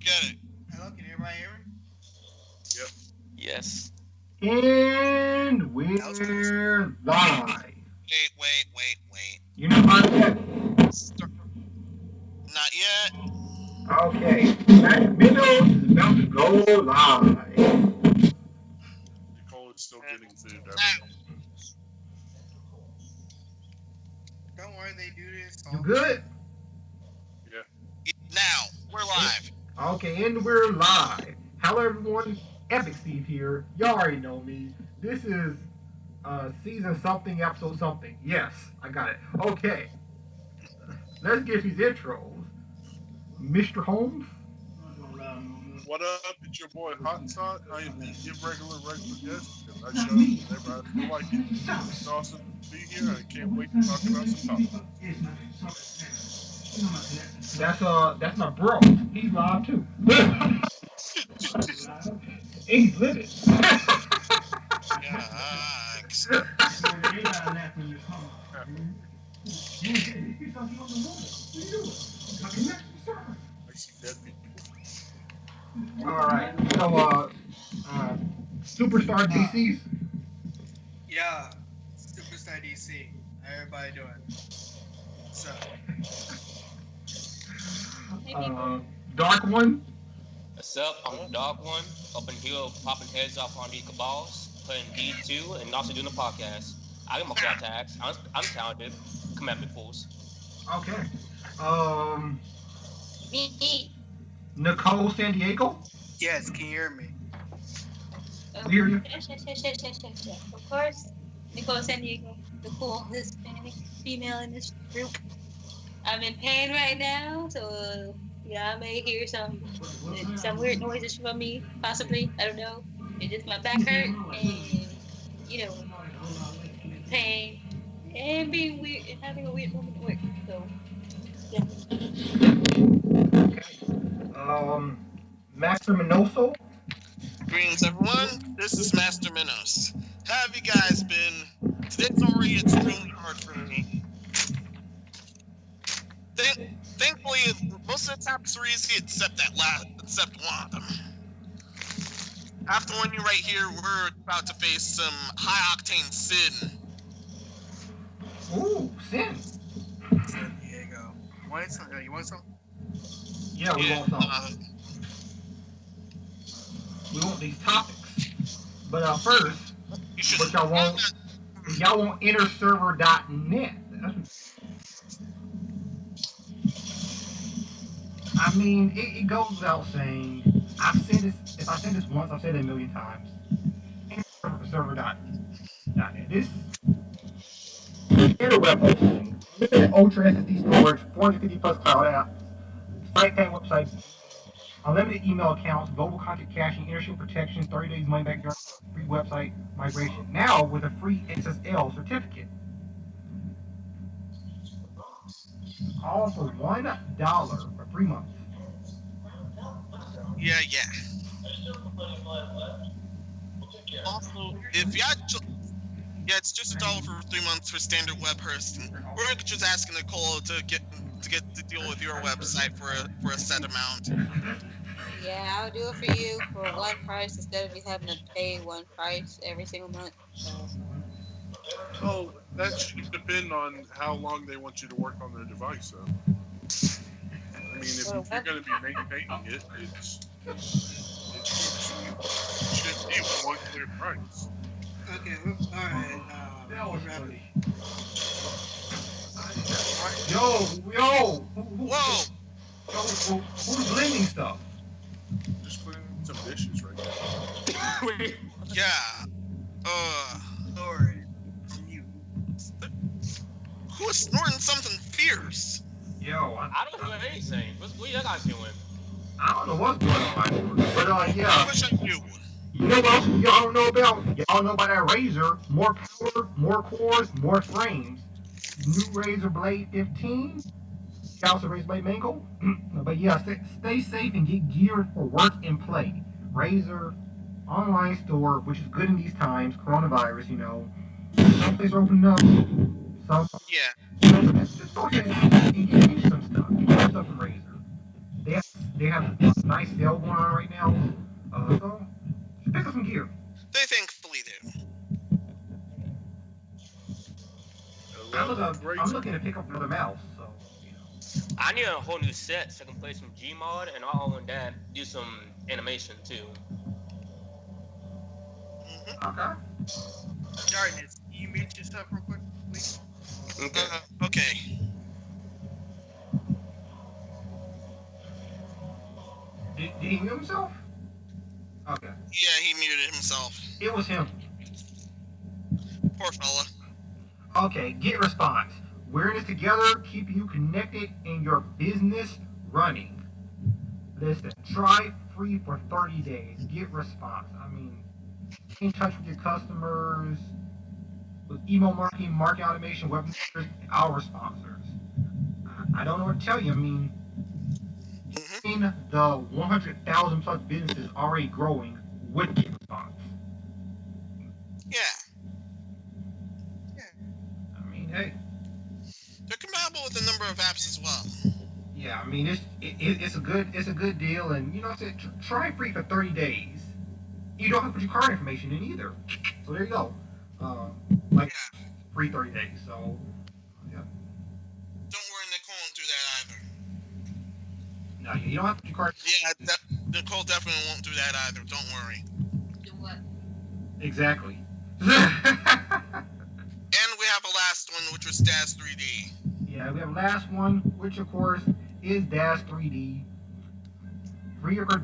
Get it. Hello, can everybody hear me? Yep. Yes. And we're live. Wait. You're not live yet? Not yet. Okay. Meno is about to go live. Nicole is still getting food. Don't worry, they do this. You good? Yeah. Now, we're live. Okay, and we're live. Hello, everyone. Epic Steve here. Y'all already know me. This is season something, episode something. Yes, I got it. Okay. Let's get these intros. Mr. Holmes. What up? It's your boy Hot Tot. I am the irregular guest because I show up whenever I feel like it. It's awesome to be here. I can't wait to talk about some topics. That's my bro. He's live too. He's living. I see dead people. Alright, so Superstar DCs. Yeah, Superstar DC. How everybody doing? What's up? Dark One. What's up? I'm the Dark One. Up in here, popping heads off on these cabals, playing D2, and also doing a podcast. I get my flat tags. I'm talented. Come at me, fools. Okay. Me. Nicole San Diego. Yes, can you hear me? We hear you. Yes. Of course. Nicole San Diego, the cool Hispanic female in this group. I'm in pain right now, so I may hear some weird noises from me, possibly. I don't know. It's just my back hurt and pain and being weird and having a weird moment at work. So yeah. Okay. Master Minoso. Greetings, everyone. This is Master Menos. How have you guys been? Today's already extremely hard for me. Thankfully, most of the topics are easy except one of them. After one, you right here, we're about to face some high-octane sin. Ooh, Sin. San Diego. You want some? Yeah, we want some. We want these topics. But first, what y'all want innerserver.net. I mean, it goes without saying. I've said this. If I said this once, I've said it a million times. Innerserver.net. This interweb hosting, ultra SSD storage, 450 plus cloud apps, CyPunk website, unlimited email accounts, global content caching, internet protection, 30 days money back guarantee, free website migration. Now with a free SSL certificate. All for $1 for 3 months. Yeah. Also, if you it's just $1 for 3 months for standard web hosting. We're just asking Nicole to get to deal with your website for a set amount. Yeah, I'll do it for you for one price instead of you having to pay one price every single month. Oh, that should depend on how long they want you to work on their device, though. I mean, if you're going to be maintaining it, it should be one clear price. Okay, alright. Yo! Whoa! Who's blending stuff? Just cleaning some dishes right now. Yeah. Sorry. Who is snorting something fierce? Yo, I don't do anything. What are you guys doing? I don't know what's going on, but yeah. I wish I knew. You know what else y'all don't know about? Y'all know about that Razer. More power, more cores, more frames. New Razer Blade 15. Shout out to Razer Blade Mango. But yeah, stay safe and get geared for work and play. Razer online store, which is good in these times, coronavirus, Some places are opening up. Some. Yeah. Just go ahead and get some stuff. Get some stuff from Razer. they have a nice sale going on right now. So just pick up some gear. They thankfully do. I'm looking to pick up another mouse. So I need a whole new set so I can play some Gmod, and I'll own that, do some animation too. Okay. Darkness, can you mute yourself real quick, please? Okay. Okay. Did he mute himself? Okay. Yeah, he muted himself. It was him. Poor fella. Okay, get response. We're in this together, keeping you connected and your business running. Listen, try free for 30 days. Get response. I mean, stay in touch with your customers, with email marketing, marketing automation, webinars, our sponsors. I don't know what to tell you. I mean, the 100,000 plus businesses already growing would get response. Yeah. I mean, hey. They're compatible with a number of apps as well. Yeah, I mean it's a good deal, and you know, try free for 30 days. You don't have to put your card information in either. So there you go. Free 30 days. So yeah. Don't worry, Nicole won't do that either. No, you don't have to put your card. Yeah, Nicole definitely won't do that either. Don't worry. Do what? Exactly. And we have a last one, which was DAS 3D. Yeah, we have a last one, which of course is DAS 3D. Free or keep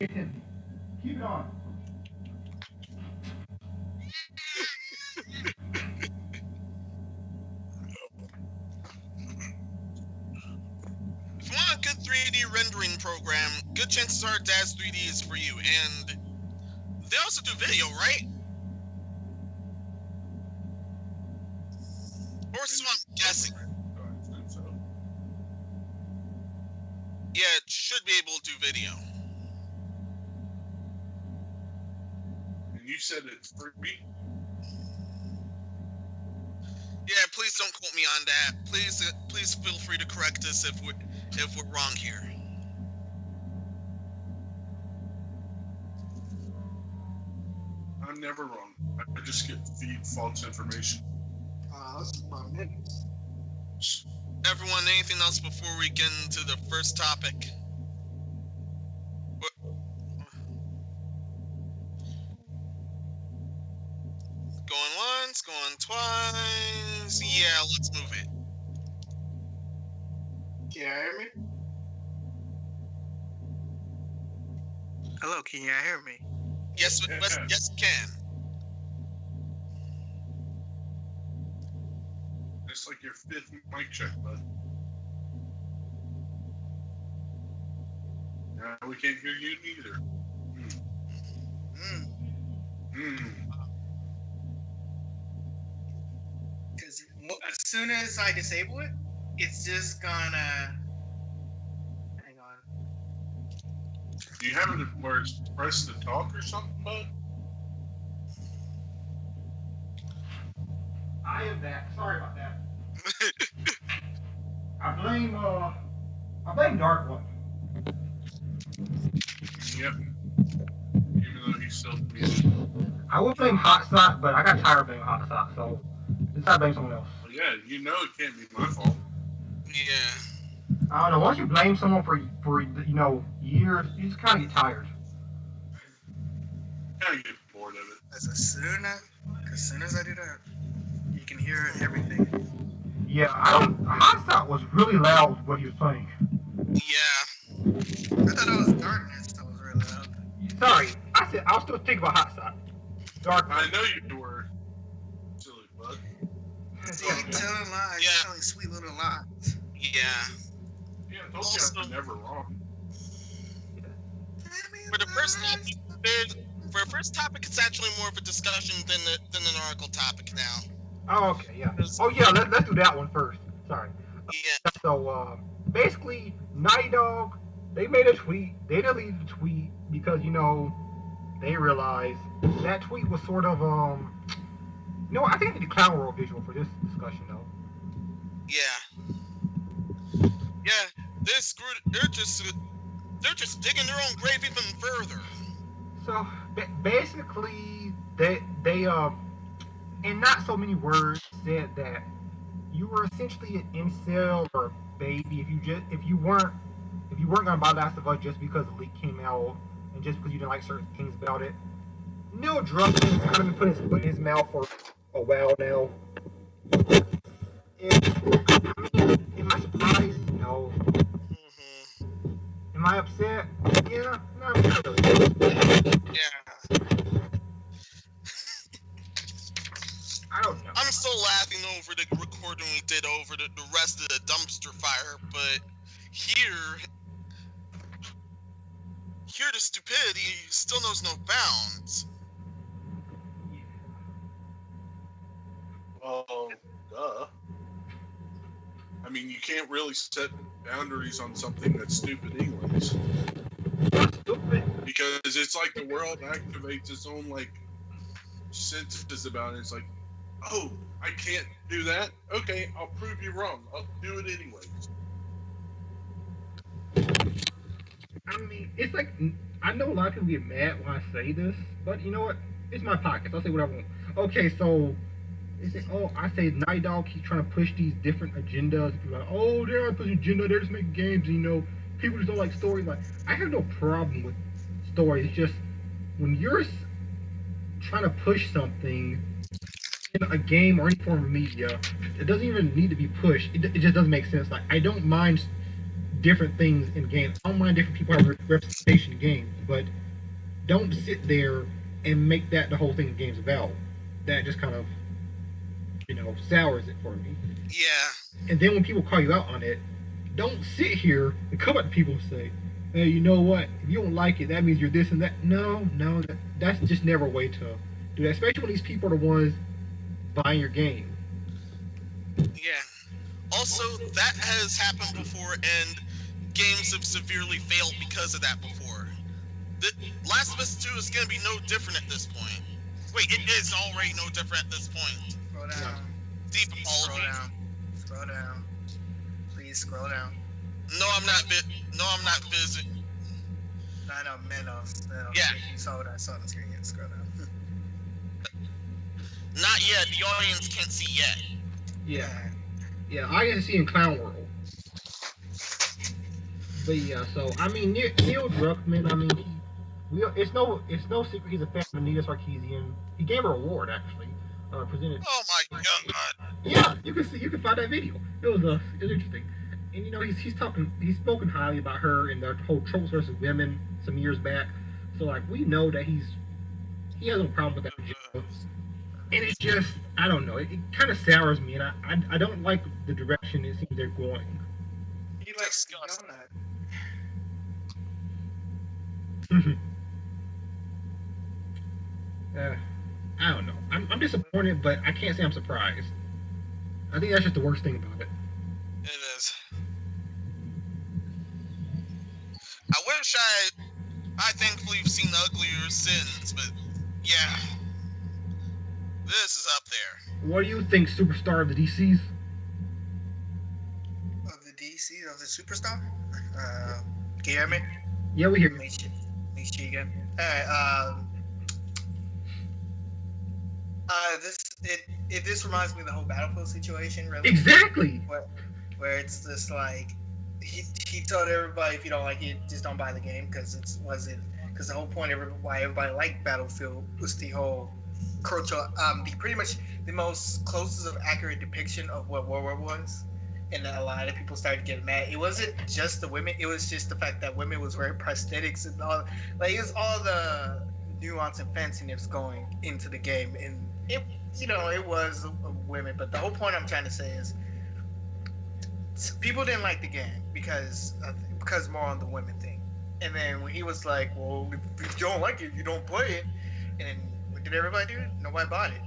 it on. If you want a good 3D rendering program, good chances are DAS 3D is for you. And they also do video, right? Or so I'm guessing. Yeah, it should be able to do video. And you said it's free? Yeah, please don't quote me on that. Please feel free to correct us if we're wrong here. I'm never wrong. I just get feed false information. That's my minutes. Everyone, anything else before we get into the first topic? Going once, going twice. Yeah, let's move it. Can you hear me? Hello, can you hear me? Yes, yes, we can. It's like your fifth mic check, bud. Yeah, we can't hear you neither. Because as soon as I disable it, it's just gonna. Hang on. Do you have it where it's press to talk or something, bud? I am back. Sorry about that. I blame Dark One. Yep. Even though he's still muted. I would blame Hot Sock, but I got tired of blaming Hot Sock, so decided to blame someone else. Well, yeah, you know it can't be my fault. Yeah. I don't know. Once you blame someone for years, you just kind of get tired. Kind of get bored of it. As soon as I do that, you can hear everything. Yeah, Hot Sock was really loud what he was playing. Yeah. I thought it was Darkness that was really loud. Sorry, I was still thinking about Hot Sock. Dark. I know you were. Silly bud. See, I'm telling lies, Yeah. telling sweet little lies. Yeah. Yeah, I told you I'm never wrong. For the first topic, it's actually more of a discussion than an article topic now. Oh, okay, yeah. Oh, yeah, let's do that one first. Sorry. Yeah. So, basically, Naughty Dog, they made a tweet. They deleted the tweet because, they realized that tweet was sort of, I think I need a Clown World visual for this discussion, though. Yeah. Yeah, they're screwed. They're just digging their own grave even further. So basically, they in not so many words said that you were essentially an incel or a baby if you weren't gonna buy Last of Us just because the leak came out and just because you didn't like certain things about it. Neil Druckmann's kind of been putting his foot in his mouth for a while now. Am I surprised? No. Mm-hmm. Am I upset? Yeah. No, I'm not really. Yeah. I don't know. I'm still laughing over the recording we did over the rest of the dumpster fire, but here the stupidity still knows no bounds. Well, duh. I mean, you can't really set boundaries on something that's stupid anyways. Stupid. Because it's like the world activates its own, like, senses about it. It's like, oh, I can't do that? Okay, I'll prove you wrong. I'll do it anyways. I mean, it's like, I know a lot of people get mad when I say this, but you know what? It's my podcast. I'll say what I want. Okay, so, I say Naughty Dog keeps trying to push these different agendas. People are like, oh, they're not pushing agenda, they're just making games, you know. People just don't like stories. Like, I have no problem with stories. It's just, when you're trying to push something in a game or any form of media, it doesn't even need to be pushed. It just doesn't make sense. Like, I don't mind different things in games. I don't mind different people have representation in games, but don't sit there and make that the whole thing the game's about. That just kind of, sours it for me. Yeah. And then when people call you out on it, don't sit here and come up to people and say, hey, you know what? If you don't like it, that means you're this and that. No, that's just never a way to do that. Especially when these people are the ones buying your game. Yeah. Also, that has happened before, and games have severely failed because of that before. The Last of Us 2 is going to be no different at this point. Wait, it is already no different at this point. Scroll down. Deep apologies. Scroll down. Please scroll down. No, I'm not busy. I know, Meno. Yeah. If you saw what I saw on the screen, yeah, scroll down. Not yet. The audience can't see yet. Yeah, I can see in Clown World. But yeah, so I mean, Neil Druckmann. I mean, it's no secret he's a fan of Anita Sarkeesian. He gave her a award actually, presented. Oh my god. Yeah, you can find that video. It was interesting, and he's spoken highly about her and the whole tropes versus women some years back. So like we know that he has no problem with that. And it's just, I don't know, it kind of sours me, and I don't like the direction it seems they're going. He likes donut. I don't know. I'm disappointed, but I can't say I'm surprised. I think that's just the worst thing about it. It is. I wish I thankfully have seen uglier sins, but yeah. This is up there. What do you think, superstar of the DCs? Of the DC, of the superstar? Can you hear me? Yeah, we hear you. Make sure you get me. Alright, this reminds me of the whole Battlefield situation, really. Exactly! Where it's just like, he told everybody, if you don't like it, just don't buy the game, because the whole point of why everybody liked Battlefield was the whole cultural, pretty much the most closest of accurate depiction of what World War was, and a lot of people started getting mad. It wasn't just the women; it was just the fact that women was wearing prosthetics and all. Like it was all the nuance and fanciness going into the game, and it was women. But the whole point I'm trying to say is, people didn't like the game because more on the women thing. And then when he was like, "Well, if you don't like it, you don't play it," and then what did everybody do? Nobody bought it.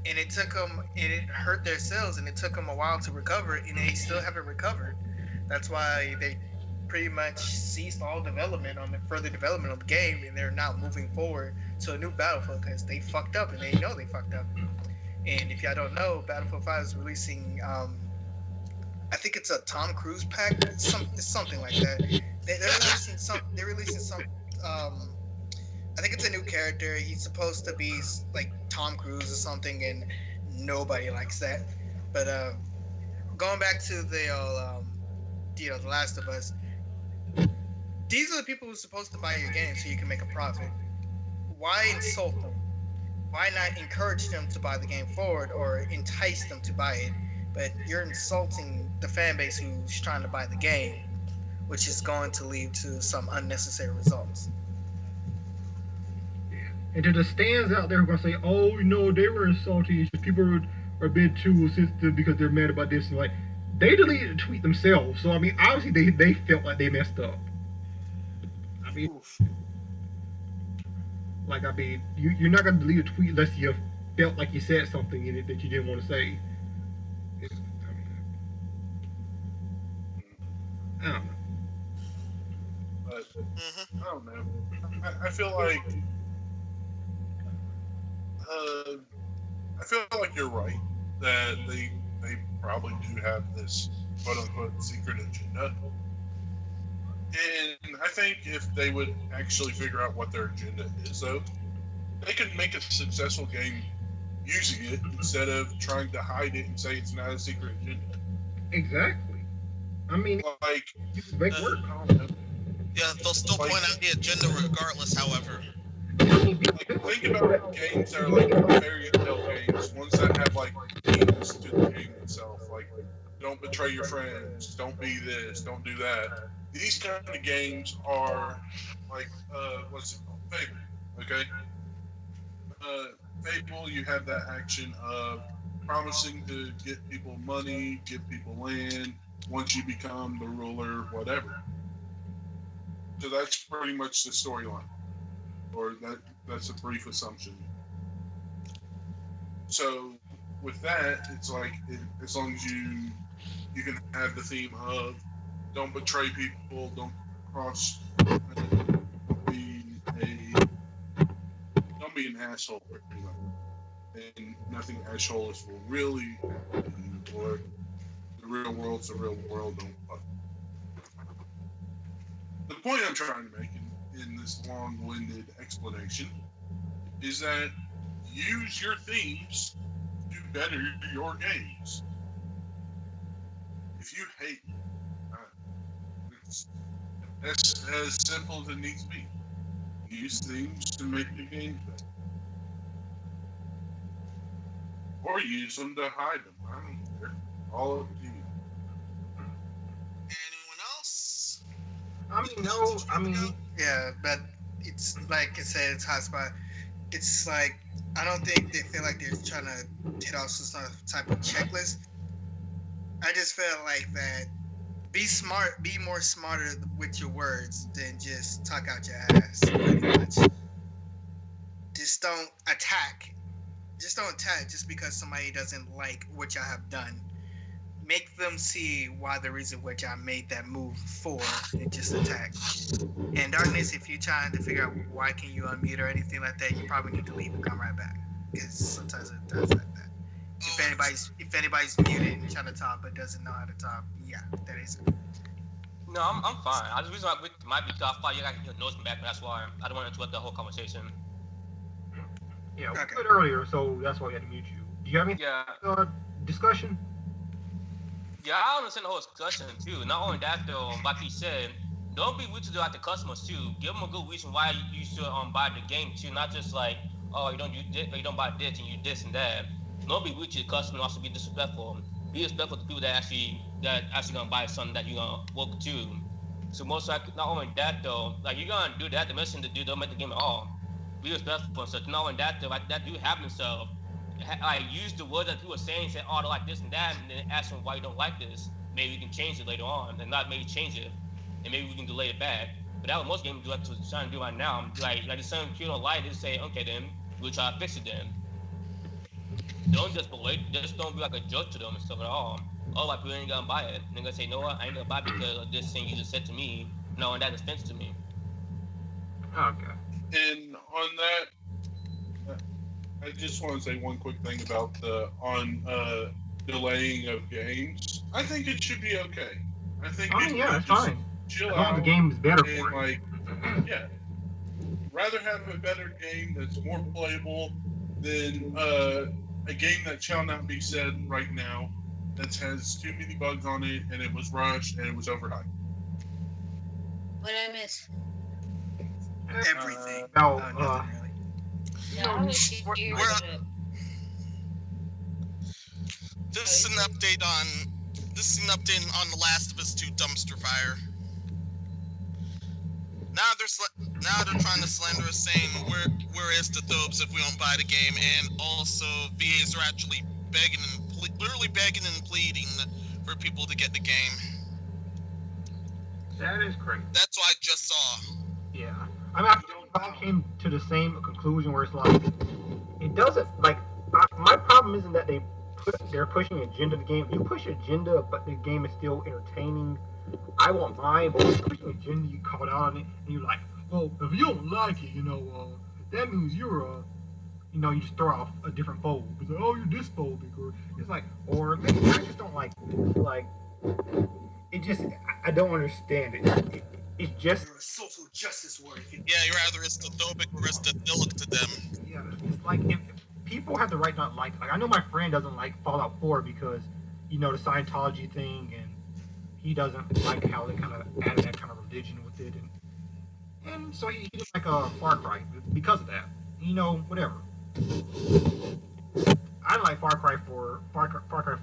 And it took them, and it hurt their sales, and it took them a while to recover, and they still haven't recovered. That's why they pretty much ceased all further development of the game, and they're now moving forward to a new Battlefield because they fucked up, and they know they fucked up. And if y'all don't know, Battlefield 5 is releasing I think it's a Tom Cruise pack. It's something like that. They're releasing some. They're releasing some. I think it's a new character. He's supposed to be like Tom Cruise or something, and nobody likes that. But going back to the The Last of Us. These are the people who are supposed to buy your game so you can make a profit. Why insult them? Why not encourage them to buy the game forward or entice them to buy it? But you're insulting the fan base who's trying to buy the game, which is going to lead to some unnecessary results. And to the stands out there who are going to say, oh, they were insulting. It's just people are a bit too sensitive because they're mad about this. And like, they deleted the tweet themselves. So, I mean, obviously they felt like they messed up. I mean, you're not going to delete a tweet unless you felt like you said something in it that you didn't want to say. I don't know. But, I don't know. I feel like you're right that they probably do have this quote unquote secret agenda. And I think if they would actually figure out what their agenda is, though, they could make a successful game using it instead of trying to hide it and say it's not a secret agenda. Exactly. I mean, like, make work. Yeah, they'll still point out the agenda regardless, however. Like, think about games that are like fairy tale games, ones that have like themes to the game itself, like don't betray your friends, don't be this, don't do that. These kind of games are like what's it called? Fable, okay? Fable, you have that action of promising to get people money, give people land once you become the ruler, whatever. So that's pretty much the storyline, or that's a brief assumption. So with that, it's like as long as you can have the theme of don't betray people, don't be an asshole, and nothing assholeish will really happen, or the real world's the real world. Don't fuck. The point I'm trying to make in this long-winded explanation is that use your themes to better your games. If you hate, it's as simple as it needs to be. Use themes to make your games better. Or use them to hide them. I don't care. All up to you. Anyone else? Yeah, but it's like I said, it's hotspot. It's like I don't think they feel like they're trying to hit off some type of checklist. I just feel like that. Be smart. Be more smarter with your words than just talk out your ass. Pretty much. Just don't attack. Just don't attack just because somebody doesn't like what y'all have done. Make them see why the reason which I made that move for, and just attack. And Darkness, if you're trying to figure out why can you unmute or anything like that, you probably need to leave and come right back. Because sometimes it does like that. If anybody's muted and trying to talk but doesn't know how to talk, yeah, that is it. No, I'm fine. The reason why it might be tough, you gotta get notes from back, that's why I don't want to interrupt the whole conversation. Yeah, we did earlier, so that's why we had to mute you. Do you have any discussion? Yeah, I understand the whole discussion too. Not only that though, like he said, don't be rude to the customers too. Give them a good reason why you should buy the game too. Not just like, oh, you don't buy this and you this and that. Don't be rude to the customer. Also be disrespectful. Be respectful to people that actually gonna buy something that you gonna work to. So most likely, not only that though, like you're gonna do that. The mission to do don't make the game at all. Be respectful. So not only that though, like that do happen. So I use the word that people are saying, say, oh, I don't like this and that, and then ask them why you don't like this. Maybe we can change it later on, and not maybe change it, and maybe we can delay it back. But that's what most games do. That's what I'm trying to do right now. Like if something you don't like, just say, okay, then we'll try to fix it then. Don't just don't be like a jerk to them and stuff at all. Oh, like people ain't gonna buy it. And they're gonna say, no, I ain't gonna buy it because of this thing you just said to me. No, and that is offensive to me. Okay. And on that, I just want to say one quick thing about delaying of games, I think it should be okay. I think Oh it yeah, should it's just fine. chill As long as out the game is better and for it. like, yeah, rather have a better game that's more playable than a game that shall not be said right now that has too many bugs on it and it was rushed and it was overhyped. What I miss? Everything. No, Nothing really. No, I was here. we're- This is an update on The Last of Us 2 Dumpster Fire. Now they're trying to slander us, saying where is the Thobes if we don't buy the game, and also VAs are actually literally begging and pleading for people to get the game. that is crazy. That's what I just saw. Yeah. I mean, I feel like I came to the same conclusion where it's like, it doesn't, like, my problem isn't that they're pushing agenda of the game. You push agenda, but the game is still entertaining. I want mine, but when you're pushing agenda, you call it out on it, and you're like, well, if you don't like it, that means you're you just throw off a different fold. It's like, oh, you're dysphobic, or it's like, or maybe I just don't like this. Like, it just, I don't understand it. It's just, You're a social justice warrior. Yeah, you're either istothobic or istophilic to them. yeah, it's like if people have the right not like it. Like, I know my friend doesn't like Fallout 4 because, the Scientology thing, and he doesn't like how they kind of added that kind of religion with it, and so he didn't like Far Cry because of that. Whatever. I didn't like Far Cry 4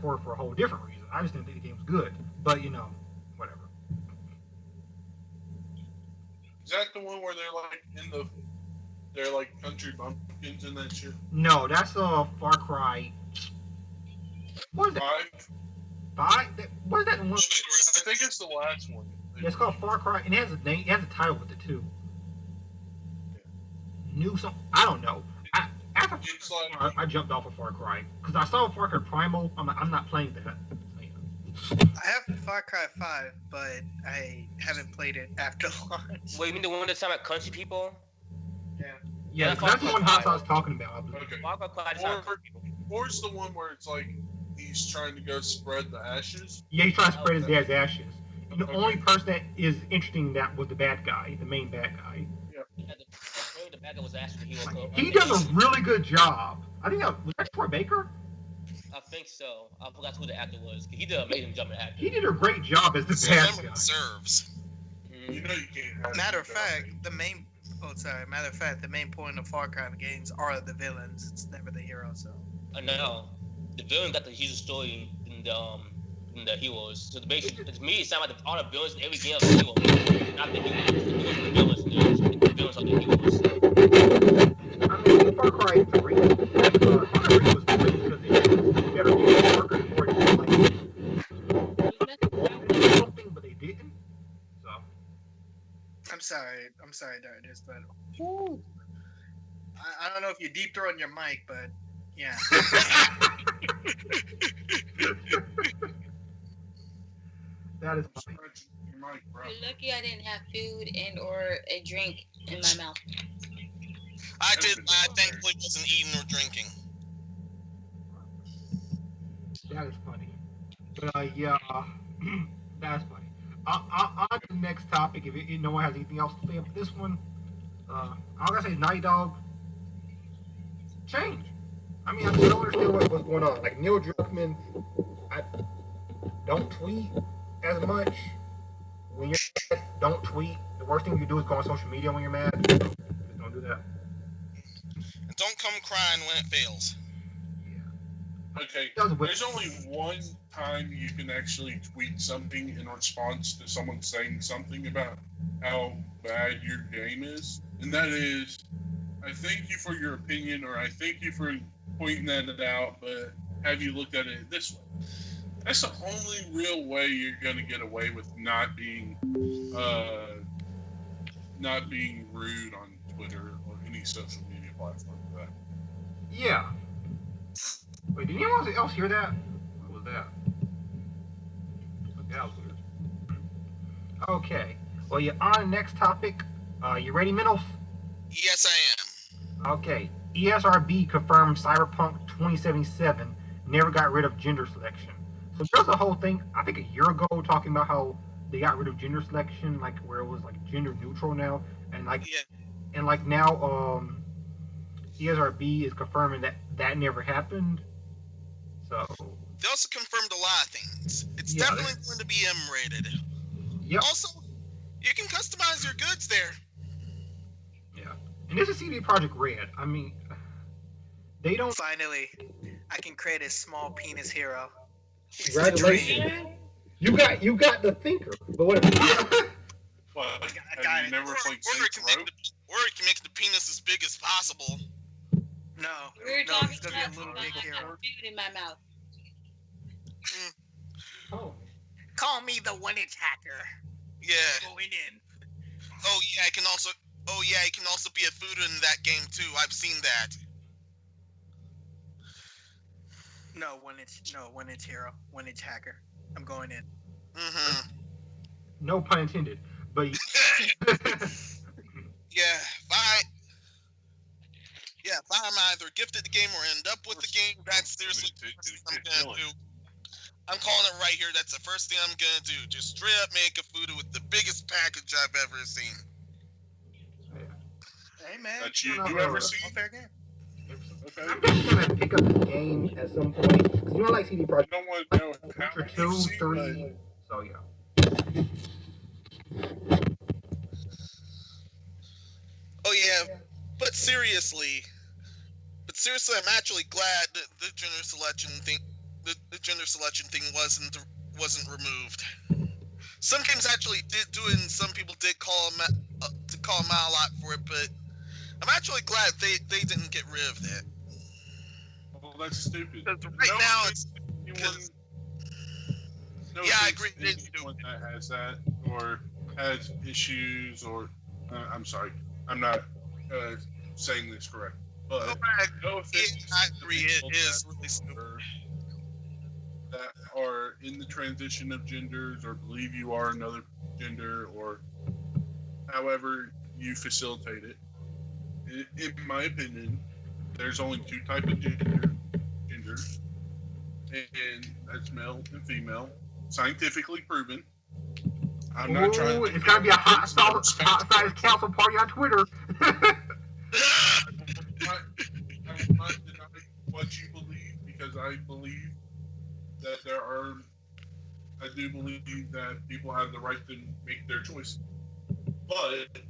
for a whole different reason. I just didn't think the game was good, but whatever. Is that the one where they're like country bumpkins and that shit? No, that's Far Cry. What is that? 5? What is that one? I think it's the last one. Yeah, it's called Far Cry, and it has a name. It has a title with it too. New something. I don't know. After It's like, I jumped off of Far Cry because I saw Far Cry Primal. I'm not playing that. I have Far Cry 5, but I haven't played it after launch. Wait, you mean the one that's talking about country people? Yeah, Yeah, that's the one Far house I was talking about. I believe. okay. Far Cry is not country people. Four's the one where it's like he's trying to go spread the ashes. Yeah, he's trying to spread his dad's ashes. And the Okay. only person that is interesting in that was the bad guy, the main bad guy. Yeah, the bad guy was actually the hero. He does a really good job. I think was that Troy Baker? I think so. I forgot who the actor was. He did an amazing job in acting. He did a great job as the bad Remember, guy. it serves. You know you can't have Matter of two fact, guys. the main point of Far Cry games are the villains. It's never the hero. So I know. The villain got the huge story in the heroes. So basically, to me, it sounds like all the villains in every game are the heroes. Not the heroes. The villains and the villains are the heroes. I mean, Far Cry 3, Far Cry 3 was great because it had better game workers for it. Like, something, but they didn't. So, I'm sorry, Darkness, but I don't know if you're deep throwing your mic, but yeah. that is funny. Scratch your mic, bro. You're lucky I didn't have food and or a drink in my mouth. I thankfully wasn't eating or drinking. That is funny. But, yeah, that's funny. On to the next topic. If no one has anything else to say about this one, all I gotta say is Naughty Dog change. I mean, I don't understand what's going on. Like, Neil Druckmann, I don't tweet as much. When you're mad, don't tweet. The worst thing you do is go on social media when you're mad. Just don't do that. And don't come crying when it fails. Okay, Doesn't win. there's only one time you can actually tweet something in response to someone saying something about how bad your game is, and that is, I thank you for your opinion, or I thank you for pointing that out, but have you looked at it this way? That's the only real way you're going to get away with not being rude on Twitter or any social media platform for that. Yeah. Wait, did anyone else hear that? What was that? That was weird. Okay. Well, you're on the next topic. You ready, Meno? Yes, I am. Okay. ESRB confirmed CyPunk 2077 never got rid of gender selection. So there's a whole thing, I think a year ago, talking about how they got rid of gender selection, like where it was like gender neutral now, and like Yeah. and like now ESRB is confirming that that never happened. So They also confirmed a lot of things. It's Yeah, definitely going to be M-rated. yep, Also, you can customize your goods there. yeah. And this is CD Projekt Red. I mean, they don't. Finally, I can create a small penis hero. It's the Congratulations. dream. You got the thinker, but what? What? I got Have you it. never played Or Saints Row? you can make the penis as big as possible. No, We're no, talking it's gonna be about a little I big got hero. food in my mouth. Oh, Call me the 1-inch hacker. Yeah. Going in. Oh yeah, he can also be a food in that game too. I've seen that. No, 1-inch hero, 1-inch hacker. I'm going in. Mm-hmm. no pun intended. But Yeah, if I'm either gifted the game or end up with the game, that's seriously the first thing I'm gonna do. I'm calling it right here. That's the first thing I'm gonna do. Just straight up make a food with the biggest package I've ever seen. Hey man, That you No, ever no. seen? fair game. Okay. I'm just gonna pick up the game at some point. 'Cause you know, I like CD I Projekt don't want to know how Witcher many 2, you've seen, 3. So yeah. Oh yeah, but seriously, I'm actually glad that the gender selection thing, the gender selection thing wasn't removed. Some games actually did do it, and some people did call them out a lot for it. But I'm actually glad they didn't get rid of that. Well, that's stupid. Right now, it's Anyone, no Yeah, I offense agree, to they do. anyone that has that or has issues or I'm sorry, I'm not saying this correct, but no offense. I to agree, people it is that really stupid. that are in the transition of genders or believe you are another gender or however you facilitate it. In my opinion, there's only two types of genders, and that's male and female, scientifically proven. I'm not trying to. It's gotta be a hot size council party on Twitter. I will not deny what you believe because I believe that I do believe that people have the right to make their choice. But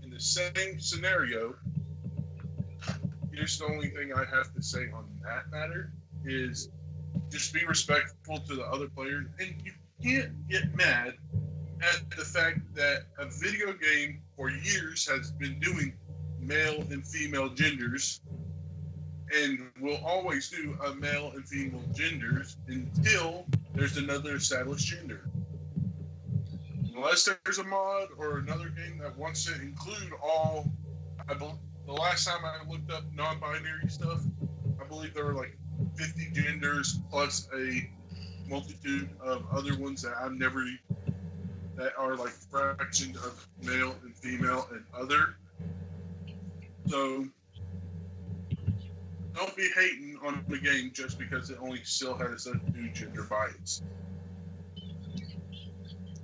in the same scenario, here's the only thing I have to say on that matter is just be respectful to the other players, and you can't get mad at the fact that a video game for years has been doing male and female genders and will always do a male and female genders until there's another established gender. Unless there's a mod or another game that wants to include all, the last time I looked up non-binary stuff, I believe there were like 50 genders plus a multitude of other ones that that are like fractions of male and female and other. So don't be hating on the game just because it only still has a two gender bias.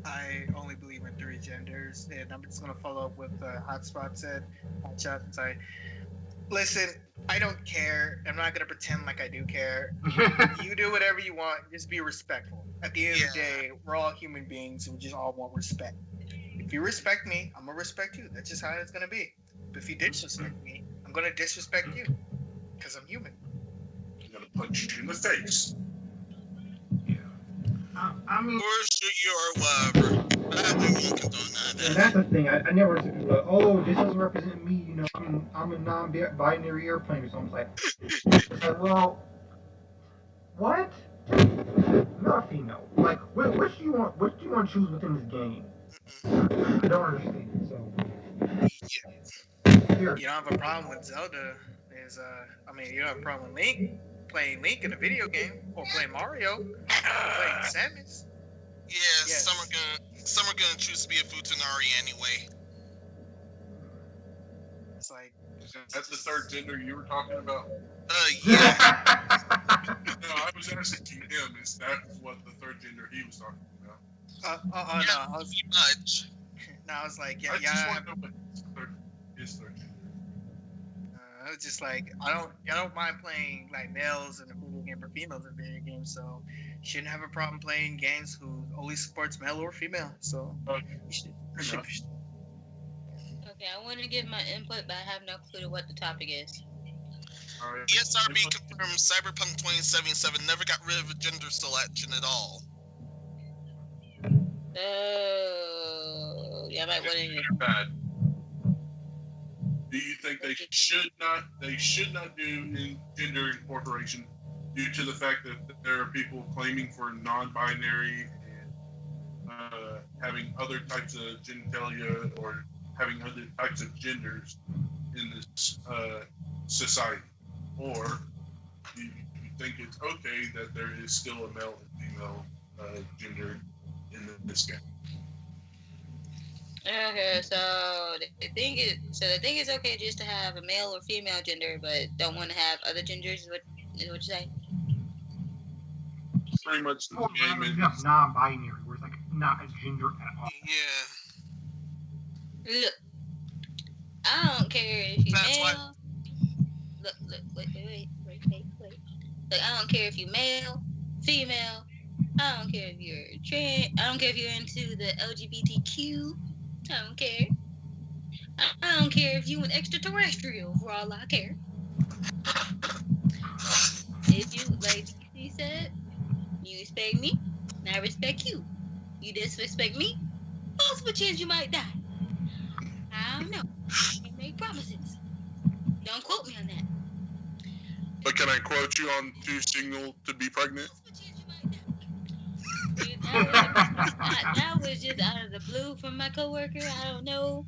I only believe in 3 genders, and I'm just gonna follow up with Hotspot said. Hotshot and say, listen, I don't care. I'm not gonna pretend like I do care. You do whatever you want. Just be respectful. At the end of the day, we're all human beings who just all want respect. If you respect me, I'm gonna respect you. That's just how it's gonna be. But if you disrespect me, I'm gonna disrespect you because I'm human. I'm gonna punch you in the face. I mean, Or shoot you or whatever. We won't condone and that. that's the thing. I never said, like, oh, this doesn't represent me. You know, I'm a non-binary airplane or something. It's like, well, what? Not female. Like, which do you want? Which do you want to choose within this game? I don't understand. So, here. You don't have a problem with Zelda. You don't have a problem with Link playing Link in a video game or playing Mario, playing Samus. Yeah, Yes. some are gonna choose to be a Futanari anyway. It's like That's the third gender you were talking about. Yeah. No, I was asking him. Is that what the third gender he was talking about? No, I was, Pretty much. no, I was like, I yeah, just I want to know what his third gender. I was just like, I don't mind playing like males in a video game or females in a video game, so shouldn't have a problem playing games who only supports male or female. So you should. Okay, I want to give my input, but I have no clue what the topic is. All right. ESRB confirms Cyberpunk 2077 never got rid of a gender selection at all. Oh, yeah, I might want to. Bad. Do you think they should not do gender incorporation due to the fact that there are people claiming for non-binary and having other types of genitalia or having other types of genders in this society? Or do you think it's okay that there is still a male and female gender in this game? Okay, so the thing is okay just to have a male or female gender, but don't want to have other genders. Is what you say? Pretty much the Well, game is non-binary, where it's like not a gender at all. Yeah. Look, I don't care if you That's male. why- Look, wait. Look, I don't care if you male, female. I don't care if you're trans. I don't care if you're into the LGBTQ. I don't care. I don't care if you an extraterrestrial. For all I care. If you, like DC said, you respect me, and I respect you. You disrespect me, also a chance you might die. I don't know. I can't make promises. Don't quote me on that. But can I quote you on to signal to be pregnant? That was just out of the blue from my coworker. I don't know.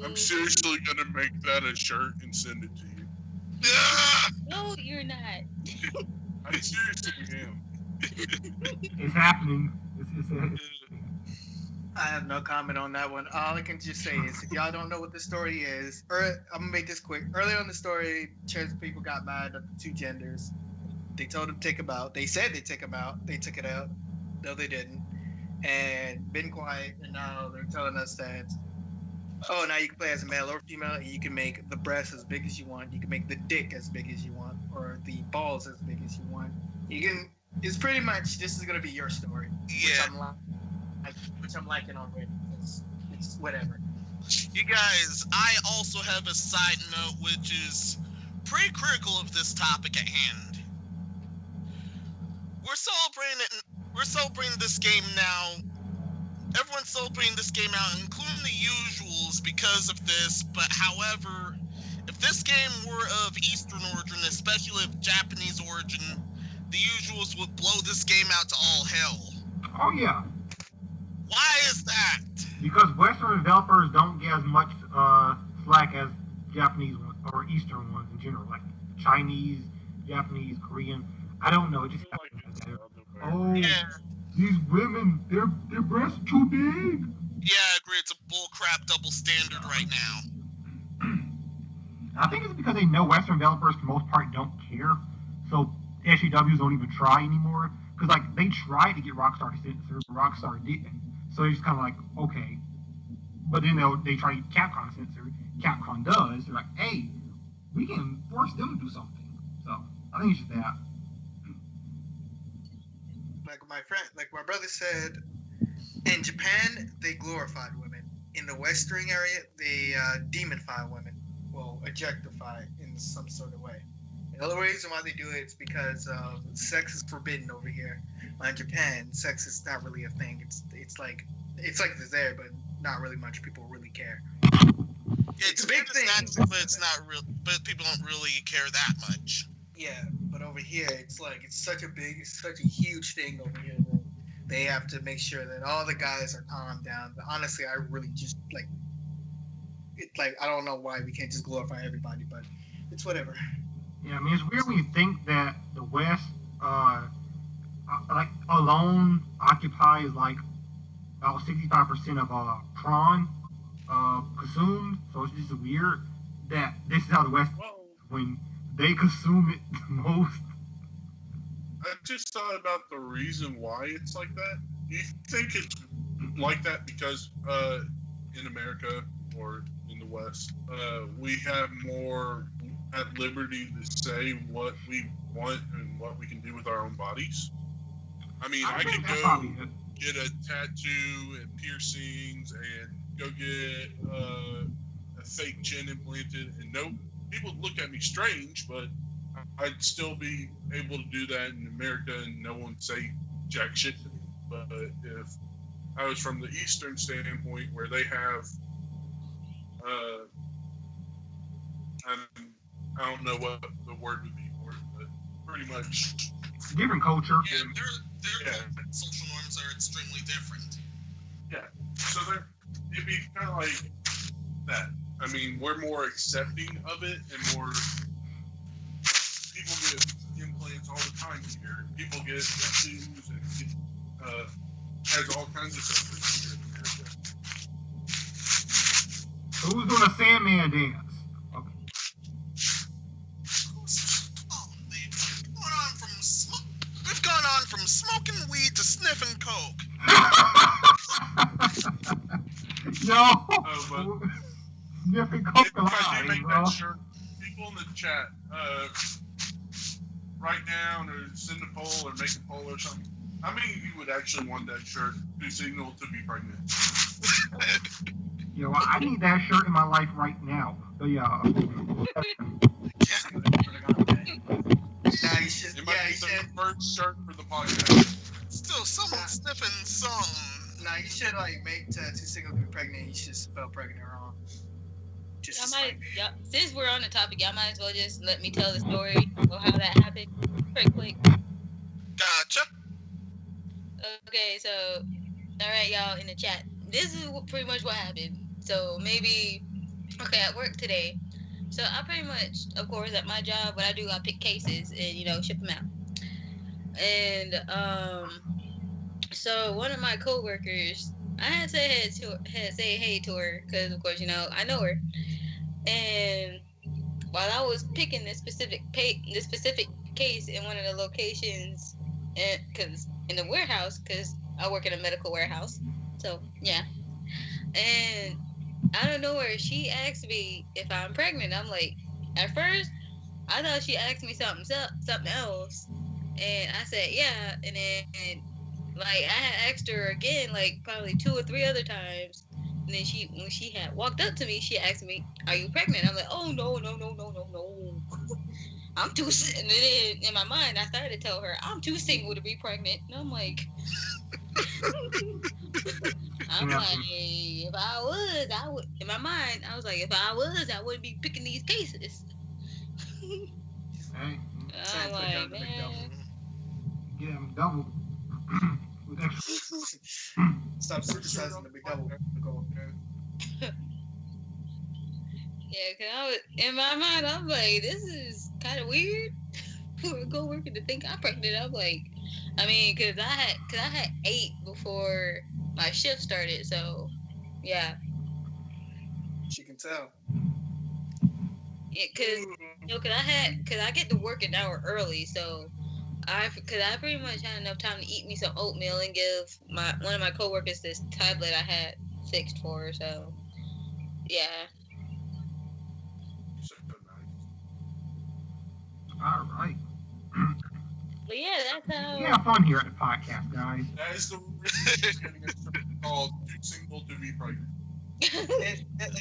I'm seriously gonna make that a shirt and send it to you. No, you're not. I seriously am. It's happening. It's I have no comment on that one. All I can just say is, if y'all don't know what the story is, I'm gonna make this quick. Earlier in the story, trans people got mad at the two genders. They told them to take them out. They said they take them out. They took it out. No, they didn't. And been quiet. And now they're telling us that, oh, now you can play as a male or female. And you can make the breast as big as you want. You can make the dick as big as you want, or the balls as big as you want. You can. It's pretty much, this is gonna be your story. Yeah. Which I'm liking already. It's whatever. You guys, I also have a side note which is pretty critical of this topic at hand. We're celebrating this game now. Everyone's celebrating this game out, including the usuals, because of this. But however, if this game were of Eastern origin, especially of Japanese origin, the usuals would blow this game out to all hell. oh yeah, Why is that? because Western developers don't get as much slack as Japanese ones or Eastern ones in general, like Chinese, Japanese, Korean. I don't know. It just happens. Oh, Yeah, these women, their breasts too big. yeah, I agree. It's a bullcrap double standard right now. I think it's because they know Western developers, for the most part, don't care. So SJWs don't even try anymore. Because, like, they tried to get Rockstar to censor, but Rockstar didn't. So it's just kind of like, okay. But then they try to get Capcom to censor. Capcom does. They're like, hey, we can force them to do something. So I think it's just that. Like my brother said, in Japan they glorified women. In the Western area, they demonify women, well, objectify in some sort of way. And the only reason why they do it is because sex is forbidden over here. In Japan, sex is not really a thing. It's like it's there, but not really much people really care. It's a big thing, but it's not real. But people don't really care that much. Yeah, but over here, it's such a huge thing over here that they have to make sure that all the guys are calmed down. But honestly, I really just I don't know why we can't just glorify everybody, but it's whatever. Yeah, I mean, it's weird when you think that the West, alone occupies like about 65% of prawn consumed. So it's just weird that this is how the West when they consume it the most. I just thought about the reason why it's like that. Do you think it's like that because in America or in the West, we have more at liberty to say what we want and what we can do with our own bodies? I mean, I could go get a tattoo and piercings and go get a fake chin implanted, and no, people would look at me strange, but I'd still be able to do that in America and no one say jack shit to me. But if I was from the Eastern standpoint where they have, I don't know what the word would be for it, but pretty much different culture. Yeah, their social norms are extremely different. Yeah, so it'd be kind of like that. I mean, we're more accepting of it, and more people get implants all the time here. People get tattoos and has all kinds of stuff here in America. Who's doing a Sandman dance? Okay. We've gone on from smoking weed to sniffing coke. Yo, But sniffing coke if I do alive, make bro. that shirt, people in the chat, write down or send a poll or make a poll or something. How many of you would actually want that shirt to signal to be pregnant? Yo, I need that shirt in my life right now. So yeah. Nah, you should. It might Yeah, be you the should. first shirt for the podcast. Still, someone sniffing something. Nah, you should like make tattoo signal to be pregnant. You should spell pregnant wrong. Just Since we're on the topic, y'all might as well just let me tell the story of how that happened. Pretty quick. Gotcha. Okay, so, alright, y'all in the chat. This is pretty much what happened. So, at work today. So, I pretty much, of course, at my job, what I do, I pick cases and, ship them out. And, so one of my coworkers, I had to say hey to her, because, of course, I know her. And while I was picking this specific case in one of the locations, in the warehouse, because I work in a medical warehouse, so yeah. And out of nowhere, she asked me if I'm pregnant. I'm like, at first, I thought she asked me something else, and I said yeah. And then, like, I had asked her again, like probably 2 or 3 other times. And then when she had walked up to me, she asked me, "Are you pregnant?" I'm like, "Oh no. I'm too." And then in my mind, I started to tell her, "I'm too single to be pregnant." And I'm like, if I was, I would. In my mind, I was like, if I was, I wouldn't be picking these cases. Hey, I'm like, man. get him double. With extra. Stop supersizing the big double. Yeah, because I was, in my mind, I'm like, this is kind of weird for a coworker to think I'm pregnant. I'm like, I mean, because I had 8 before my shift started, so yeah. She can tell. Yeah, because I get to work an hour early, so I pretty much had enough time to eat me some oatmeal and give one of my coworkers this tablet I had fixed for her. So yeah. All right. But yeah, that's how. We have fun here at the podcast, guys. That is the reason called too single to be pregnant.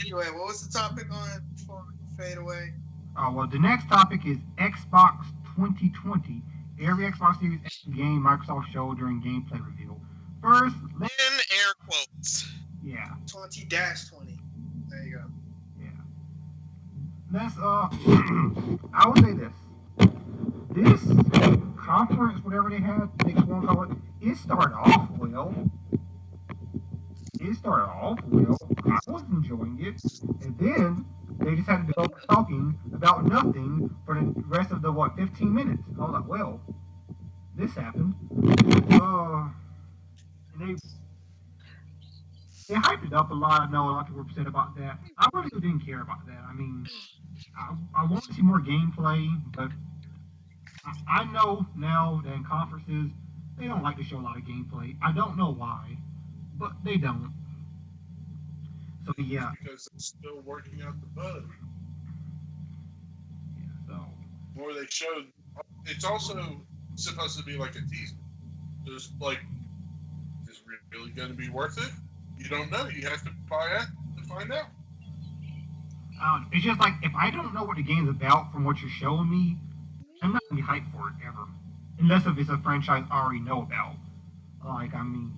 Anyway, what was the topic on before we fade away? Oh, well, the next topic is Xbox 2020. Every Xbox Series X game Microsoft showed during gameplay reveal. First, In air quotes. yeah. 20-20. There you go. Yeah. Let's I would say this. This conference, whatever they had, they want to call it, it started off well. I was enjoying it. And then they just had to go talking about nothing for the rest of the 15 minutes. I was like, well, this happened. And they hyped it up a lot. I know a lot of people were upset about that. I really didn't care about that. I mean, I want to see more gameplay, but I know now that in conferences they don't like to show a lot of gameplay. I don't know why, but they don't. So yeah, Because it's still working out the bug. so Or they showed. It's also supposed to be like a teaser. There's like, is it really going to be worth it? You don't know. You have to buy it to find out. it's just like if I don't know what the game's about from what you're showing me, I'm not gonna be hyped for it ever, unless if it's a franchise I already know about. Like I mean,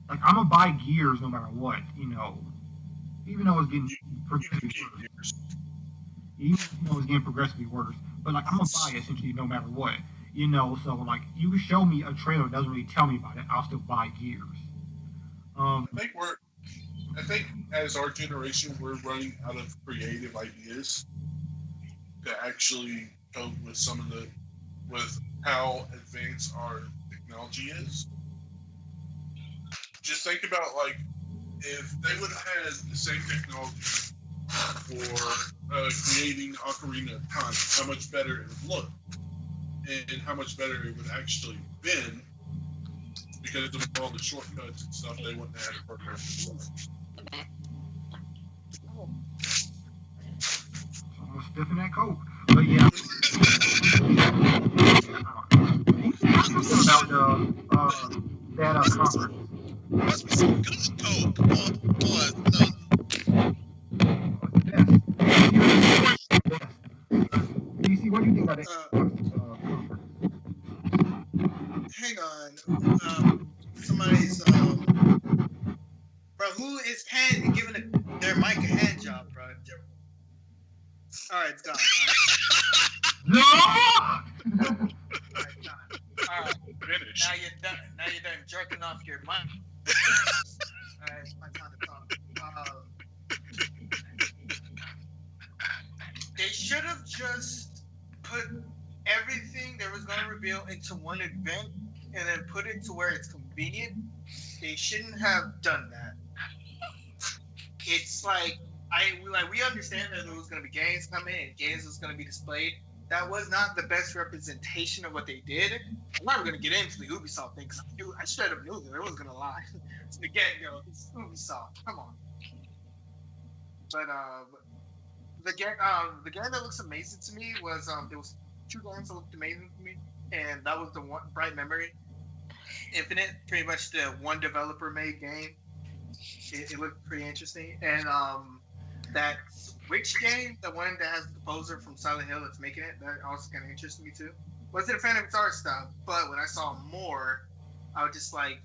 like I'm gonna buy Gears no matter what, even though it's getting You progressively keep worse. yours. Even though it's getting progressively worse, but like I'm gonna buy it essentially no matter what, So like you can show me a trailer that doesn't really tell me about it, I'll still buy Gears. I think as our generation, we're running out of creative ideas to actually cope with with how advanced our technology is. Just think about like if they would have had the same technology for creating Ocarina of Time, how much better it would look, and how much better it would actually have been because of all the shortcuts and stuff they wouldn't have had to program. Almost stiffing that coke, but yeah. How do you feel about that conference? Must be some good coke. DC, what do you think about that conference? Hang on. Somebody's bro, who is giving their mic a hand job, bro? All right, it's gone. No! All right, gone. All right, Finish. now you're done. Now you're done jerking off your mic. All right, it's my time to talk. They should have just put everything they was gonna reveal into one event and then put it to where it's convenient. They shouldn't have done that. It's like we understand that there was gonna be games coming and games was gonna be displayed. That was not the best representation of what they did. I'm not gonna get into the Ubisoft thing because I straight up knew that it was gonna lie. Again, it's Ubisoft. Come on. But the game that looks amazing to me was there was two games that looked amazing to me, and that was the one Bright Memory Infinite, pretty much the one developer made game. It looked pretty interesting, and that Switch game, the one that has the composer from Silent Hill that's making it, that also kind of interested me too. Wasn't a fan of its art style, but when I saw more, I was just like,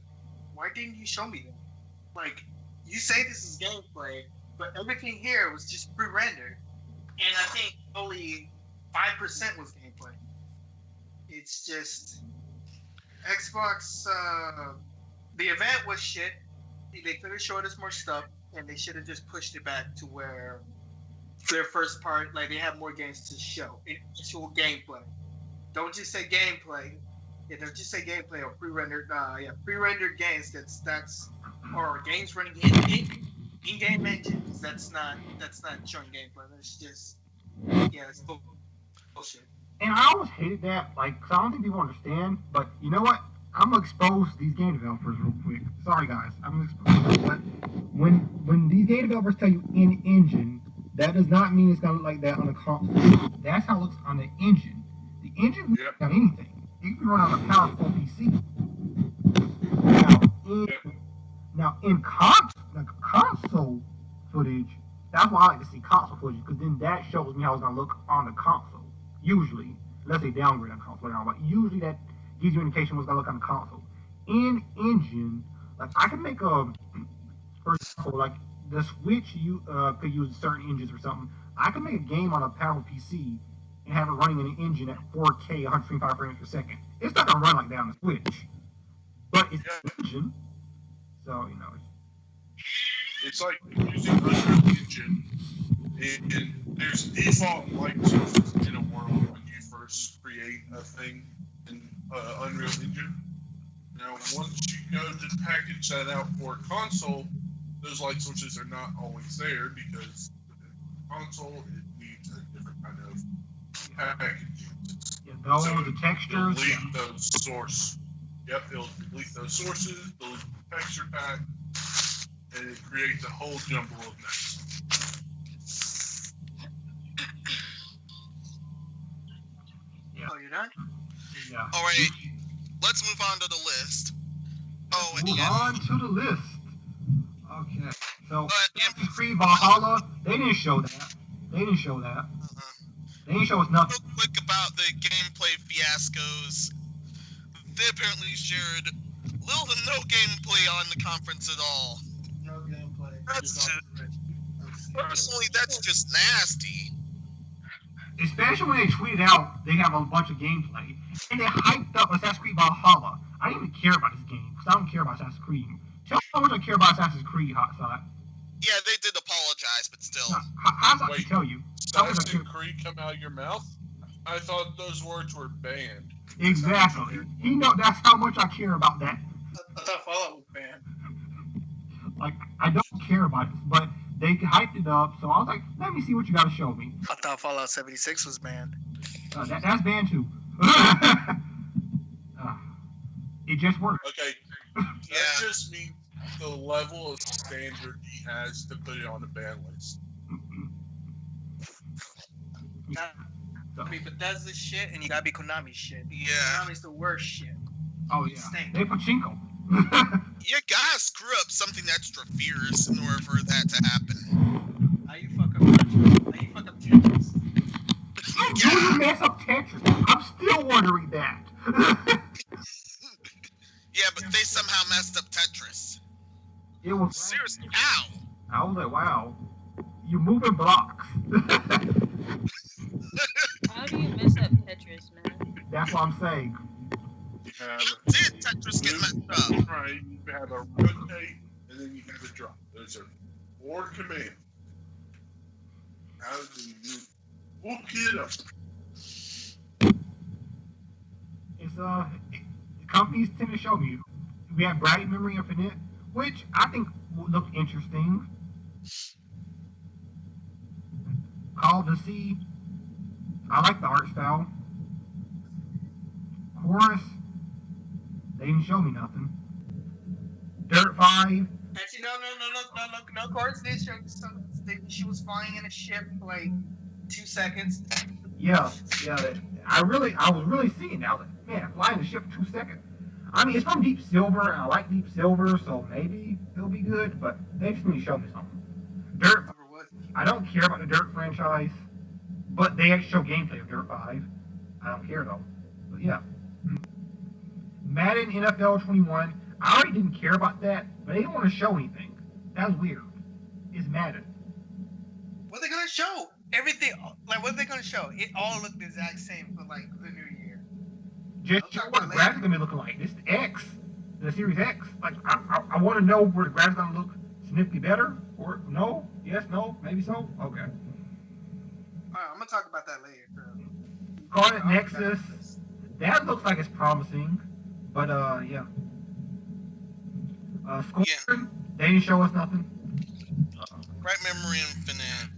why didn't you show me that? Like, you say this is gameplay, but everything here was just pre-rendered, and I think only 5% was gameplay. It's just Xbox. The event was shit. They could have showed us more stuff, and they should have just pushed it back to where their first part, like they have more games to show, actual gameplay. Don't just say gameplay. Yeah, don't just say gameplay or pre-rendered. Pre-rendered games. That's or games running in-game engines. That's not showing gameplay. That's just it's bullshit. And I always hated that, like, 'cause I don't think people understand, but you know what? I'm gonna expose these game developers real quick. Sorry guys, I'm gonna expose them. But when these game developers tell you in engine, that does not mean it's gonna look like that on the console. That's how it looks on the engine. The engine can look on anything. It can run on a powerful PC. Now in console footage, that's why I like to see console footage, because then that shows me how it's gonna look on the console. Usually, unless they downgrade on console, but usually that gives you an indication what's gonna look on the console. In engine, like I can make for example, like the Switch, you could use certain engines or something. I can make a game on a powerful PC and have it running in an engine at 4K, 125 frames per second. It's not gonna run like that on the Switch, but it's an engine, so It's like using Unreal Engine, and there's default light sources in a world when you first create a thing in Unreal Engine. Now, once you go to package that out for a console, those light switches are not always there because console it needs a different kind of packaging. Yeah, those, So the textures. delete those source. Yep, it'll delete those sources, delete the texture pack, and it creates a whole jumble of mess. Oh, you're done? Yeah. All right, let's move on to the list. Oh, and Move yeah. on to the list. Okay. So, and- Assassin's Creed Valhalla, they didn't show that. They didn't show us nothing. Real quick about the gameplay fiascos. They apparently shared little to no gameplay on the conference at all. No gameplay. That's personally, that's just nasty. Especially when they tweeted out they have a bunch of gameplay. And they hyped up Assassin's Creed Valhalla. I didn't even care about this game, because I don't care about Assassin's Creed. Tell me how much I care about Assassin's Creed, Hot Side. Yeah, they did apologize, but still. Now, how's that Wait. to tell you? How much I care? Assassin's Creed come out of your mouth? I thought those words were banned. Exactly. He know that's how much I care about that. I thought Fallout was banned. Like, I don't care about it, but they hyped it up, so I was like, let me see what you got to show me. I thought Fallout 76 was banned. That's banned too. It just worked. Okay, Yeah. that just means the level of standard he has to put it on the ban list. I mean, Bethesda shit, and you gotta be Konami shit. Yeah. Konami's the worst shit. Oh yeah, Stink. they pachinko. You gotta screw up something extra fierce in order for that to happen. How you fuck up Tetris? How do you mess up Tetris? I'm still wondering that. Yeah, but they somehow messed up Tetris. It was Seriously, how? I was like, wow, you're moving blocks. How do you mess up Tetris, man? That's what I'm saying. You have How did Tetris get messed up? right, you have a rotate, and then you have a drop. Those are 4 commands. How do you hook it up? It's companies tend to show me. We have Bright Memory Infinite, which I think will look interesting. Call the Sea. I like the art style. Chorus. They didn't show me nothing. Dirt 5. Actually, no. Chorus did show some. She was flying in a ship for like 2 seconds. Yeah. I was really seeing that. I was like, man, flying the ship for 2 seconds. I mean, it's from Deep Silver, and I like Deep Silver, so maybe it'll be good, but they just need to show me something. Dirt, I don't care about the Dirt franchise, but they actually show gameplay of Dirt 5. I don't care, though. But yeah. Madden NFL 21, I already didn't care about that, but they didn't want to show anything. That was weird. It's Madden. What are they gonna show? Everything, like, what are they gonna show? It all looked the exact same for like the new year. Just show what the graphics gonna be looking like. This is the X, the Series X. Like, I want to know where the graphics gonna look significantly better, or no? Yes, no, maybe so. Okay. Alright, I'm gonna talk about that later. Scarlet Nexus. That looks like it's promising, but yeah. Scorn. They didn't show us nothing. Bright Memory Infinite.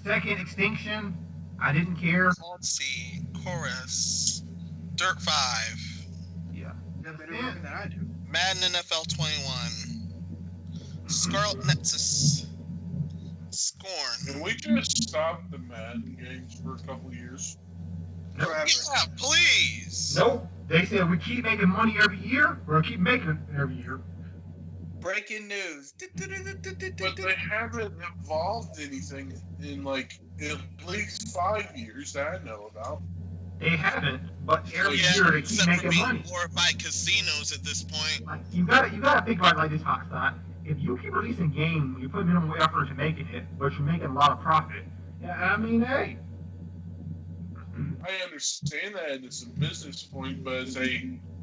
Second Extinction. I didn't care. Let's see. Chorus. Dirt 5. You got better looking than I do. Madden NFL 21. Scarlet Nexus. Scorn. Can we just stop the Madden games for a couple of years? Forever. Yeah, please. Nope. They said we keep making money every year. We're gonna keep making it every year. Breaking news. But they haven't evolved anything in like at least 5 years that I know about. They haven't, but every Yeah, year they keep except for making being money. glorified casinos at this point. Like, you gotta think about it like this, Hotspot. If you keep releasing games, you put minimal effort into making it, but you're making a lot of profit. Yeah, I mean, hey. I understand that it's a business point, but as a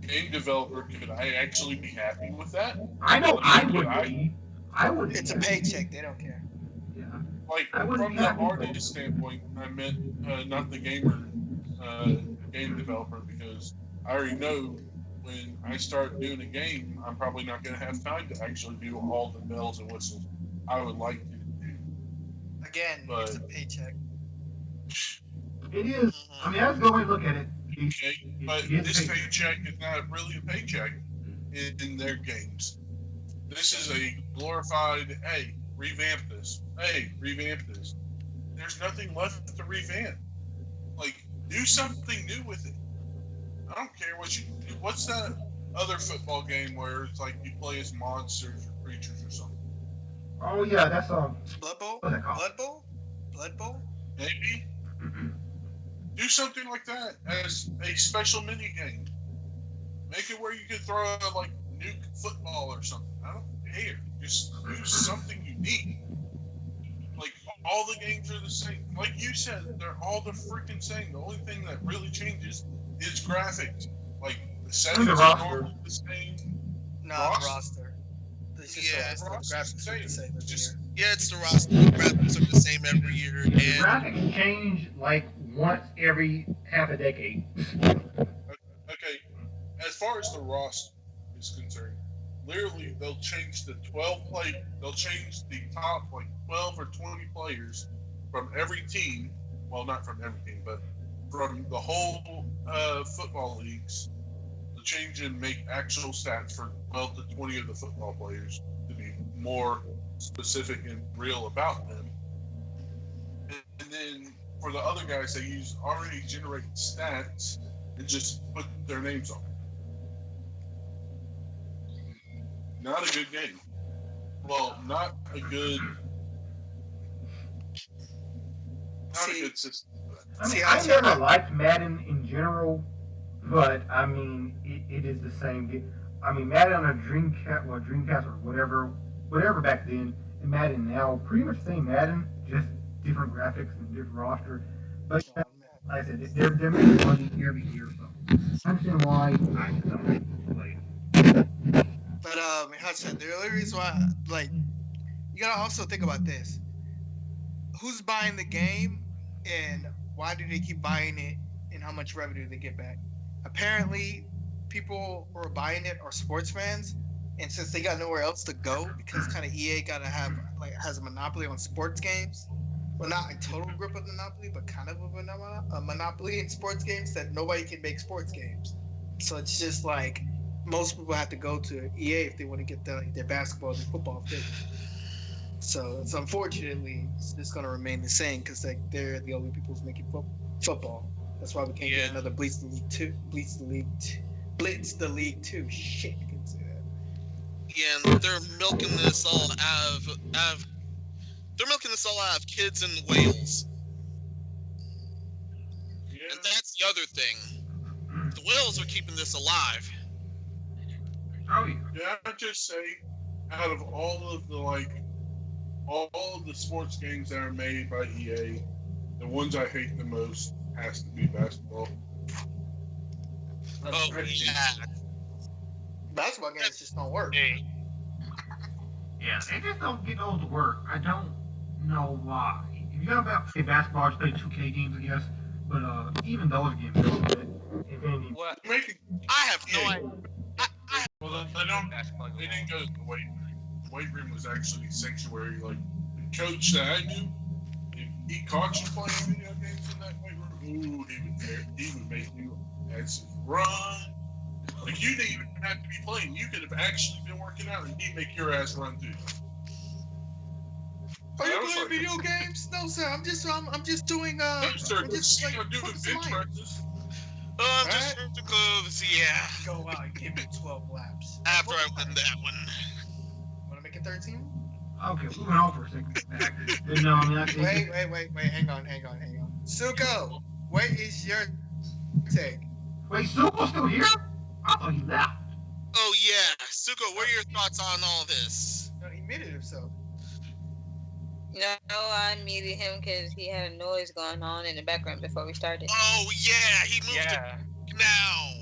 game developer, could I actually be happy with that? I know I would be. I would. It's a paycheck. They don't care. Yeah. Like, I wouldn't from be the happy with artist standpoint, I meant not the gamer, game developer, because I already know when I start doing a game, I'm probably not going to have time to actually do all the bells and whistles I would like to do. Again, But- it's a paycheck. It is. I mean, that's a good way to look at it. Okay, but It is this paycheck. paycheck is not really a paycheck in their games. This is a glorified, hey, revamp this. Hey, revamp this. There's nothing left to revamp. Like, do something new with it. I don't care what you do. What's that other football game where it's like you play as monsters or creatures or something? Oh yeah, that's Blood Bowl? What's that called? Blood Bowl? Blood Bowl? Maybe do something like that as a special mini game. Make it where you can throw like nuke football or something. I don't care. Just do something unique. Like all the games are the same. Like you said, they're all the freaking same. The only thing that really changes is graphics. Like the settings the are roster. normally the same. No, Roster? the roster. It's just Yeah, the roster's graphics are the same every Just- year. Yeah, it's the roster. The graphics are the same every year, The and graphics change like once every half a decade. Okay, as far as the roster is concerned, literally they'll change the 12 play. They'll change the top like 12 or 20 players from every team. Well, not from every team, but from the whole football leagues. They'll change and make actual stats for 12 to 20 of the football players to be more specific and real about them. And then for the other guys, they use already generated stats and just put their names on it. Not a good game. Well, not a good system. I mean, See, I I- never liked Madden in general, but I mean, it is the same game. I mean, Madden on a Dreamcast or whatever back then, and Madden now, pretty much the same Madden, just different graphics and different roster. But like I said, they're making money every year, so I understand why I just don't play it. But Hudson, the only reason why, like, you gotta also think about this: who's buying the game, and why do they keep buying it, and how much revenue they get back? Apparently, people who are buying it are sports fans, and since they got nowhere else to go, because kind of EA has a monopoly on sports games. Well, not a total grip of the monopoly, but kind of a monopoly in sports games that nobody can make sports games. So it's just like most people have to go to EA if they want to get their basketball and football fit. So it's unfortunately it's just gonna remain the same because they're the only people who's making football. That's why we can't get another Blitz the League 2. Shit, I couldn't say that. yeah, and they're milking this all out of they're milking this all out of kids in Wales. Yeah. And that's the other thing. The Whales are keeping this alive. Oh yeah. Yeah, I'd just say, out of all of the sports games that are made by EA, the ones I hate the most has to be basketball. Oh, yeah. Basketball games just don't work. Hey, Yeah, they just don't get those to work. I don't know why. If you're gonna play basketball, just play 2K games, I guess. But even those games, if any. What? I have no idea. Well, they didn't go to the weight room. The weight room was actually sanctuary. Like, the coach that I knew, if he caught you playing video games in that weight room, he would make you actually run. Like, you didn't even have to be playing. You could have actually been working out, and he'd make your ass run too. Are you That was playing like- video games? No, sir. I'm just doing No, sir, I'm just like doing focus bench mine. presses. Oh, I'm just Alright. to clothes, yeah. Go out and give me 12 laps. After I win that one. Wanna make it 13? Okay, moving on for a second. Back. But no, I mean, that's Wait. Hang on. Suko, what is your take? Wait, Suko's still here? I thought he left. Oh yeah, Suko, what are your thoughts on all this? No, he muted himself. No, I unmuted him because he had a noise going on in the background before we started. Oh yeah, he moved Yeah. to now.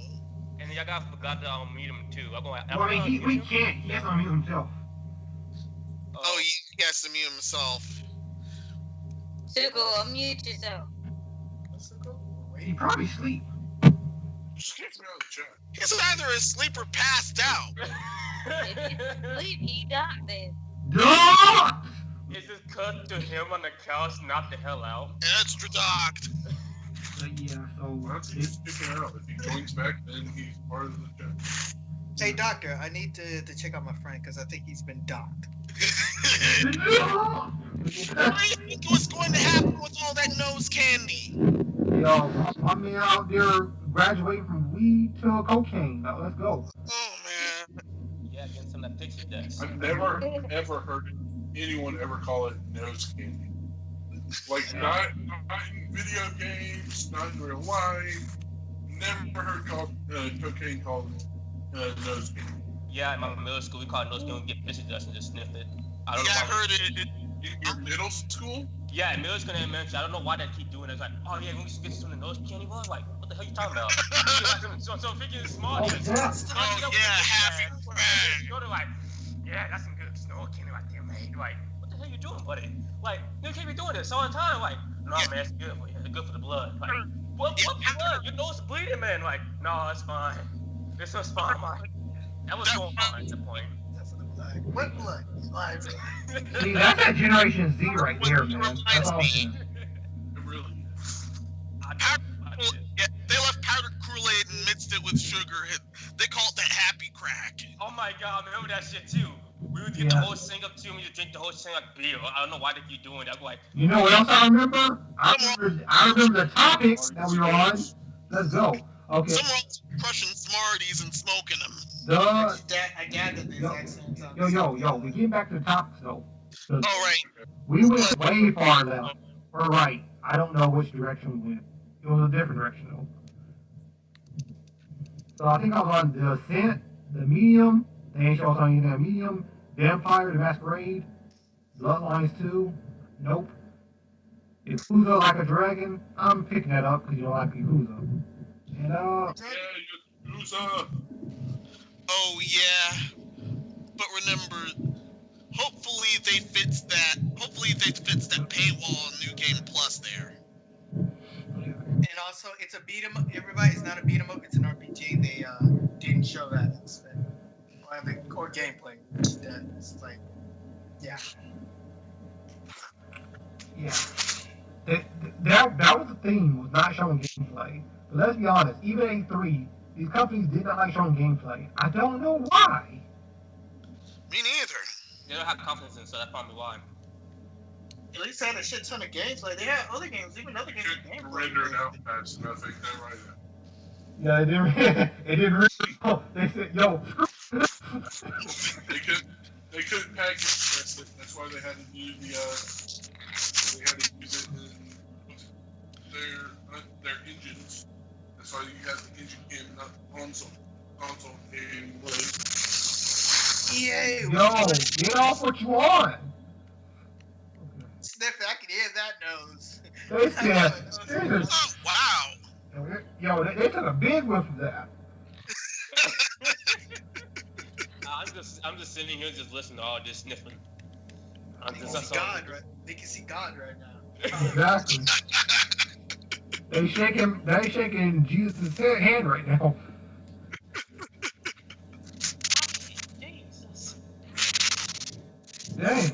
And y'all guys forgot to mute him too. Well, I mean, we can't. He has to unmute himself. Oh, he has to mute himself. Suko, unmute yourself. Suko? He Wait. probably sleep. Just kick me out of the chat. He's either asleep or passed out. Sleep, he died then. Duh! It's just cut to him on the couch, knock the hell out. Extra docked. Yeah, so Why don't you just kick him out? If he joins back, then he's part of the chat. Hey, doctor, I need to check on my friend because I think he's been docked. What do you think was going to happen with all that nose candy? Yo, my man out there graduating from weed to cocaine. Now, let's go. Oh man. Yeah, getting some of that pixie dust. I've never ever heard anyone ever call it nose candy. Like not in video games, not in real life. Never heard cocaine called nose candy. Yeah, in my middle school, we call it nose candy. We get pixie dust and just sniff it. I don't know. Yeah, I why heard it. Your middle school? Yeah, in middle school and elementary, I don't know why they keep doing it. It's like, oh yeah, we used to get some of the nose candy. Well, like, what the hell you talking about? So freaking small. Oh, yeah. Oh yeah, happy crack. Go to like, yeah, that's some good snow candy right there, man. Like, what the hell you doing, buddy? Like, you can't be doing this all the time. Like, no, man, it's good for you. It's good for the blood. Like, what blood? Your nose is bleeding, man. Like, no, it's fine. This was fine. Like, that was going on at the point. What blood? Live. See, that's that Generation Z right there, man. That's awesome. It really is. Yeah, they left powdered Kool-Aid and mixed it with sugar. They call it the happy crack. Oh my god, I remember that shit too. We would get the whole thing up too, and we would drink the whole thing like beer. I don't know why they keep doing that. I'm like, You know what else I remember? I remember the topic that we were on. Let's go. Okay. Someone else crushing Smarties and smoking them. Duh. I gathered this accent. Yo. We get back to the topic though. All right. We went way far left or right. I don't know which direction we went. It was a different direction though. So I think I was on the Ascent, the Medium. They ain't show us on anything. Medium, Vampire, the Masquerade, Bloodlines 2. Nope. Yakuza Like a Dragon. I'm picking that up because you don't like Yakuza. And Yeah, Yakuza. Oh yeah. But remember, hopefully they fix that. Hopefully they fix that paywall on New Game Plus there. And also, it's a beat 'em up. Everybody, it's not a beat 'em up. It's an RPG. They didn't show that aspect. Or the core gameplay. That's like, yeah. yeah. That was the thing, was not showing gameplay. But let's be honest, even A3, these companies did not like showing gameplay. I don't know why. Me neither. they don't have confidence in, so that's probably why. At least they had a shit ton of games. Like they had other games, even other games. Could render it out fast enough, they can write it. Yeah, it didn't really. Oh, they said, yo. They couldn't package it. That's why they had to do they had to use it in their engines. That's why you have the engine game, not the console game. EA. Yo, get off what you want. Sniff it, I can hear that nose. They said, Oh wow. yo, they took a big whiff of that. I'm just sitting here just listening to all this sniffing. They can see God right. They can see God right now. Exactly. They shaking Jesus' hand right now. Jesus. Dang.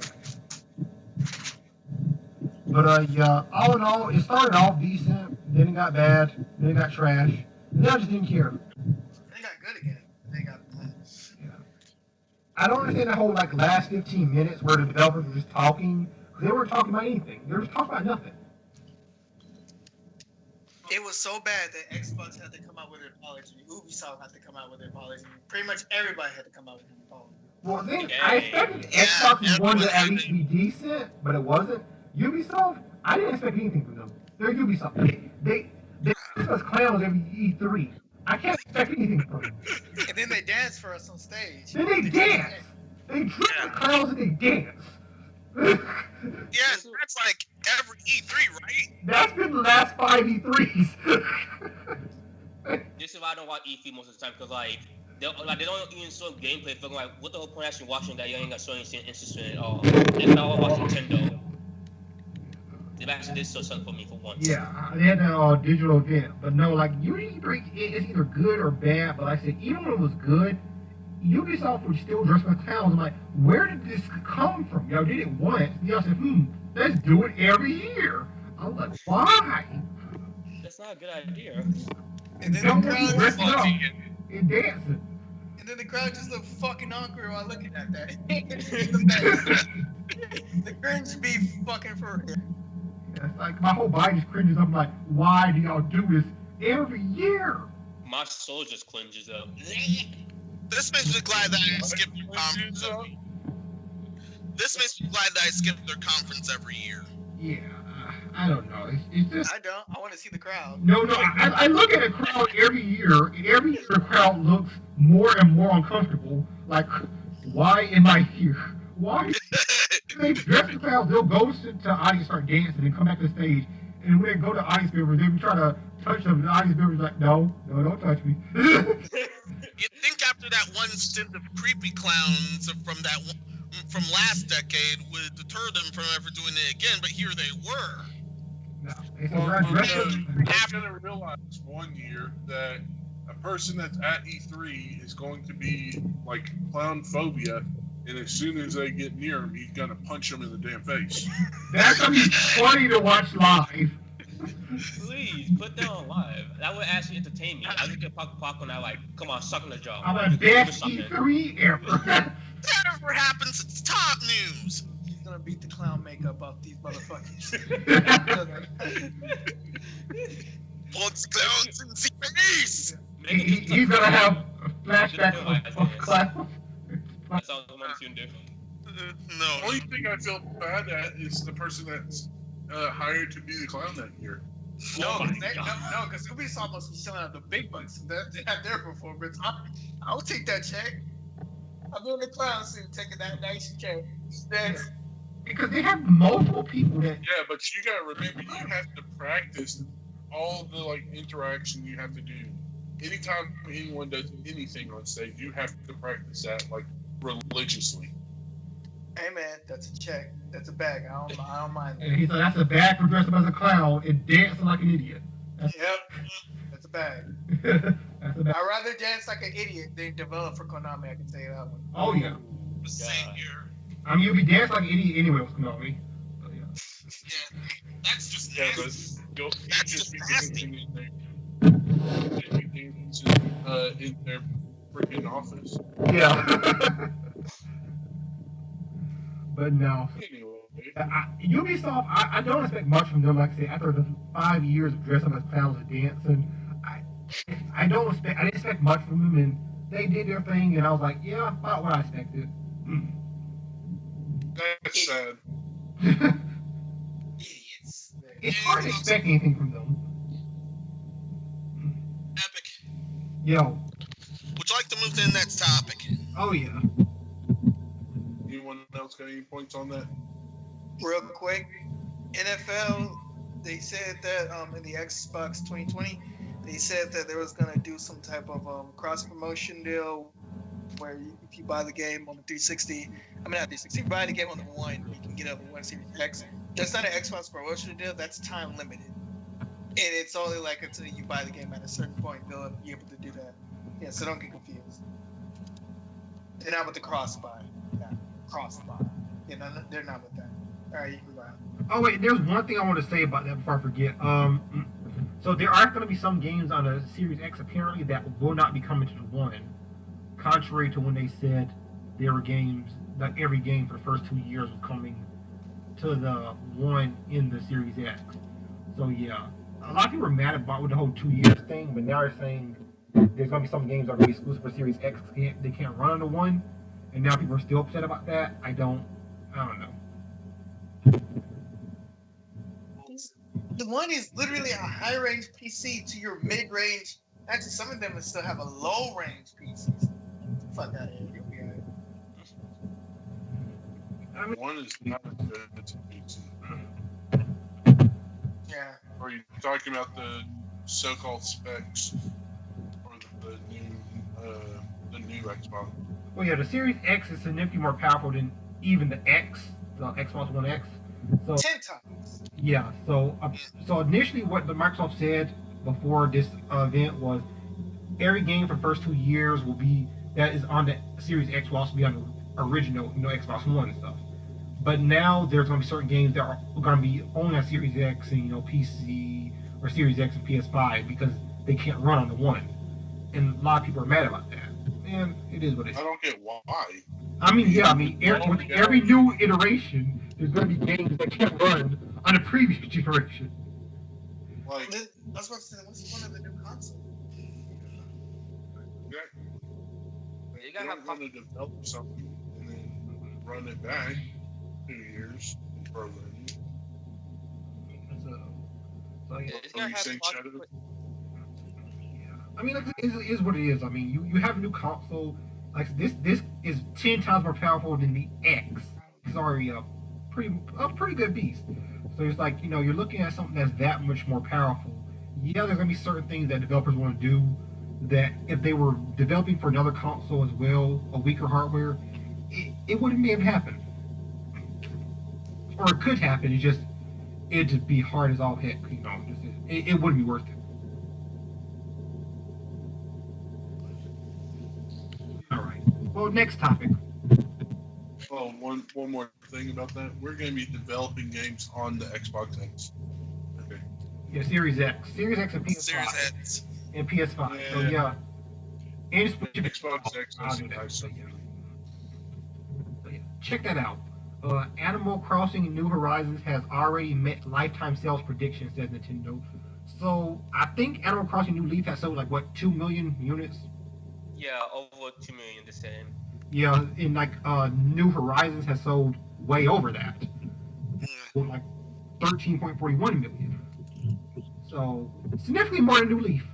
But yeah, all in all, it started off decent, then it got bad, then it got trash, and then I just didn't care. They got good again. They got bad. Yeah. I don't understand that whole like last 15 minutes where the developers were just talking, because they weren't talking about anything. They were just talking about nothing. It was so bad that Xbox had to come out with an apology. Ubisoft had to come out with an apology. Pretty much everybody had to come out with an apology. Well, then I expected Xbox one to at least be decent, but it wasn't. Ubisoft, I didn't expect anything from them. They're Ubisoft. They give us clowns every E3. I can't expect anything from them. And then they danced for us on stage. Then they dance. They drink the clowns and they dance. Yeah, that's like every E3, right? That's been the last 5 E3s. This is why I don't watch E3 most of the time, because like they don't even show gameplay. So like, what the whole point actually watching that you ain't got showing anything interesting at all? It's not all about Nintendo. They actually did still something for me for once. Yeah, they had that digital event, but no, like usually it's either good or bad. But like I said, even when it was good, Ubisoft would still dress like clowns. I'm like, where did this come from? Y'all did it once. Y'all said, let's do it every year. I was like, why? That's not a good idea. And then Don't the crowd dress just up and dancing. And then the crowd just looked fucking awkward while looking at that. The cringe be fucking for real. Yeah, it's like my whole body just cringes. I'm like, why do y'all do this every year? My soul just clenches up. This makes me glad that I skipped their conference. This makes me glad that I skipped their conference every year. Yeah, I don't know. It's just. I don't. I want to see the crowd. No. I look at a crowd every year, and every year the crowd looks more and more uncomfortable. Like, why am I here? Why? They dress the crowd. They'll go to the audience, start dancing, and come back to the stage. And when they go to audience members, they try to touch them. The audience members are like, no, don't touch me. You'd think after that one stint of creepy clowns from last decade would deter them from ever doing it again, but here they were. No, they said, Well, we're you're dressing. gonna realize one year that a person that's at E3 is going to be like clown phobia, and as soon as they get near him, he's gonna punch them in the damn face. That's gonna be funny to watch live. Please put that on live. That would actually entertain me. I look at popcorn. I like, come on, suck on the jaw. I'm a best E3 ever. Whatever happens, it's top news. He's gonna beat the clown makeup off these motherfuckers. What's clowns in space? He's gonna have flashbacks of clowns. That's all I'm going to do. The No. only thing I feel bad at is the person that's hired to be the clown that year. No, Oh my because Ubisoft must be selling out the big bucks. They have their performance. I'll take that check. I'm in the clown suit taking that nice check. Because they have multiple people that. Yeah, but you gotta remember, you have to practice all the interaction you have to do. Anytime anyone does anything on stage, you have to practice that religiously. Hey man, that's a check. That's a bag. I don't mind that. And he said that's a bag for dressing up as a clown and dancing like an idiot. Yep, that's a bag. That's a bag. I'd rather dance like an idiot than develop for Konami. I can say that one. Oh yeah. The same year. I mean, you'll be dancing like an idiot anyway with Konami. So, yeah. Yeah. That's just Yeah, nasty. but you'll That's just be just nasty. dancing in their in their freaking office. Yeah. But no. Anyway, Ubisoft, I don't expect much from them. Like I said, after the 5 years of dressing up as clowns and dancing, I didn't expect much from them, and they did their thing, and I was like, yeah, about what I expected. that's sad. Idiots. It's hard to expect anything from them. Epic. Yo. Would you like to move to the next topic? Oh yeah. Anyone else got any points on that? Real quick, NFL, they said that in the Xbox 2020, they said that they was gonna do some type of cross promotion deal where if you buy the game on the 360, not 360, if you buy the game on the One, you can get up with One Series X. That's not an Xbox promotion deal. That's time limited, and it's only until you buy the game at a certain point they'll be able to do that. Yeah, so don't get confused. They're not with the cross-buy. Yeah, cross-buy. Yeah, no, they're not with that. All right, you can go out. Oh wait, there's one thing I want to say about that before I forget. So there are going to be some games on the Series X apparently that will not be coming to the One, contrary to when they said there were games, like every game for the first 2 years was coming to the One in the Series X. So yeah, a lot of people were mad about with the whole 2 years thing, but now they're saying there's going to be some games that are going to be exclusive for Series X. They can't run on the One, and now people are still upset about that. I don't know. The One is literally a high-range PC to your mid-range. Actually, some of them will still have a low-range PCs. Fuck out of here. You'll be alright. I mean, One is not good. It's a PC. Yeah. Are you talking about the so-called specs or the new Xbox? well, yeah, the Series X is significantly more powerful than even the X, the Xbox One X. So 10 times. yeah, so initially what the Microsoft said before this event was every game for the first 2 years will be that is on the Series X will also be on the original, Xbox One and stuff. But now there's going to be certain games that are going to be only on Series X and PC or Series X and PS5 because they can't run on the one, and a lot of people are mad about that. And it is what it is. I don't get why. With every new iteration, there's going to be games that can't run on the previous generation. Like, I was about to say, what's one of the new consoles? you don't want to develop something and then run it back 2 years in programming. So yeah. It's gonna have I mean, like, it is what it is. I mean, you have a new console. Like this is 10 times more powerful than the X. It's already a pretty good beast. So it's like, you're looking at something that's that much more powerful. Yeah, there's gonna be certain things that developers want to do that if they were developing for another console as well, a weaker hardware, it wouldn't be able to happen. Or it could happen. It'd just be hard as all heck. It wouldn't be worth it. All right. Well, next topic. Oh, one more thing about that. We're going to be developing games on the Xbox X. Okay. Yeah, Series X and PS5. Series X. And PS5. Yeah. So yeah. And Xbox X. I'll do that. So, yeah. Check that out. Animal Crossing New Horizons has already met lifetime sales predictions, says Nintendo. So I think Animal Crossing New Leaf has sold 2 million units. Yeah, over 2 million this time. Yeah, and New Horizons has sold way over that. So, 13.41 million. So significantly more than New Leaf.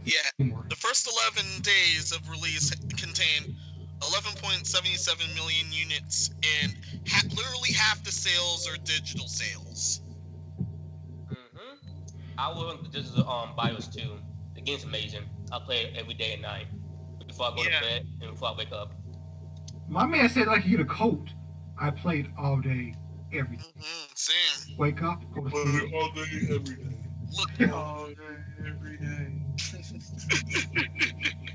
Yeah, the first 11 days of release contained 11.77 million units, and literally half the sales are digital sales. I will on the digital BIOS too. The game's amazing. I play it every day and night before I go to bed and before I wake up. My man said I could get a coat. I played all day, every day. Same. Wake up, go to sleep. All day, every day. Look. All day, every day.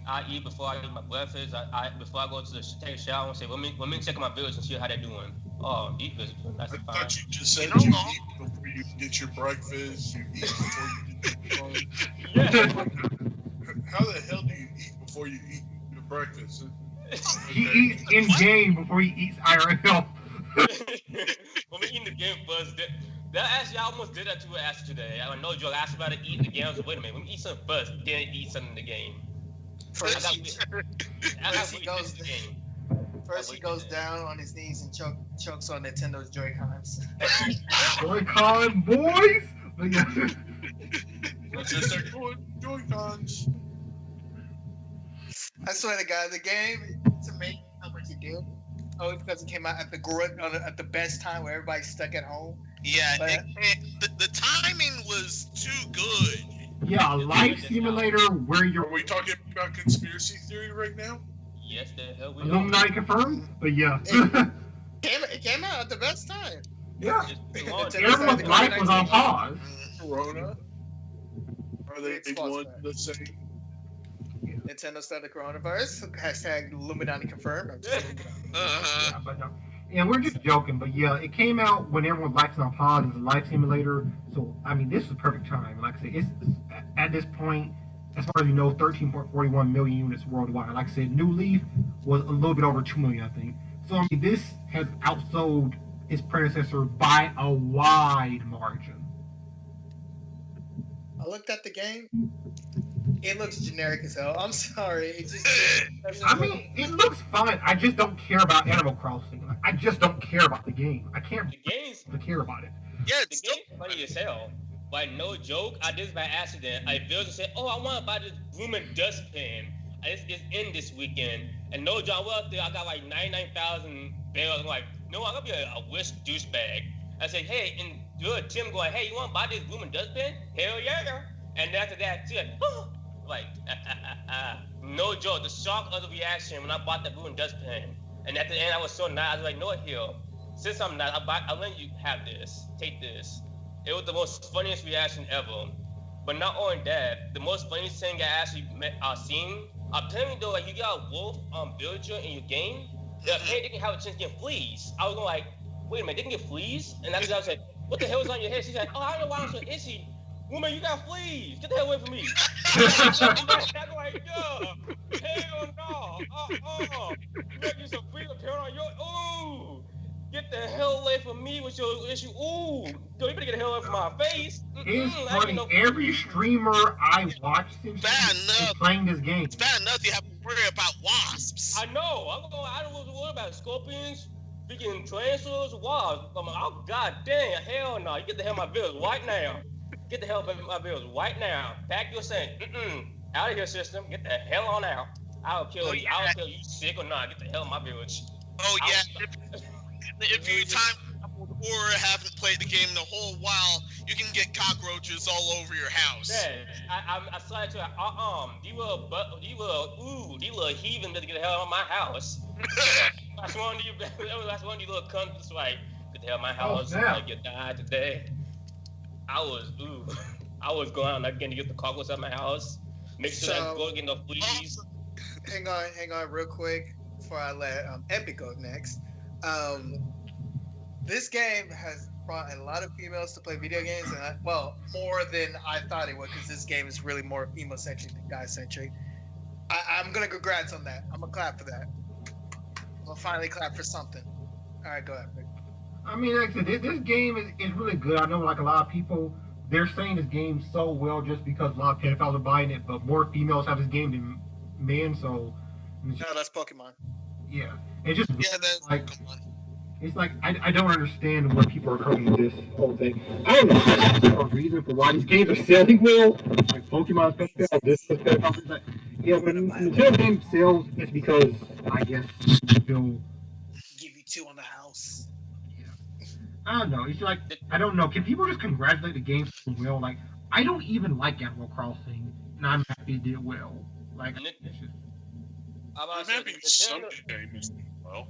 I eat before I eat my breakfast. I before I go to take a shower and say, let me check my village and see how they're doing. Oh, eat this. That's fine. I thought you just said you eat before you get your breakfast. You eat before you get your lunch. How the hell do you eat before you eat your breakfast? He eats in game before he eats IRL. When we eat the game first, that actually I almost did that to Ash today. I know Joe asked about it eating the game. I was like, wait a minute, let me eat something first, then eat something in the game. First he goes down on his knees and chokes on Nintendo's Joy-Cons. Joy-Con boys! Let's just start Joy-Cons. I swear to God, the game, to make how much it did, because it came out at the best time where everybody's stuck at home. Yeah, the timing was too good. Yeah, a life simulator where you're... Are we talking about conspiracy theory right now? Yes, the hell we are. Illuminati confirmed? But yeah. It came out at the best time. Yeah. Everyone's life was on pause. Corona? Are they one the same? Nintendo started the coronavirus. Hashtag Illuminati confirmed. Yeah, but no. Yeah, we're just joking, but yeah, it came out when everyone's life is on pause. It's a life simulator, so I mean, this is the perfect time. Like I said, it's at this point, as far as you know, 13.41 million units worldwide. Like I said, New Leaf was a little bit over 2 million, I think. So I mean, this has outsold its predecessor by a wide margin. I looked at the game. It looks generic as hell. I'm sorry. It just. I mean, it looks fine. I just don't care about Animal Crossing. I just don't care about the game. I can't care about it. Yeah, the game's funny as hell. Like, no joke, I did this by accident. I built and said, oh, I want to buy this broom and dustpan. It's in this weekend. And no joke, I went up there, I got like 99,000 barrels. I'm like, no, I'm going to be a wish douchebag. I said, hey, and Tim going, hey, you want to buy this broom and dustpan? Hell yeah. And after that, Tim, oh. Like, no joke, the shock of the reaction when I bought the broom and dustpan. And at the end, I was so nice. I was like, no, here, since I'm not, I'll let you have this. Take this. It was the most funniest reaction ever. But not only that, the most funniest thing I actually seen. I'm telling you though, like you got a wolf villager in your game. Apparently they can have a chance to get fleas. I was going like, wait a minute, they can get fleas? And that's I was like, what the hell is on your head? She's like, oh, I don't know why I'm so itchy. Woman, you got fleas. Get the hell away from me. I'm like, yo, hell no. You making some fleas appear on your, ooh. Get the hell away from me with your issue. Ooh, yo, you better get the hell away from my face. It's funny. Every streamer I watch is playing this game. It's bad enough you have to worry about wasps. I know. I don't worry about scorpions, freaking tarantulas, wasps. I'm like, oh, god dang, hell no. You get the hell out of my village right now. Get the hell out of my village right now. Pack your scent. Out of here, system. Get the hell on out. I'll kill you. I'll kill you sick or not. Get the hell out of my village. Oh, yeah. If you time or haven't played the game in a whole while, you can get cockroaches all over your house. Yes, I said to her, you little heathen to get the hell out of my house. That's one of you little cunts. That's like, get the hell out of my house. Like you died today. I was going out again to get the cockroaches out of my house. Make sure I go get no fleas. Hang on, real quick before I let Epic go next. This game has brought a lot of females to play video games, and more than I thought it would, because this game is really more female-centric than guy-centric. I'm gonna congrats on that. I'm gonna clap for that. I'm gonna finally clap for something. All right, go ahead. I mean, like I said, this game is really good. I know, like a lot of people, they're saying this game so well just because a lot of pedophiles are buying it, but more females have this game than men, so. No, that's Pokemon. Yeah, it's just that's like Pokemon. It's like I don't understand where people are coming to this whole thing. I don't know if there's a reason for why these games are selling well. Like Pokemon pedophiles, this is pedophiles. It's like, yeah, when Nintendo game sells, it's because I guess they'll give you 2 on the house. Yeah. I don't know. It's like I don't know. Can people just congratulate the game so well? Like I don't even like Animal Crossing, and I'm happy it did well. Like it's just. Maybe some games well.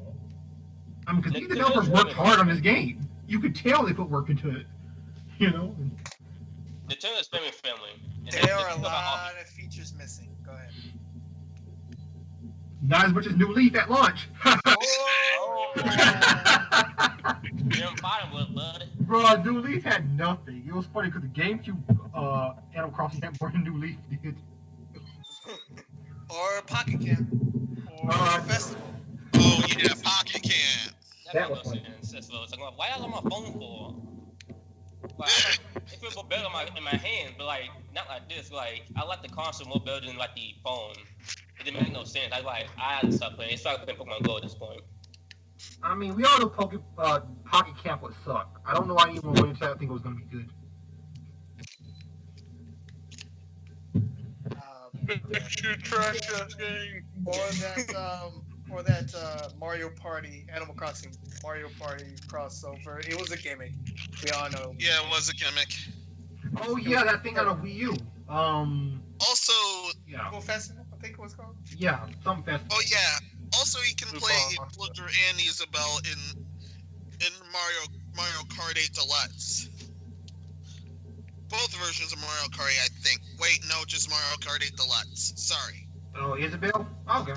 I mean, because these developers worked hard on this game. You could tell they put work into it. You know? Nintendo's family. There are a lot of features missing. Go ahead. Not as much as New Leaf at launch. Bro, New Leaf had nothing. It was funny because the GameCube Animal Crossing had more than New Leaf did. Or Pocket Camp. Or Festival. Oh yeah, Pocket Camp. That was funny. Why y'all on my phone for? Like, it feels more better in my hand, but like not like this. Like I like the console more better than like the phone. It didn't make no sense. I had to stop playing. It's like playing Pokemon Go at this point. I mean, we all know Pocket Camp would suck. I don't know why anyone went into that. I think it was gonna be good. Picture trash that game. Or that Mario Party, Animal Crossing Mario Party crossover. It was a gimmick. We all know. Yeah, it was a gimmick. Oh yeah, that thing on a Wii U. Also. Yeah. Festival, I think it was called. Yeah, some festival. Oh yeah. Also, you can play Flutter and Isabelle in Mario Kart 8 Deluxe. Both versions of Mario Kart 8, I think. Wait, no, just Mario Kart 8 Deluxe. Sorry. Oh, Isabelle? Okay.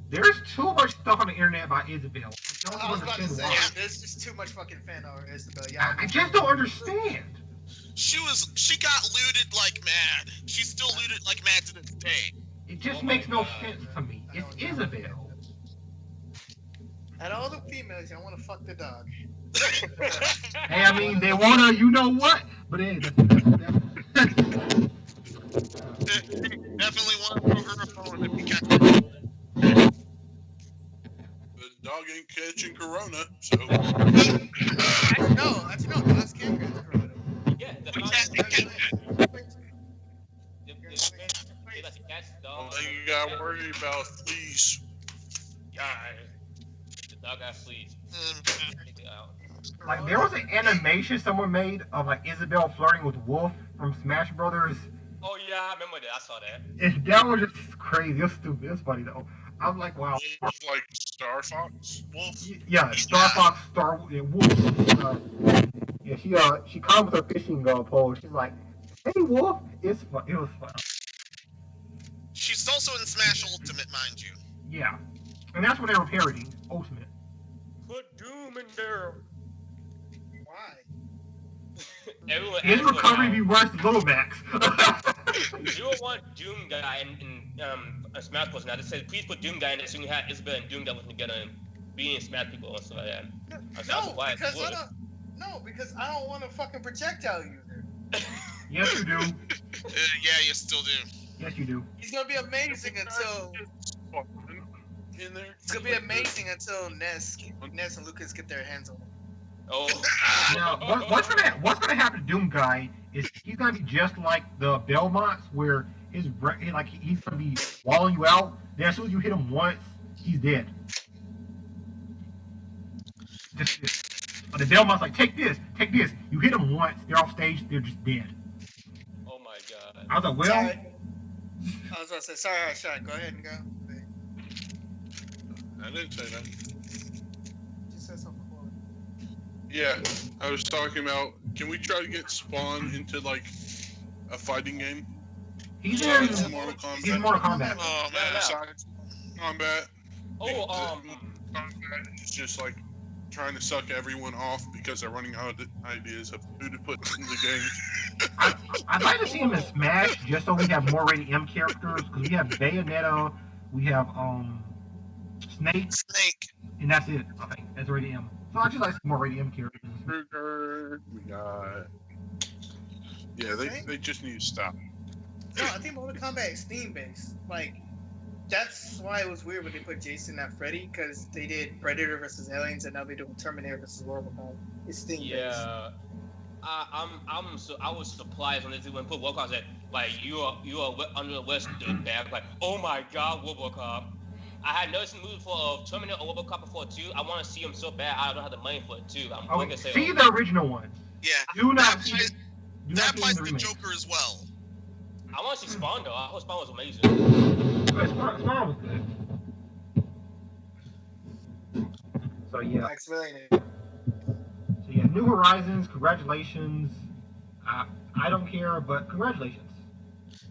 There's too much stuff on the internet about Isabelle. I was about to say, there's just too much fucking fan over Isabelle. Yeah, I just don't understand. She got looted like mad. She's still looted like mad to this day. It just makes no sense to me. It's Isabelle. And all the females, y'all want to fuck the dog. Hey, I mean, they wanna, you know what? But hey, definitely want to throw her a phone if you catch her. The dog ain't catching Corona, so. Actually, no, dogs can catch Corona. Yeah, the We dog can't. Only thing you gotta worry about fleas. Yeah, the dog got fleas. Like, there was an animation someone made of, like, Isabelle flirting with Wolf from Smash Brothers. Oh, yeah, I remember that. I saw that. That was just crazy. It was stupid. It was funny, though. I'm like, wow. Like Star Fox. Wolf. Yeah, Star Fox, Wolf. She caught him with her fishing pole. She's like, "Hey, Wolf, it's fun. It was fun." She's also in Smash Ultimate, mind you. Yeah, and that's what they were parodying, Ultimate. Put Doom in there. Why? His recovery be worse than Little Max. You don't want Doom guy in Smash Bros. Now they said please put Doom guy in there so you had Isabel and Doom that was together and being Smash people and stuff like that. No, because I don't want a fucking projectile user. Yes, you do. Yeah, you still do. Yes, you do. He's gonna be amazing until. In there. It's gonna be amazing until Ness and Lucas get their hands on him. Oh. Now, what's gonna happen to Doom Guy is he's gonna be just like the Belmonts, where he's gonna be walling you out. Then as soon as you hit him once, he's dead. The Belmont's like, take this. You hit them once, they're off stage, they're just dead. Oh my god. I was like, well. Sorry. I was gonna say, sorry, Shot. Go ahead and go. I didn't say that. You said something before. Yeah, I was talking about. Can we try to get Spawn into like a fighting game? He's in Mortal Kombat. He's Mortal Kombat. Oh man. Besides combat. Oh, Combat is just like trying to suck everyone off because they're running out of ideas of who to put in the game. I'd like to see him in Smash just so we have more rated M characters, because we have Bayonetta, we have Snake, and that's it. I think that's rated M. So I just like to see more rated M characters. We got. Yeah, they just need to stop. No, I think Mortal Kombat is theme based. Like, that's why it was weird when they put Jason at Freddy, because they did Predator versus Aliens, and now they're doing Terminator versus Robocop. It's theme based. yeah. I was surprised when they put Robocop that like you are under the West bag. Like, oh my god, Robocop. I had noticed the movie for Terminator or Robocop before too. I want to see him so bad. I don't have the money for it too. I'm going to say. See the original one. Yeah. Do not that applies to Joker as well. I want to see Spawn though. I thought Spawn was amazing. Spawn was good. So yeah. So yeah, New Horizons. Congratulations. I don't care, but congratulations.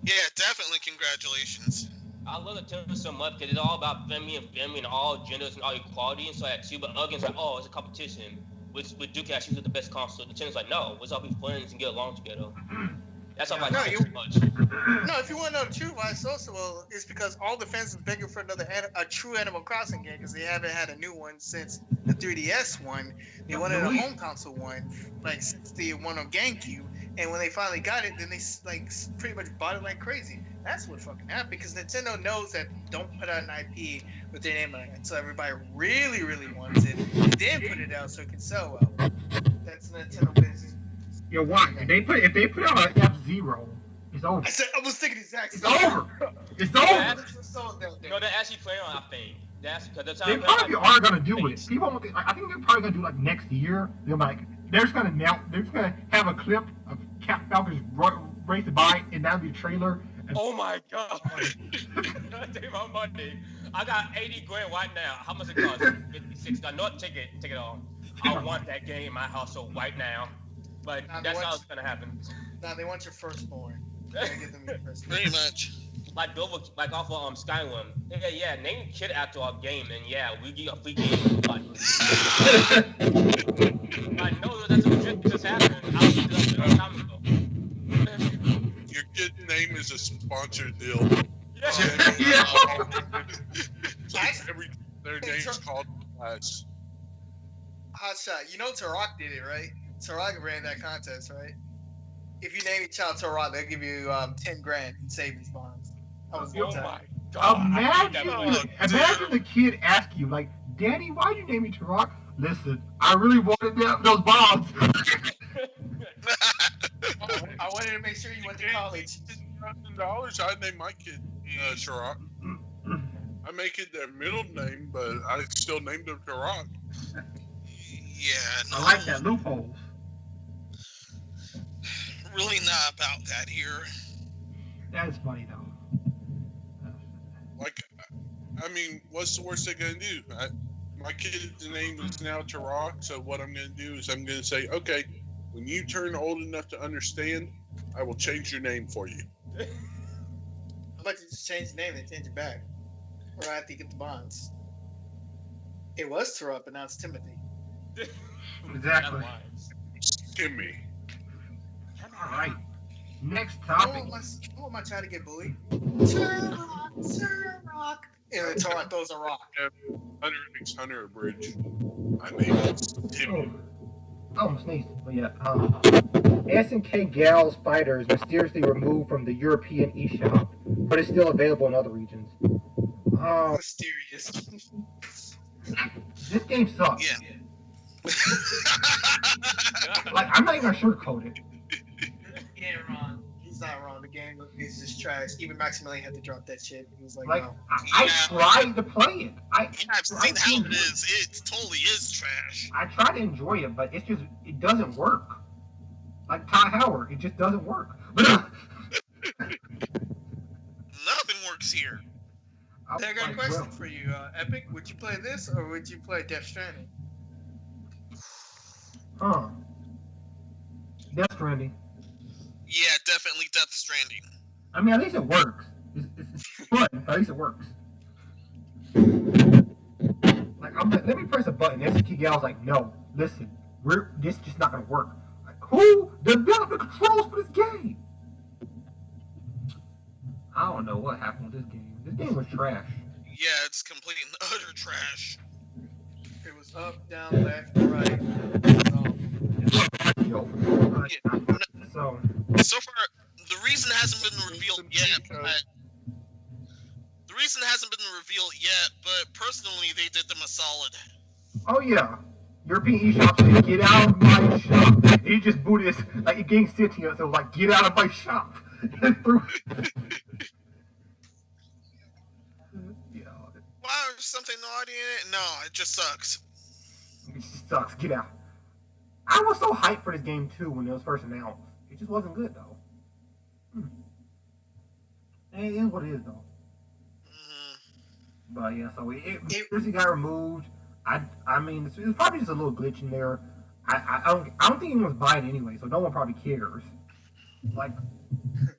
Yeah, definitely congratulations. I love the Nintendo so much because it's all about family and all genders and all equality and so that too. But against like, oh, it's a competition. With Duke actually the best console. Nintendo's like, no, let's all be friends and get along together. That's how I like it so much. No, if you want to know the truth, why it's so well, it's because all the fans are begging for a true Animal Crossing game because they haven't had a new one since the 3DS one. They wanted a home console one, like since the one on GameCube. And when they finally got it, then they like pretty much bought it like crazy. That's what fucking happened because Nintendo knows that don't put out an IP with their name on it until everybody really, really wants it, and then put it out so it can sell well. That's Nintendo business. You're what? If they put out an F-Zero, it's over. I was thinking exactly. It's over. It's over. No, they're actually playing on. I think that's because they probably are gonna do it. People, I think they're probably gonna do like next year. They're just gonna have a clip of Cat Falcon's racing by, and that'll be a trailer. Oh my god! Take my money. I got 80 grand right now. How much it cost? 56. No, take it all. I want that game in my household right now. But that's how it's gonna happen. Nah, they want your firstborn. You're gonna give them your firstborn. Pretty much. Like off of Skyrim. Yeah, name kid after our game, and yeah, we get a free game. But I know that's a legit just happened. I was doing a time ago. Your kid name is a sponsored deal. Yeah. Their name's called Flash. Hotshot, you know Turok did it, right? Turok ran that contest, right? If you name your child Turok, they'll give you 10 grand in savings bonds. Oh my god! Imagine the kid ask you, like, Daddy, why'd you name me Turok? Listen, I really wanted those bonds. I wanted to make sure you went to college. $1,000, I'd name my kid Turok. I make it their middle name, but I still named him Turok. Yeah, no. I like that loophole. Really not about that here. That is funny though. Like, I mean, what's the worst they're gonna do? My kid's name is now Tarak, so what I'm gonna do is I'm gonna say, okay, when you turn old enough to understand, I will change your name for you. How about you just change the name and change it back? Or I have to get the bonds. It was Tarak, but now it's Timothy. Exactly. Timmy. All right. Next I topic. want my child to get bullied. Tarak. And then Tarak throws a rock. Hunter Bridge. I made it Timmy. Oh, sneeze. But yeah. SNK Gals Fighters mysteriously removed from the European eShop, but it's still available in other regions. Mysterious. This game sucks. Yeah. Like, I'm not even gonna sugarcoat it. Yeah, Ron. He's not wrong. The game is just trash. Even Maximilian had to drop that shit. He was like, Like, no. I tried to play it. I've seen how it is. It totally is trash. I try to enjoy it, but it's just, it doesn't work. Like Ty Howard, it just doesn't work. Nothing works here. I got a question for you, Epic. Would you play this or would you play Death Stranding? Death Stranding. Yeah, definitely Death Stranding. I mean, at least it works. It's fun, but at least it works. Like, I'm like, let me press a button. SNK Gal's like, no, listen, this is just not gonna work. Like, who developed the controls for this game? I don't know what happened with this game. This game was trash. Yeah, it's complete and utter trash. It was up, down, left, right. So far, the reason hasn't been revealed yet. But personally, they did them a solid. Oh yeah, European eShop said, get out of my shop. And he just booted us, like, it gained sentience, so it was like, get out of my shop. Wow, there's something naughty in it? No, it just sucks. It just sucks, get out. I was so hyped for this game too when it was first announced. It just wasn't good though. It is what it is though. But yeah, so it seriously got removed. I mean, it's probably just a little glitch in there. I don't think anyone's buying it anyway, so no one probably cares. Like,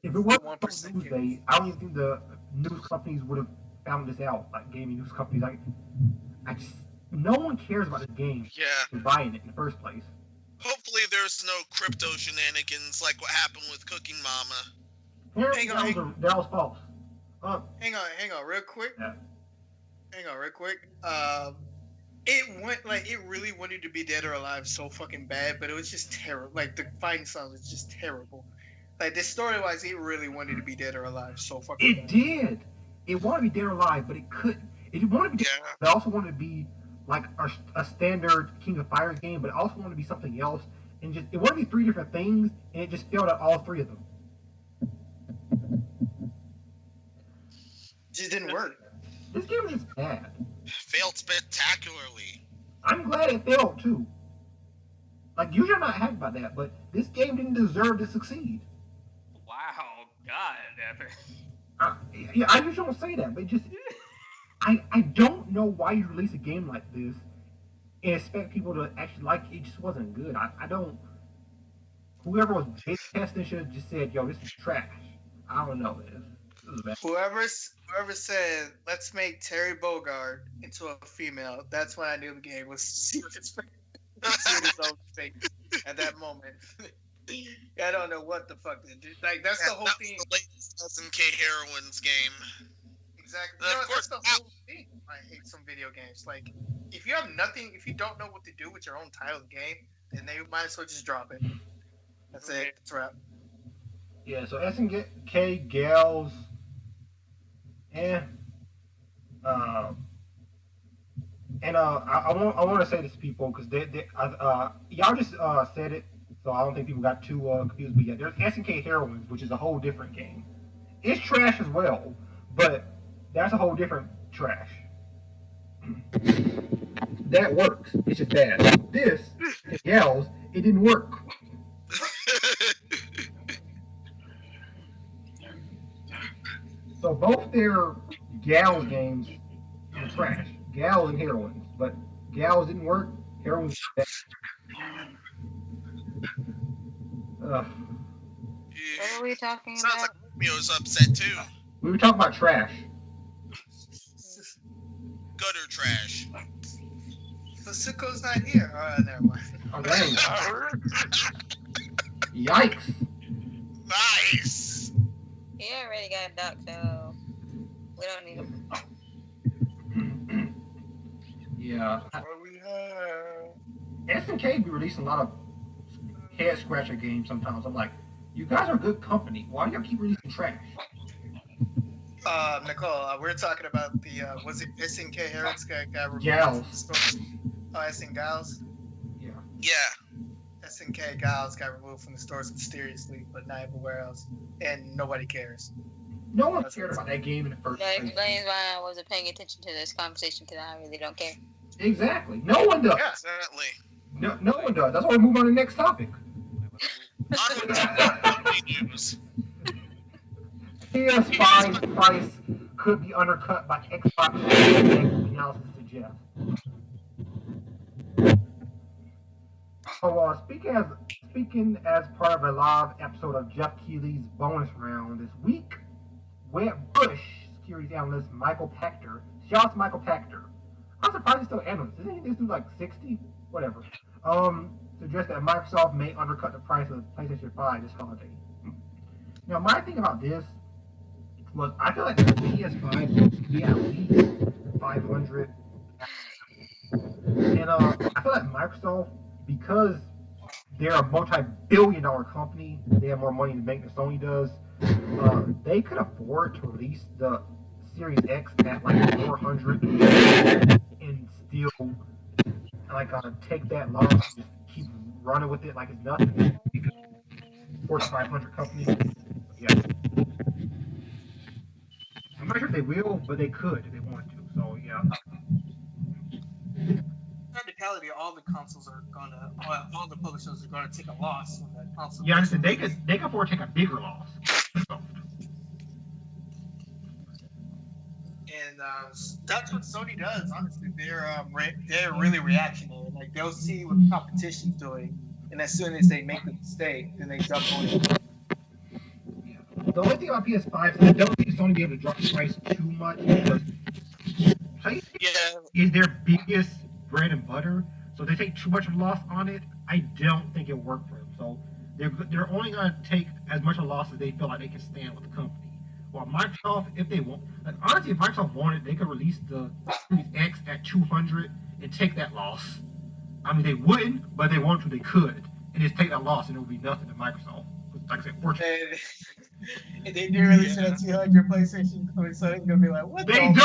if it wasn't on Tuesday, I don't even think the news companies would have found this out. Like gaming news companies, no one cares about this game. Yeah. For buying it in the first place. Hopefully, there's no crypto shenanigans like what happened with Cooking Mama. Hang on. That was false. Hang on, real quick. Yeah. Hang on, real quick. It really wanted to be Dead or Alive so fucking bad, but it was just terrible. Like, the fighting style was just terrible. Like, the story-wise, it really wanted to be Dead or Alive so fucking bad. It did. It wanted to be Dead or Alive, but it couldn't. It wanted to be Dead or Alive, but it also wanted to be like a standard King of Fighters game, but it also wanted to be something else. And just it wanted to be three different things, and it just failed at all three of them. Just didn't work. This game was just bad. Failed spectacularly. I'm glad it failed too. Like, usually I'm not happy about that, but this game didn't deserve to succeed. Wow, God, yeah, I usually don't say that, but it just I don't know why you release a game like this and expect people to actually like it. It just wasn't good. I don't. Whoever was beta testing should have just said, "Yo, this is trash." I don't know. This is bad. Whoever said, "Let's make Terry Bogard into a female," that's when I knew the game was serious. At that moment. I don't know what the fuck they did. Like, that's the whole thing. The latest SNK Heroines game. Exactly. That's the whole thing. I hate some video games. Like, if you have nothing, if you don't know what to do with your own title of the game, then they might as well just drop it. That's it. That's a wrap. Yeah. So SNK Gals, I want to say this to people because y'all just said it, so I don't think people got too confused. But yeah, there's SNK Heroines, which is a whole different game. It's trash as well, but that's a whole different trash. That works. It's just bad. This, Gals, it didn't work. So both their Gals games trash. Gals and heroines, but gals didn't work. Heroines. What are we talking Sounds about? like Romeo's upset too. We were talking about trash. Gutter trash. Fasuko's not here. Oh, never mind. Oh, dang. Yikes. Nice. He already got ducked, so we don't need him. Yeah. What we have? SNK be releasing a lot of head scratcher games sometimes. I'm like, you guys are a good company. Why do y'all keep releasing trash? Nicole, we're talking about the was it SNK Herons got removed Gals. from the store? Oh, SN Gals. Yeah. Yeah. SNK Gals got removed from the stores mysteriously, but not everywhere else, and nobody cares. No one cared about that game in the first That place. explains why I wasn't paying attention to this conversation because I really don't care. Exactly. No one does. Yeah. Exactly. No one does. That's why we move on to the next topic. News. PS5's price could be undercut by Xbox analysis suggests. So, speaking as part of a live episode of Jeff Keighley's bonus round this week, Bush securities analyst Michael Pachter, shout out to Michael Pachter. I'm surprised he's still analyst. Isn't he do like 60? Whatever. Suggests that Microsoft may undercut the price of PlayStation 5 this holiday. Now, my thing about this was I feel like the PS5 could be at least 500. And I feel like Microsoft, because they're a multi-billion-dollar company, they have more money to make than Sony does. They could afford to release the Series X at like 400 and still like take that loss and just keep running with it like it's nothing. Because 400-500 companies, yeah. I'm not sure if they will, but they could if they wanted to. So yeah. Practicality, all the consoles are gonna, all the publishers are gonna take a loss when that console. Yeah, I understand. They could afford to take a bigger loss. And that's what Sony does. Honestly, they're really reactionary. Like they'll see what the competition's doing, and as soon as they make a mistake, then they jump on it. The only thing about PS5 is I don't think Sony be able to drop the price too much because PlayStation is their biggest bread and butter. So if they take too much of a loss on it, I don't think it'll work for them. So they're only going to take as much of a loss as they feel like they can stand with the company. While Microsoft, if they want, like honestly, if Microsoft wanted, they could release the Series X at 200 and take that loss. I mean, they wouldn't, but if they wanted to, they could, and just take that loss, and it would be nothing to Microsoft. Like I said, fortunately. And they do release it at 200 PlayStation, so it's gonna be like, what? They did.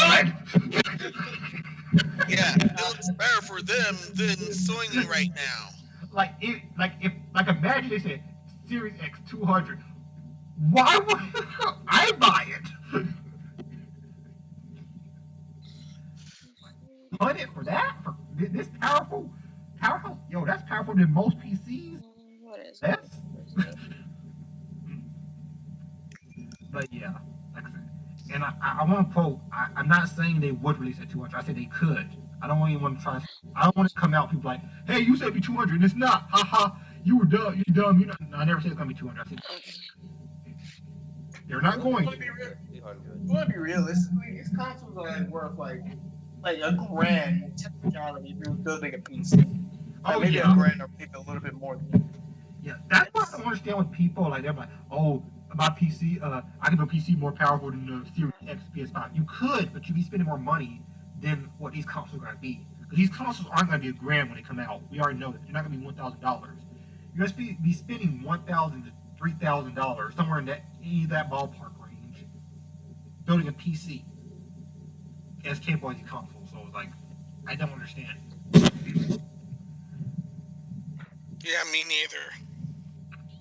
Yeah, it looks better for them than Sony right now. If imagine they said Series X 200. Why would I buy it? Put it for that? For this powerful? Yo, that's powerful than most PCs. What is That's. But yeah, like I said, and I want to quote. I'm not saying they would release at 200. I said they could. I don't want anyone to try. I don't want to come out people like, hey, you said it'd be 200 and it's not. Haha, you were dumb. You're dumb. You know, I never said it's gonna be 200. I said they're not going to. We'll be realistically, these consoles are like worth like $1,000 technicality if you're building a PC. Maybe $1,000 or maybe a little bit more. Yeah, that's what I don't understand with people. Like they're like, oh, my PC, I can do a PC more powerful than the Series X PS5. You could, but you'd be spending more money than what these consoles are going to be. Because these consoles aren't going to be $1,000 when they come out. We already know that. They're not going to be $1,000. You're going to be spending $1,000 to $3,000 somewhere in that ballpark range building a PC as capable as these consoles. So it's like, I don't understand. Yeah, me neither.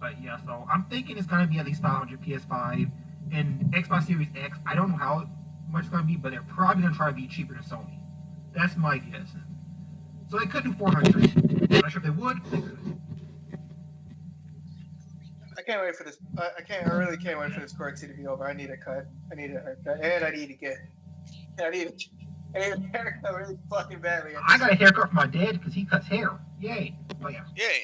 But yeah, so I'm thinking it's going to be at least 500 PS5 and Xbox Series X. I don't know how much it's going to be, but they're probably going to try to be cheaper than Sony. That's my guess. So they could do 400. I'm not sure if they would. They could. I can't wait for this. I really can't wait for this quarantine to be over. I need a cut. I need a haircut, and I need to And his haircut really fucking badly. I got a haircut from my dad because he cuts hair. Yay. But yeah. Yay.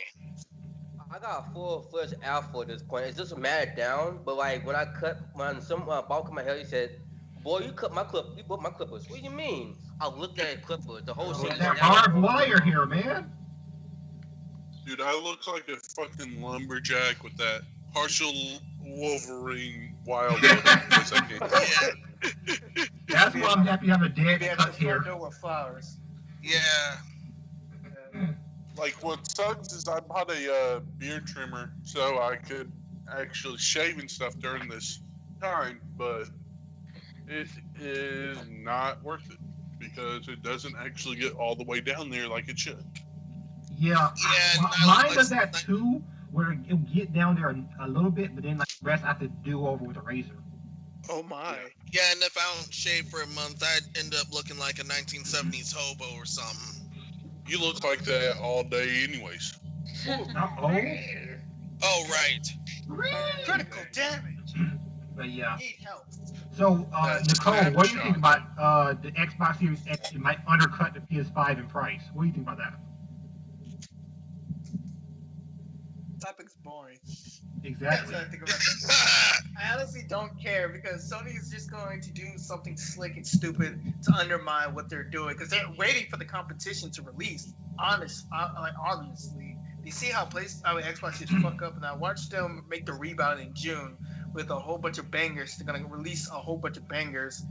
I got a full-fledged afro at this point. It's just matted down, but like when I cut some ball cut my hair, he said, "Boy, you cut my clip. You broke my clippers." What do you mean? I looked at his clippers. The whole shit. That barbed wire here, man. Dude, I look like a fucking lumberjack with that partial Wolverine wild look. Because I can't. Yeah. That's why I'm happy to have a dad Maybe that at cuts the front hair. door with flowers. Yeah. Like, what sucks is I bought a beard trimmer so I could actually shave and stuff during this time, but it is not worth it because it doesn't actually get all the way down there like it should. Yeah. Yeah, Mine does that too, where it'll get down there a little bit, but then like the rest I have to do over with a razor. Oh my. Yeah, and if I don't shave for a month, I'd end up looking like a 1970s hobo or something. You look like that all day anyways. Oh, right. Critical damage. But yeah. Need help. So, That's Nicole, what do you Capcom. think about the Xbox Series X? It might undercut the PS5 in price. What do you think about that? Topic's boring. Exactly. That's what I think about that. I honestly don't care because Sony is just going to do something slick and stupid to undermine what they're doing because they're waiting for the competition to release. Honestly, they see how Xbox just fuck up, and I watched them make the rebound in June with a whole bunch of bangers. They're gonna release a whole bunch of bangers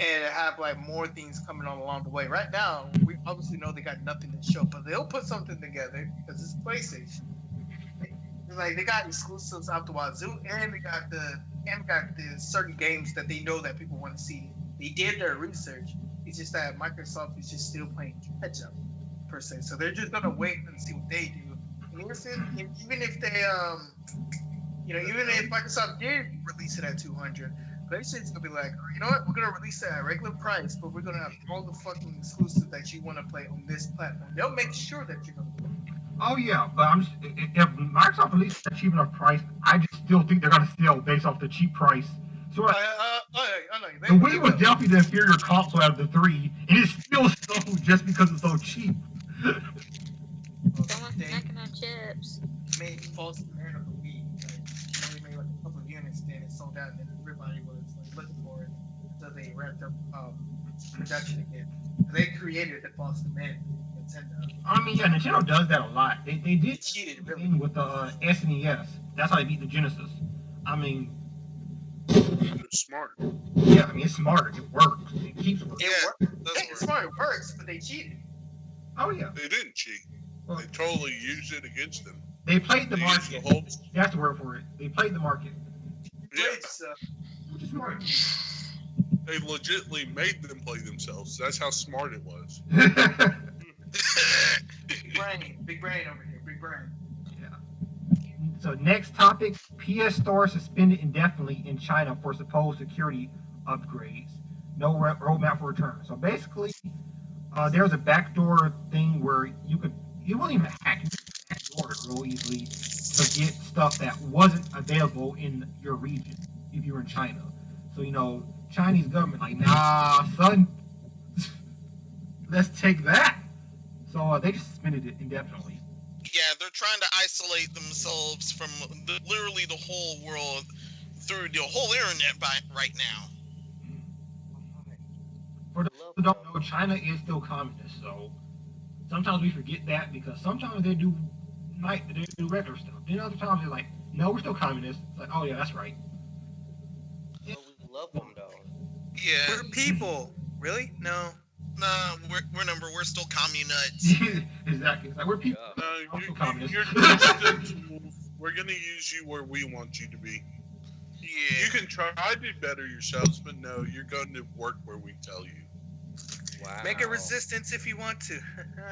and have like more things coming on along the way. Right now, we obviously know they got nothing to show, but they'll put something together because it's PlayStation. Like they got exclusives out the wazoo, and they got the certain games that they know that people want to see. They did their research. It's just that Microsoft is just still playing catch up, per se. So they're just gonna wait and see what they do. And even if they even if Microsoft did release it at $200, PlayStation's gonna be like, you know what, we're gonna release it at regular price, but we're gonna have all the fucking exclusives that you want to play on this platform. They'll make sure that you're gonna play. Oh yeah, but if Microsoft releases a cheap enough price, I just still think they're gonna sell based off the cheap price. So I know. the Wii was definitely the inferior console out of the three, and it's still sold just because it's so cheap. Someone's snacking on chips. Made false demand of the Wii. Like, only made like a couple of units, then it sold out, and then everybody was like looking for it until they ramped up production again. They created the false demand. Nintendo. I mean, yeah, Nintendo does that a lot. They did cheated, the really. thing with the SNES. That's how they beat the Genesis. I mean, They're smart. yeah, I mean, it's smart. It works. It keeps working. Yeah, It does works. It's smart. It works, but they cheated. Oh yeah. They didn't cheat. Well, They totally used it against them. they played the They used market. the whole. That's the word for it. They played the market. Yeah, Great stuff. Which is smart. they legitimately made them play themselves. That's how smart it was. Big brain over here. Big brain. So next topic, PS Store suspended indefinitely in China for supposed security upgrades. No roadmap for return. So basically, there's a backdoor thing where you won't even hack backdoor it real easily to get stuff that wasn't available in your region if you were in China. So Chinese government like, nah, son, let's take that. So they just suspended it indefinitely. Yeah, they're trying to isolate themselves from literally the whole world through the whole internet right now. For those who don't know, China is still communist, so sometimes we forget that because sometimes they do regular stuff. Then other times they're like, no, we're still communist. It's like, oh yeah, that's right. But we love them though. Yeah. We're people. Really? No. Nah, we're still communuts. Exactly. It's like we're people. No, Also you're communist. we're gonna use you where we want you to be. Yeah. You can try to better yourselves, but no, you're going to work where we tell you. Wow. Make a resistance if you want to.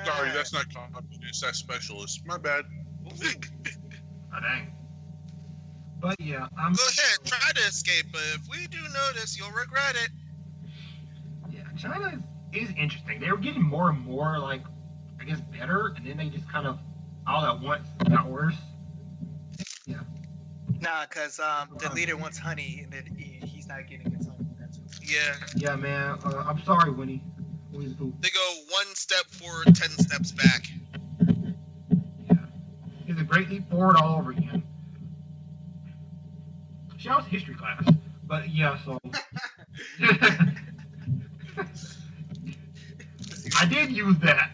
Sorry, that's not communist. That's specialist. My bad. Oh, dang. But yeah, I'm. Go ahead, try to escape, but if we do notice, you'll regret it. Yeah, China is interesting. They were getting more and more, like, I guess, better, and then they just kind of, all at once, got worse. Yeah. Nah, because the leader wants honey, and then he's not getting his honey. That's what. Yeah. Yeah, man. I'm sorry, Winnie. Winnie the Pooh. They go 1 step forward, 10 steps back. Yeah. It's a great leap forward all over again. Shout out to history class. But yeah, so I did use that.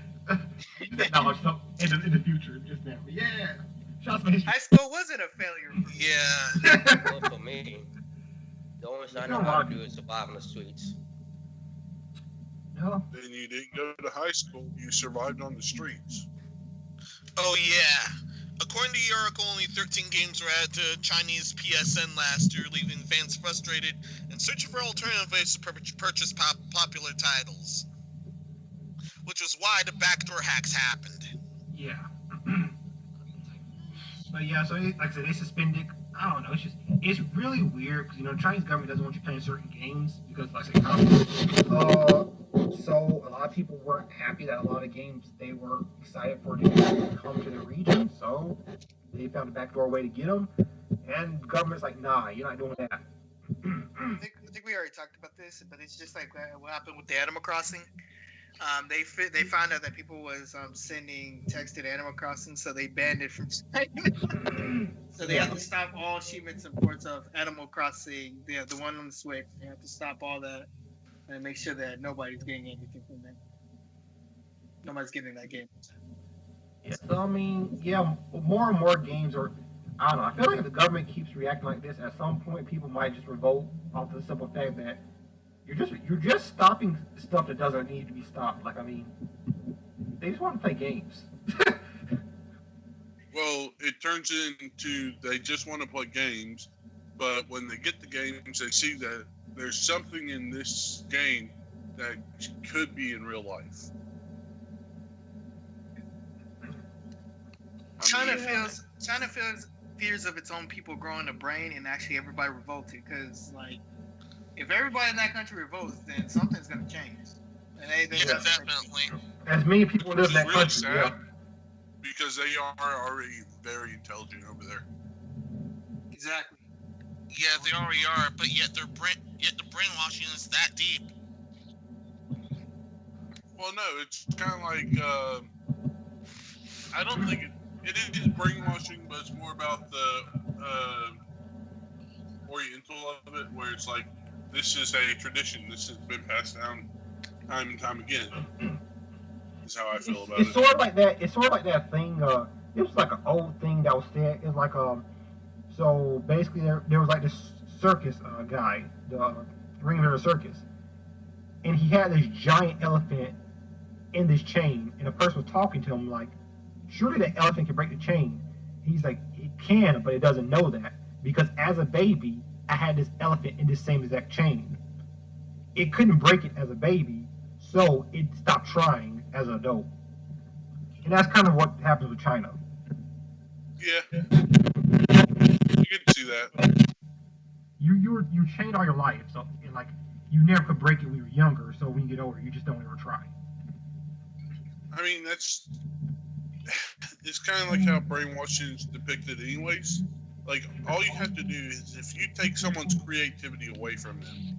That knowledge in the future just now. But yeah. Shout out to history. High school wasn't a failure for me. Yeah. Well, for me, the only thing I know how to do is survive on the streets. No. Then you didn't go to high school. You survived on the streets. Oh yeah. According to the article, only 13 games were added to Chinese PSN last year, leaving fans frustrated and searching for alternative ways to purchase popular titles. Which was why the backdoor hacks happened. Yeah. But yeah, so like I said, they suspended. I don't know. It's really weird because the Chinese government doesn't want you playing certain games because, like I said, so a lot of people weren't happy that a lot of games they were excited for to come to the region. So they found a backdoor way to get them, and the government's like, nah, you're not doing that. I think we already talked about this, but it's just like what happened with the Animal Crossing. They found out that people was sending texted Animal Crossing, so they banned it from China. So they had to stop all shipments and ports of Animal Crossing, the one on the Switch. They had to stop all that and make sure that nobody's getting anything from that. Nobody's getting that game. Yeah, so I mean, yeah, more and more games are. I don't know. I feel like if the government keeps reacting like this, at some point people might just revolt off the simple fact that you're just stopping stuff that doesn't need to be stopped. Like, I mean, they just want to play games. Well, it turns into they just want to play games, but when they get the games, they see that there's something in this game that could be in real life. China feels fears of its own people growing a brain, and actually everybody revolted because, like, if everybody in that country revolts, then something's gonna change. And they Yeah, definitely. As many people live in that It's really country, sad yeah. because they are already very intelligent over there. Exactly. Yeah, they already are, but yet the brainwashing is that deep. Well, no, it's kind of like I don't think it is brainwashing, but it's more about the Oriental of it, where it's like this is a tradition. This has been passed down time and time again. Is how I feel about it. It's sort of like that. It's sort of like that thing. It was like an old thing that was said. It's like so basically there was like this circus guy, the ringleader of the circus, and he had this giant elephant in this chain, and a person was talking to him like, surely the elephant can break the chain. He's like, it can, but it doesn't know that because as a baby, I had this elephant in this same exact chain. It couldn't break it as a baby, so it stopped trying as an adult. And that's kind of what happens with China. Yeah, you can see that. You chained all your life, so and like you never could break it when you were younger. So when you get older, you just don't ever try. I mean, it's kind of like how brainwashing is depicted, anyways. Like, all you have to do is if you take someone's creativity away from them,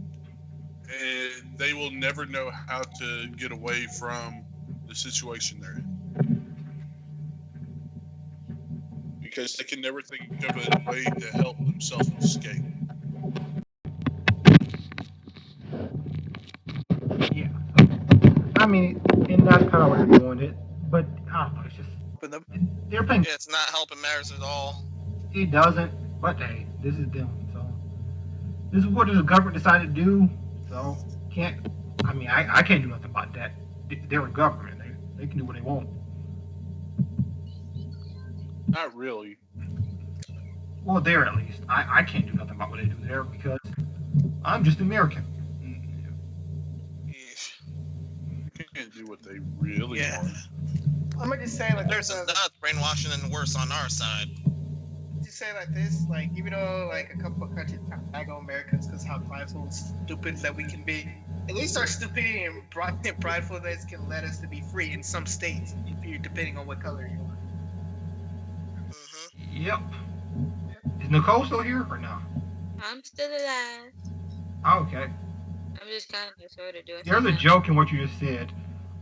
and they will never know how to get away from the situation they're in. Because they can never think of a way to help themselves escape. Yeah. I mean, and that's kind of what they're doing it, but I don't know. It's just they're playing. Yeah, it's not helping matters at all. It doesn't, but hey, this is them. So this is what the government decided to do. So I can't do nothing about that. They're in government. They can do what they want. Not really. Well, there at least. I can't do nothing about what they do there because I'm just American. You can't do what they really want. I'm gonna just say like There's enough brainwashing and worse on our side. just say like this, like even though like a couple of countries tag on Americans because how prideful and stupid that we can be, at least our stupidity and pridefulness can let us to be free in some states, if you're depending on what color you are. Mm-hmm. Yep. Is Nicole still here or no? I'm still alive. Oh, okay. I'm just kind of sort of doing. There's a joke in what you just said.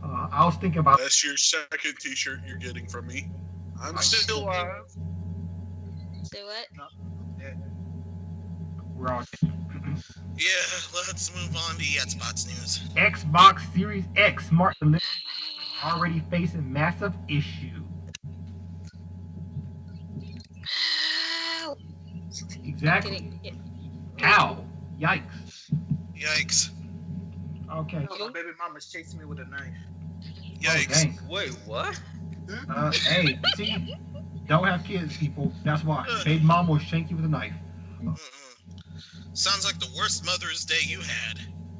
I was thinking about. That's your second T-shirt you're getting from me. I'm still alive. Say what? We're on Yeah, let's move on to Xbox news. Xbox Series X smart delivery already facing massive issue. Ow. Exactly. Ow! Yikes! Yikes! Okay. Oh, my baby mama's chasing me with a knife. Yikes! Oh, Wait, what? hey, see, don't have kids, people. That's why. Baby mom will shank you with a knife. Sounds like the worst Mother's Day you had.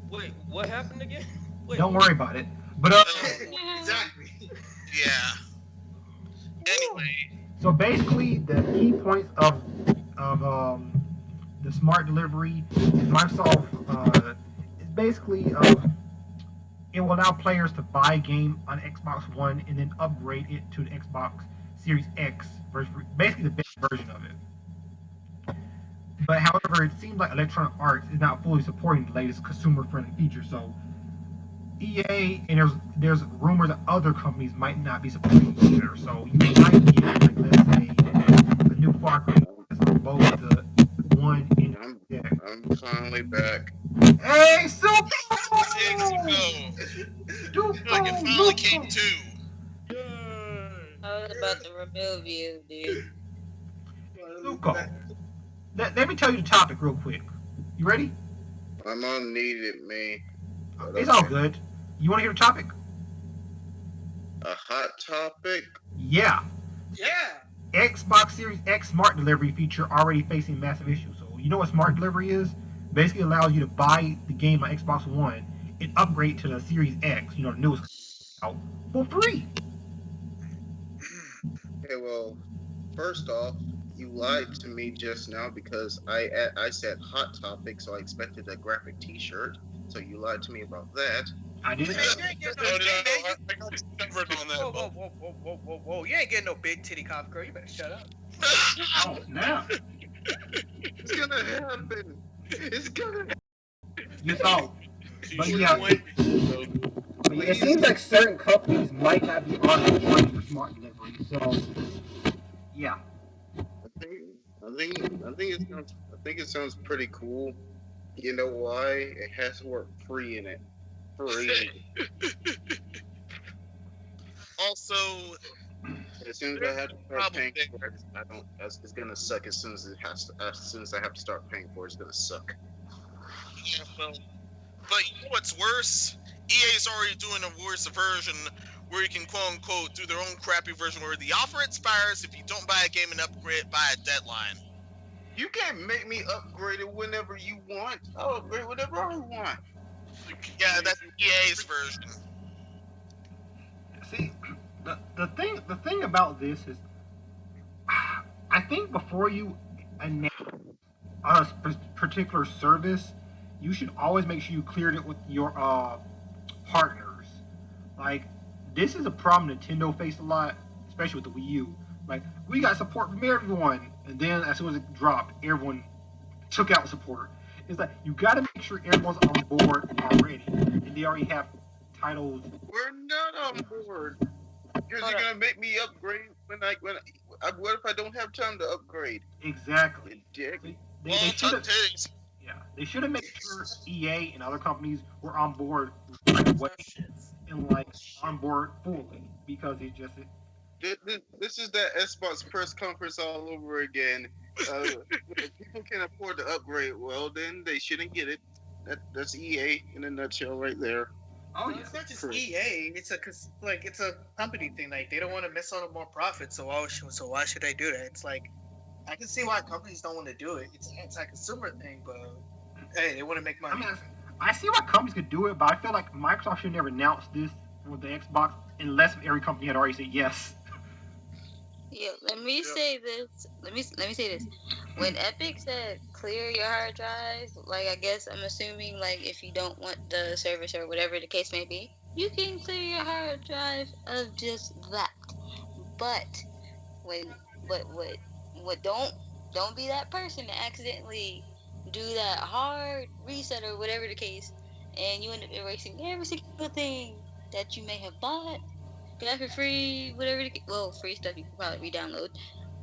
Wait, what happened again? Wait, Don't worry about it. But Exactly. Yeah. Anyway, so basically, the key points of the smart delivery is Microsoft is basically it will allow players to buy a game on Xbox One and then upgrade it to the Xbox Series X, basically the best version of it. But however, it seems like Electronic Arts is not fully supporting the latest consumer-friendly feature. So EA and there's rumors that other companies might not be supporting it either. So you might get, like, let's say, a new Far Cry on both the one and I'm finally back. Hey, Super! there you go. Like it finally came to. I was about to remove you, dude. Zuko. Let me tell you the topic real quick. You ready? I'm on needed me. It's all good. You want to hear the topic? A hot topic? Yeah. Yeah. Xbox Series X smart delivery feature already facing massive issues. So you know what smart delivery is? Basically allows you to buy the game on Xbox One and upgrade to the Series X, the newest out, for free. Okay, well, first off, you lied to me just now because I said hot topic, so I expected a graphic T-shirt. So you lied to me about that. I did. No, I got covered on that. Whoa. You ain't getting no big titty cop, girl. You better shut up. Oh, now. It's gonna happen. It's gonna happen. You thought. But yeah, it seems like certain companies might not be on for smart delivery. So, yeah. I think it sounds pretty cool. You know why? It has to work free in it. Free. Also, As soon as I have to start paying for it, it's gonna suck. As soon as I have to start paying for it, it's gonna suck. yeah, well, but you know what's worse? EA's already doing a worse version where you can quote unquote do their own crappy version where the offer expires if you don't buy a game and upgrade by a deadline. You can't make me upgrade it whenever you want. I'll upgrade whatever I want. Yeah, that's EA's version. See, the thing about this is, I think before you announce a particular service, you should always make sure you cleared it with your partners. Like, this is a problem Nintendo faced a lot, especially with the Wii U. Like, we got support from everyone, and then as soon as it dropped, everyone took out support. It's like, you got to make sure everyone's on board already, and they already have titles. We're not on board. Because you're gonna make me upgrade what if I don't have time to upgrade? Exactly. Dick. They should have made sure EA and other companies were on board right away and like on board fully, because it just. This is that Xbox press conference all over again. If people can afford to upgrade, well, then they shouldn't get it. That's EA in a nutshell, right there. Oh Well, yeah. it's not just EA. It's a company thing. Like, they don't want to miss out on more profit. So why should they do that? It's like, I can see why companies don't want to do it. It's an anti-consumer thing, but hey, they want to make money. I mean, I see why companies could do it, but I feel like Microsoft should never announce this with the Xbox unless every company had already said yes. Yeah, let me say this. Let me say this. When Epic said clear your hard drive, like, I guess I'm assuming, like, if you don't want the service or whatever the case may be, you can clear your hard drive of just that. But don't be that person to accidentally do that hard reset or whatever the case, and you end up erasing every single thing that you may have bought, got for free, whatever. Free stuff you can probably re-download,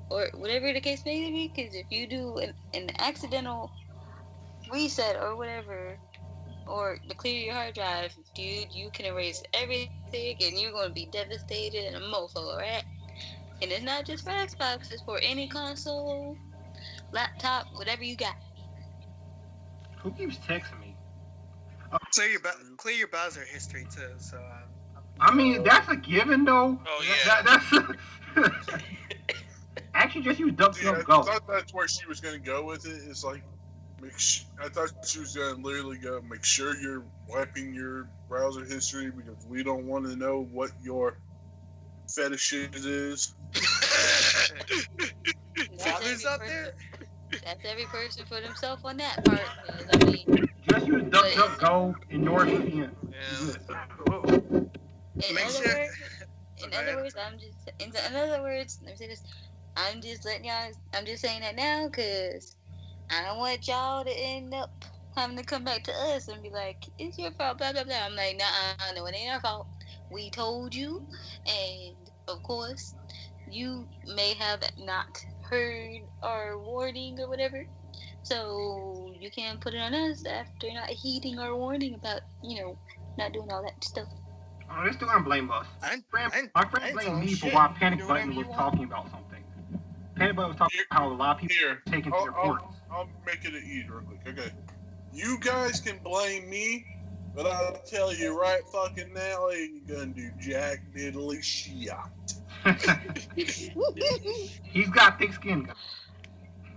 or whatever the case may be. Because if you do an accidental reset or whatever, or to clear your hard drive, dude, you can erase everything, and you're gonna be devastated and a mofo, right? And it's not just for Xbox; it's for any console, laptop, whatever you got. Who keeps texting me? Clear your browser history too. So. I mean, that's a given though. Oh yeah. That's actually just use See, DuckDuckGo. I thought that's where she was gonna go with it. It's like, I thought she was gonna literally go make sure you're wiping your browser history because we don't want to know what your fetish is. Fathers out there. That's every person for themselves on that part. I mean, just use DuckDuckGo and NordVPN. In other words, let me say this. I'm just saying that now because I don't want y'all to end up having to come back to us and be like, it's your fault, blah, blah, blah. I'm like, nah, no, it ain't our fault. We told you, and of course, you may have not heard our warning or whatever. So you can't put it on us after not heeding our warning about, not doing all that stuff. Oh, they're still gonna blame us. My friend blamed me for why Panic Button was talking about something. Panic Button was talking about how a lot of people are taking their ports. I'll make it an easy real quick. Okay. You guys can blame me, but I'll tell you right fucking now, ain't gonna do jack diddly shit. He's got thick skin.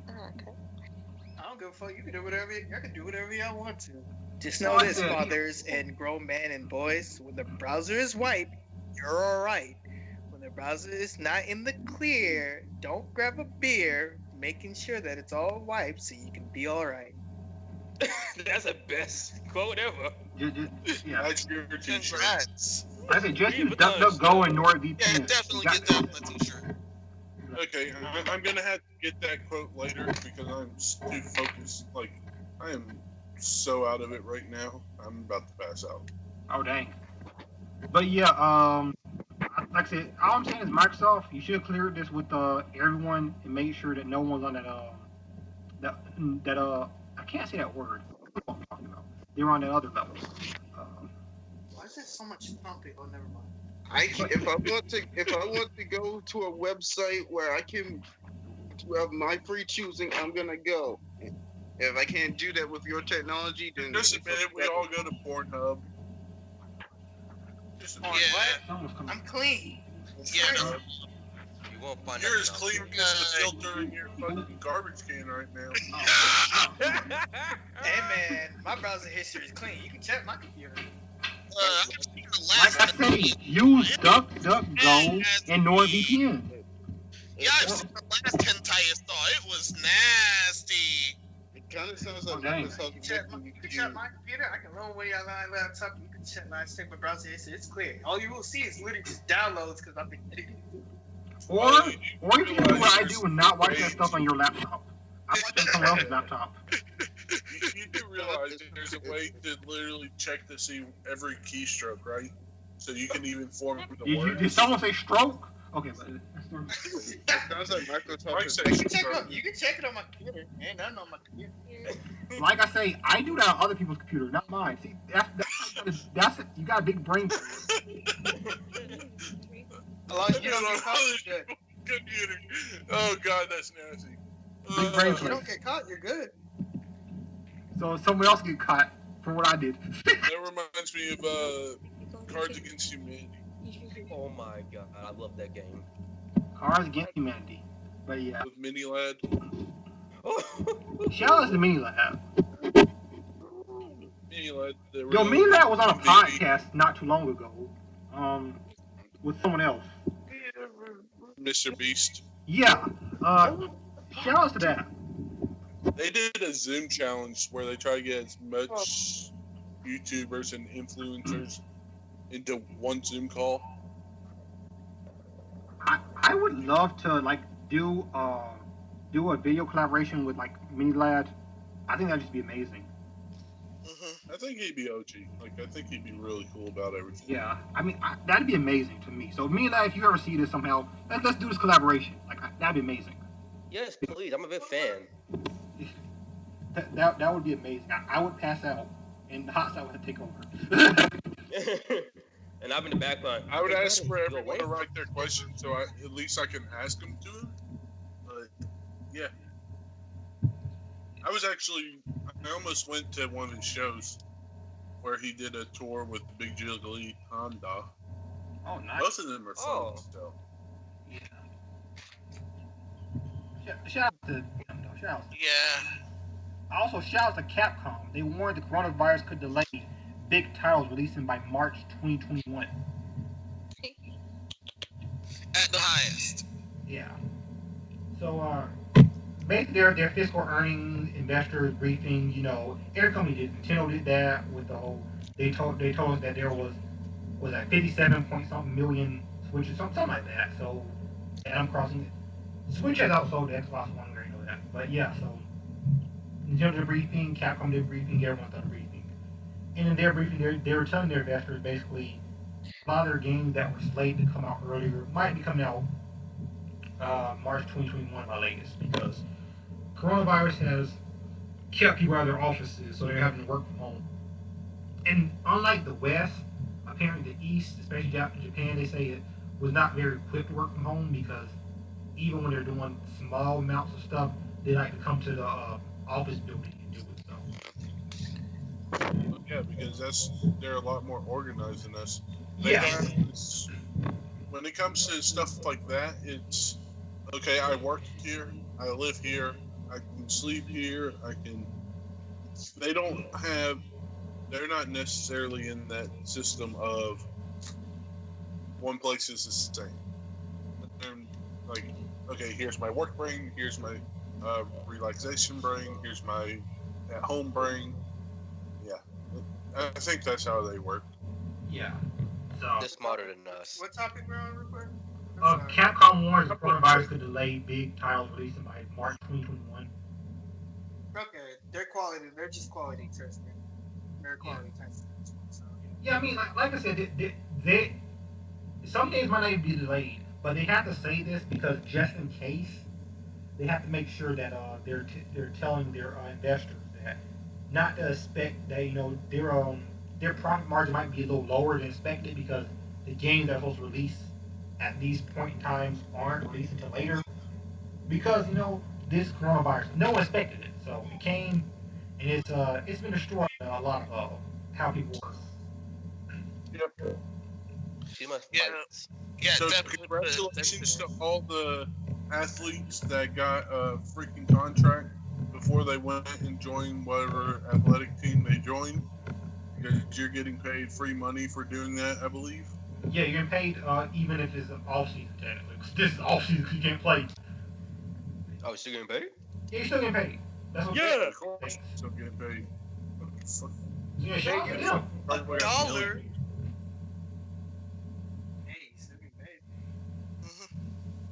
I don't give a fuck. You can do whatever. I can do whatever y'all want to. Just know this, fathers and grown men and boys. When the browser is wiped, you're all right. When the browser is not in the clear, don't grab a beer, making sure that it's all wiped so you can be all right. That's the best quote ever. Yeah. That's your t-shirt. Congrats. I said just use DuckDuckGo and NordVPN. Yeah, definitely get that on the t-shirt. Okay, I'm gonna have to get that quote later because I'm too focused. Like, I am so out of it right now. I'm about to pass out. Oh dang. But yeah, like I said, all I'm saying is Microsoft, you should clear this with everyone and make sure that no one's on that I can't say that word. What am I talking about? They're on that other level. Why is there so much trumpet? Oh, never mind. If I want to go to a website where I can of my free choosing, I'm gonna go. If I can't do that with your technology, then Just admit it, we all go to Pornhub. Just admit What? I'm clean. Yeah, no. You won't find You're that as enough. clean as the filter in your fucking garbage can right now. Hey man, my browser history is clean. You can check my computer. Like I say, use DuckDuckGo and NordVPN. Yeah, I've seen the last hentai I saw. It was nasty. It kind of sounds like dang. Microsoft. You can check my computer. I can roll away your laptop. You can check my browser history. It's clear. All you will see is literally just downloads because I've been editing. Or you can do what I do and not watch that stuff on your laptop. I watch it on someone else's laptop. You do realize that there's a way to literally check to see every keystroke, right? So you can even form the word. Did someone say stroke? Okay, but It sounds like Microsoft. Mike is- said You can check it on my computer. Ain't nothing on my computer. like I say, I do that on other people's computer, not mine. See, that's it. You got a big brain. As long as you don't get caught, you're good. Computer. Oh god, that's nasty. Big brain If you don't get caught, you're good. So someone else get caught for what I did. That reminds me of Cards Against Humanity. Oh my god, I love that game. Cards Against Humanity. But yeah, With Mini Lad. shout out to Mini Lab. Mini Lad. Yo, Mini Lab was on a podcast not too long ago. With someone else. Mr. Beast. Yeah. Shout out to that. They did a Zoom challenge where they try to get as much YouTubers and influencers into one Zoom call. I would love to do a video collaboration with Mini Lad. I think that'd just be amazing. I think he'd be OG. Like, I think he'd be really cool about everything. Yeah, I mean, that'd be amazing to me. So me and I, if you ever see this somehow, let's do this collaboration. Like, that'd be amazing. Yes, please. I'm a big fan. That would be amazing. I would pass out, and the hot side would take over. And I'm in the background. I would "Hey, ask buddy, for you everyone to awake?" write their questions, so at least I can ask them to him. But yeah, I almost went to one of his shows where he did a tour with the Big Jiggly Honda. Oh, nice. Both of them are fun. Oh. So. Yeah. Shout out to them, though. Shout out. Yeah. Also, shout out to Capcom. They warned the coronavirus could delay big titles releasing by March 2021. At the highest. Yeah. So, basically, their fiscal earnings, investors briefing, every company did. Nintendo did that with the whole. They told us that there was that 57 point something million Switches, something like that. So, and I'm crossing it. Switch has outsold the Xbox One, we already know that. But yeah, so Nintendo did a briefing, Capcom did a briefing, everyone did a briefing. And in their briefing, they were telling their investors basically a lot of their games that were slated to come out earlier might be coming out March 2021 by latest, because coronavirus has kept people out of their offices, so they're having to work from home. And unlike the West, apparently the East, especially Japan, they say it was not very equipped to work from home, because even when they're doing small amounts of stuff, they like to come to the office building and do it. So. Yeah, because they're a lot more organized than us. When it comes to stuff like that, it's okay. I work here, I live here, I can sleep here, they're not necessarily in that system of one place is the same. They're like, okay, here's my work brain, here's my relaxation brain, here's my at-home brain. Yeah, I think that's how they work. Yeah. So, They're smarter than us. What topic we're on, real quick? Capcom warns the coronavirus could delay big titles releasing by March 2021. Okay, they're just quality testing. They're quality testing. So. Yeah, I mean, like I said, they some games might not even be delayed, but they have to say this because just in case, they have to make sure that they're telling their investors that not to expect that their profit margin might be a little lower than expected, because the games that are supposed to release at these point in times aren't released until later, because this coronavirus, no one expected it, so it came and it's been destroying a lot of how people work. Yep. She must Yeah. fight. Yeah, So definitely. congratulations to all the athletes that got a freaking contract before they went and joined whatever athletic team they joined. Because you're getting paid free money for doing that, I believe. Yeah, you're getting paid even if it's an off season technically. 'Cause this is off season, you can't play. Oh, still getting paid? Yeah, you're still getting paid. That's what Yeah, of course. Still getting paid. Yeah, shout out to them. $1. Hey, still be paid.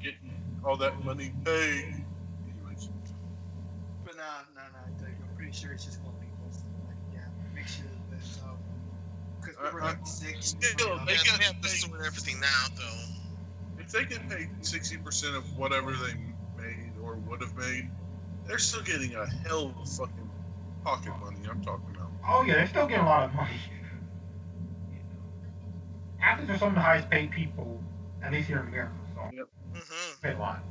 Getting all that money paid. Anyways. But nah, I'm pretty sure it's just quality testing. Like, yeah, make sure that because people are getting sick. Still, they can have to sort everything out, though. If they get paid 60% of whatever they made or would have made, they're still getting a hell of fucking pocket money I'm talking about. Oh yeah, they're still getting a lot of money. Athletes are some of the highest paid people, at least here in America. So Yep. pay a lot.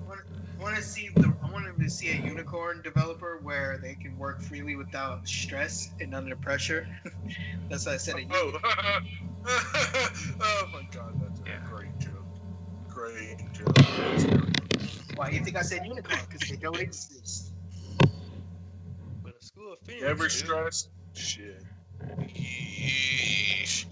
I want to see a unicorn developer where they can work freely without stress and under pressure. That's why I said it. Oh, oh my god, that's a great joke. Great joke. Why you think I said unicorn? Because they don't exist. But a school of Phoenix. Never dude. stressed. Shit. Yeesh.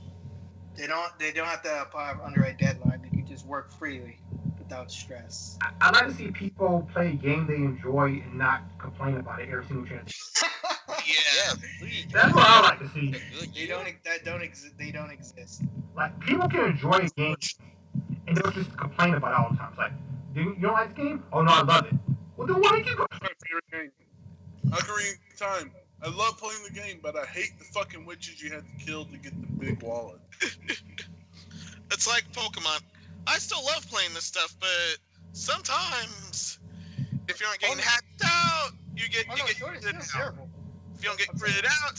They don't have to apply under a deadline. They can just work freely without stress. I like to see people play a game they enjoy and not complain about it every single chance. Yeah. Please. That's what I like to see. They don't exist. Like, people can enjoy a game and they'll just complain about it all the time. It's like, you don't like the game? Oh no, I love it. Well then why do you keep That's my favorite game. Ocarina of Time. I love playing the game, but I hate the fucking witches you had to kill to get the big wallet. It's like Pokemon. I still love playing this stuff, but sometimes if you aren't getting hacked out, you get critted out. terrible. If you don't get critted out,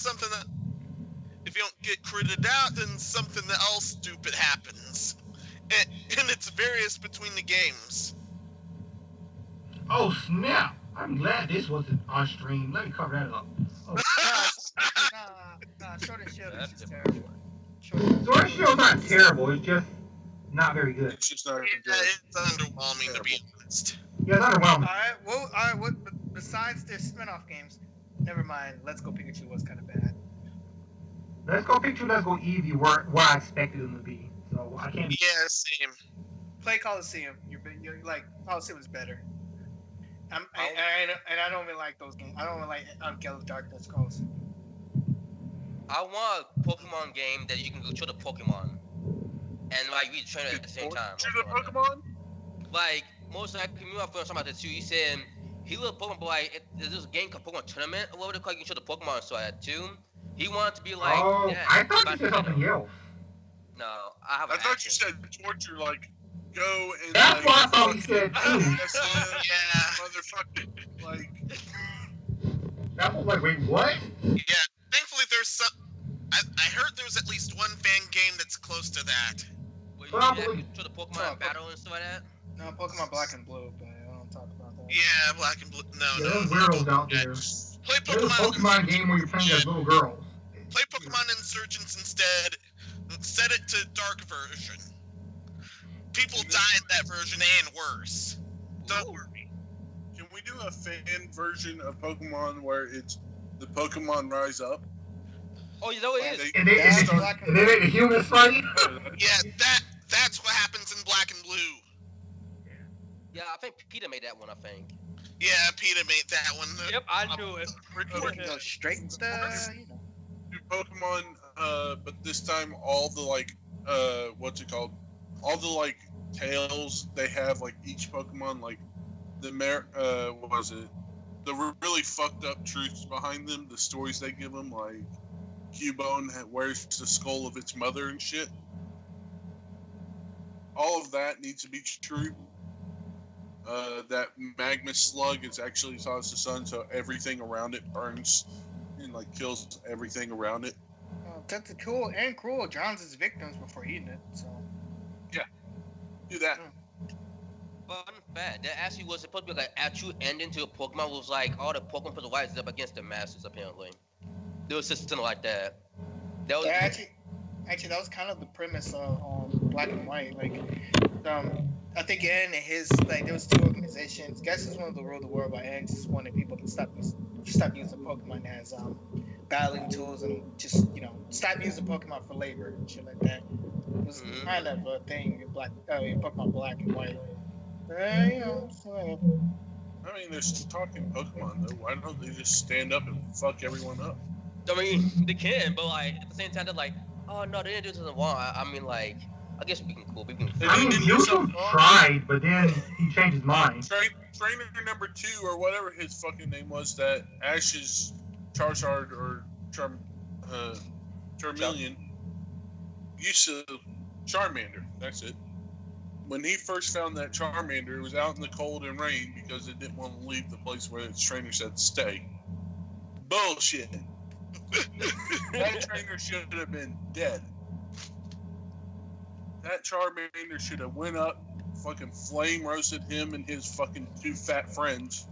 if you don't get critted out, then something else stupid happens. And it's various between the games. Oh snap! I'm glad this wasn't on stream. Let me cover that up. Oh. Nah, Sword and Shield is That's just different. terrible. Sword and Shield's not terrible. It's just not very good. It's just not Yeah, good. it's underwhelming to be honest. Yeah, it's underwhelming. Alright, what besides their spin-off games, never mind, Let's Go Pikachu was kind of bad. Let's Go Pikachu, Let's Go Eevee were what I expected them to be. So I can't. Yeah, same. Play Coliseum. You're like Coliseum is better. I don't even like those games. I don't even like Gale of Darkness Coliseum. I want a Pokemon game that you can control the Pokemon and like we train it at the same time. Shoot the Pokemon? Like most likely, me and my friend was talking about this too. He said he loved Pokemon, but like there's this game called Pokemon Tournament or whatever they call it. You can show the Pokemon so at too. He wanted to be like. Oh, yeah, I thought you said something else. No, I have. I thought you said torture, like go and. That's like, what I thought you said too. Yeah. Motherfucker, like. That was like, wait, what? Yeah. Thankfully, there's some. I heard there's at least one fan game that's close to that. Well, Probably. you control the Pokemon battle and stuff like that. No, Pokemon Black and Blue, but I don't talk about that. Yeah, Black and Blue. No. There's weirdos out there. Play There's a Pokemon. Pokemon game where you're playing as little girls. Play Pokemon Insurgents instead. Set it to dark version. People die in that version and worse. Don't worry. Can we do a fan version of Pokemon where it's the Pokemon rise up? Oh, you know what it is. And they make the humans fight? Yeah, that's what happens in Black and Blue. Yeah, I think Peter made that one. I think. Yeah, Peter made that one. Yep, I knew it. Go straight to Do Pokemon, but this time all the like, what's it called? All the like tales they have, like each Pokemon, like the what was it? The really fucked up truths behind them, the stories they give them, like Cubone wears the skull of its mother and shit. All of that needs to be true. That magma slug is actually the cause of the sun, so everything around it burns and like kills everything around it. That's cool and cruel. Drowns his victims before eating it. So Do that. Fun fact, that actually was supposed to be like actual ending to a Pokemon was like all the Pokemon put the whites up against the Masters apparently. There was something like that. That was actually that was kind of the premise of Black and White. Like, I think in his like there was two organizations. Guess it's one of the rule of the world, but Aaron just wanted people to stop using Pokemon as battling tools and just stop using Pokemon for labor and shit like that. It was kind of a thing in Pokemon Black and White. I mean, they're still talking Pokemon though. Why don't they just stand up and fuck everyone up? I mean, they can, but like at the same time, they're like, oh no, they didn't do something wrong. I mean, like, I guess we can cool. We can. I mean, Mewtwo tried, but then he changed his mind. Trainer number 2 or whatever his fucking name was, that Ash's Charizard or Charmeleon used to Charmander. That's it. When he first found that Charmander, it was out in the cold and rain because it didn't want to leave the place where its trainer said stay. Bullshit. That trainer should have been dead. That Charmander should have went up, fucking flame roasted him and his fucking 2 fat friends,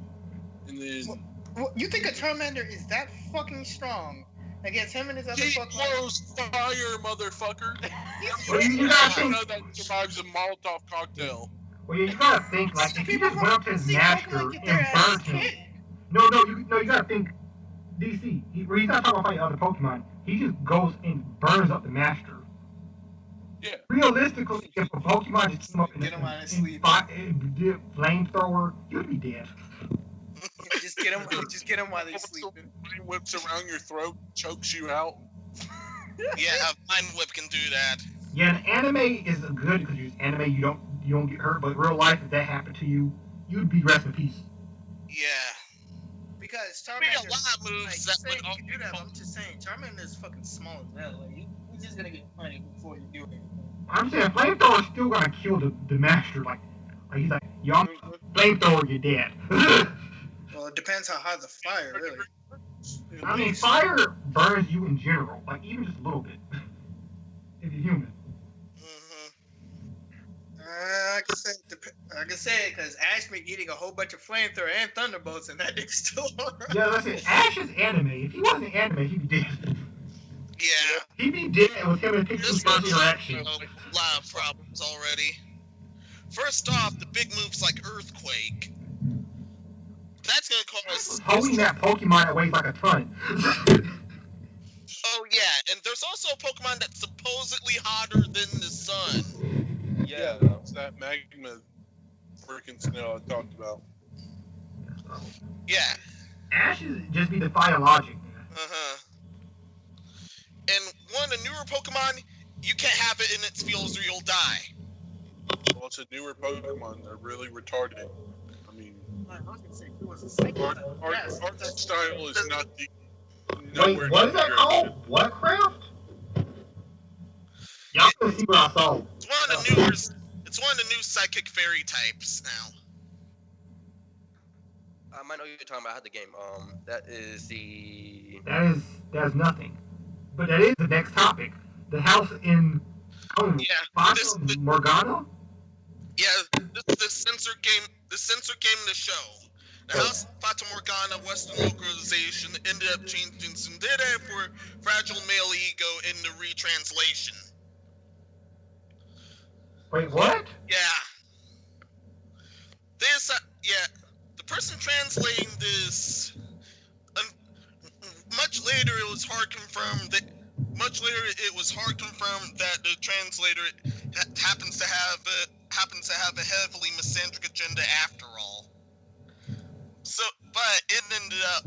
and then. Well, you think a Charmander is that fucking strong against him and his other He Pokemon? blows fire, motherfucker. Well, you gotta I know think. that survives a Molotov cocktail. Well, you gotta think like if you just went up to his See master Pokemon and get their ass burned him. kicked. No, you gotta think. DC. He's not talking about fighting other Pokemon. He just goes and burns up the master. Yeah. Realistically, if a Pokemon just came up and Get him out of his sleep. did flamethrower, you'd be dead. Just get him while he's sleeping. He whips around your throat, chokes you out. Yeah, Mind Whip can do that. Yeah, an anime is good because you use anime, you don't get hurt. But real life, if that happened to you, you'd be rest in peace. Yeah. because Be a Charmander. lot of moves Like, that say would you all can do that, but I'm just saying, Charmander is fucking small as hell. Like, you're just gonna get money before you do anything. I'm saying flamethrower is still gonna kill the master. Like he's like, y'all flamethrower, you're dead. Well, it depends how hot the fire, really. I mean, fire burns you in general, like even just a little bit. If you're human. I can say it because Ash been eating a whole bunch of flamethrower and thunderbolts, and that nigga's still alright. Yeah, listen, Ash is anime. If he wasn't anime, he'd be dead. Yeah. He'd be dead with him and Pixel's first interaction. A lot of problems already. First off, the big moves like Earthquake. That's gonna cause. Holding that Pokemon that weighs like a ton. Oh yeah, and there's also a Pokemon that's supposedly hotter than the sun. Yeah, it's that magma freaking snail I talked about. Yeah. Ash is just be defying logic. And one of the newer Pokemon, you can't have it in its fields or you'll die. Well, it's a newer Pokemon. They're really retarded. I mean, I was gonna say, it was a cycle. art style is not the. Wait, what is that called? What craft? Y'all can see what I saw. It's one of the new psychic fairy types now. I might know you're talking about. I had the game. That is the. That's nothing. But that is the next topic. The house in Fata, Morgana? Yeah, this is the censored game in the show. The house Fata Morgana Western localization ended up changing Tsundere for Fragile Male Ego in the retranslation. Wait, what? Yeah. The person translating this. Much later, it was hard confirmed that the translator happens to have a heavily misandric agenda after all. So, but it ended up.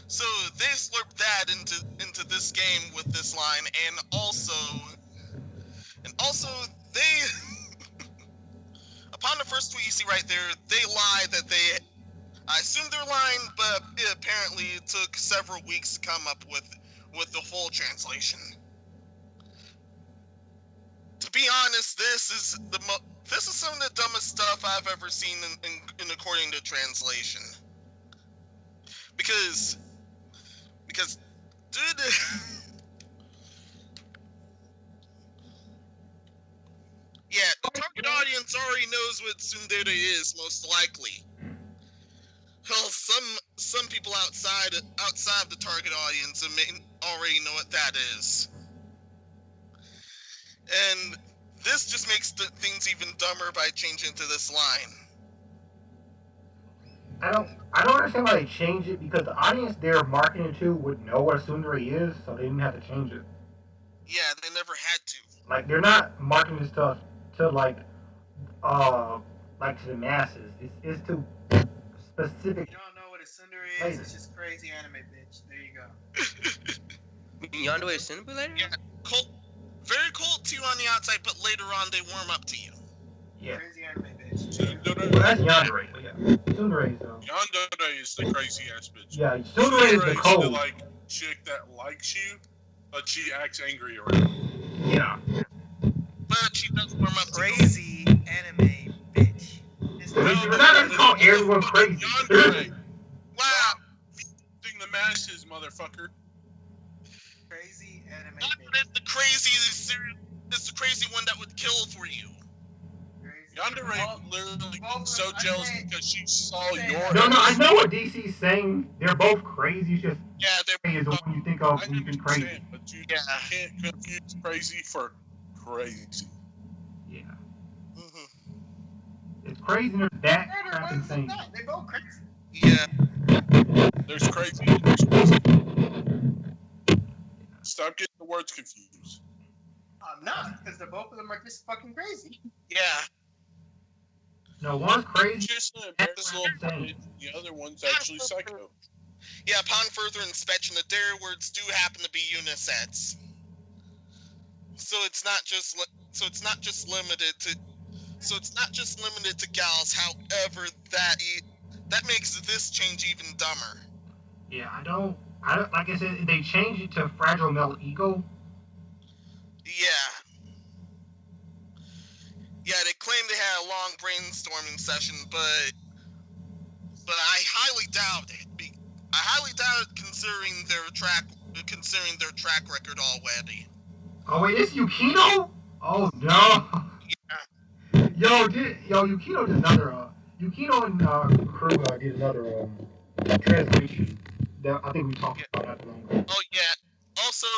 So they slurped that into this game with this line, and also they. Upon the first tweet you see right there, they lie that they. I assume they're lying, but apparently it took several weeks to come up with the full translation. To be honest, this is some of the dumbest stuff I've ever seen in according to translation. Because dude. Yeah, the target audience already knows what Tsundere is, most likely. Hell, some people outside the target audience may already know what that is. And this just makes things even dumber by changing to this line. I don't understand why they changed it, because the audience they're marketing to would know what a Tsundere is, so they didn't have to change it. Yeah, they never had to. Like, they're not marketing this stuff to like to the masses. It's to specific. You don't know what a Tsundere is? It's just crazy anime, bitch. There you go. Yandere is Simulator? Yeah, very cold to you on the outside, but later on they warm up to you. Yeah. Crazy anime, bitch. Well, that's Yandere. Yeah. Tsundere, though. Yandere is the crazy ass bitch. Yeah, Tsundere is the cold. The like chick that likes you, but she acts angry around. Yeah. But she does warm up to you. Crazy anime, bitch. We're not gonna call everyone crazy. Yandere. Wow. Feeding the masses, motherfucker. Crazy anime, Yandere bitch. is the crazy one that would kill for you. Yandere literally so jealous because she saw your. No, I know what DC's saying. They're both crazy. It's just Yeah, is the one you think of when you think crazy. But you can't confuse crazy for crazy. Yeah. Mm-hmm. It's crazy and that crap insane. They both crazy. Yeah. There's crazy and there's crazy. Stop getting the words confused. I'm not, because both of them are just fucking crazy. Yeah. No, one's crazy. Just an imbecile, the other one's actually psycho. Yeah, upon further inspection, the dare words do happen to be unisets. So it's not just limited to gals. However, that makes this change even dumber. Yeah, I don't. Like I said, they changed it to Fragile Male Ego. Yeah. Yeah, they claimed they had a long brainstorming session, but I highly doubt it. I highly doubt it considering their track record already. Oh wait, it's Yukino? Oh no. Yukino did another. Yukino and crew did another translation that I think we talked about not too long ago. Oh yeah. Also,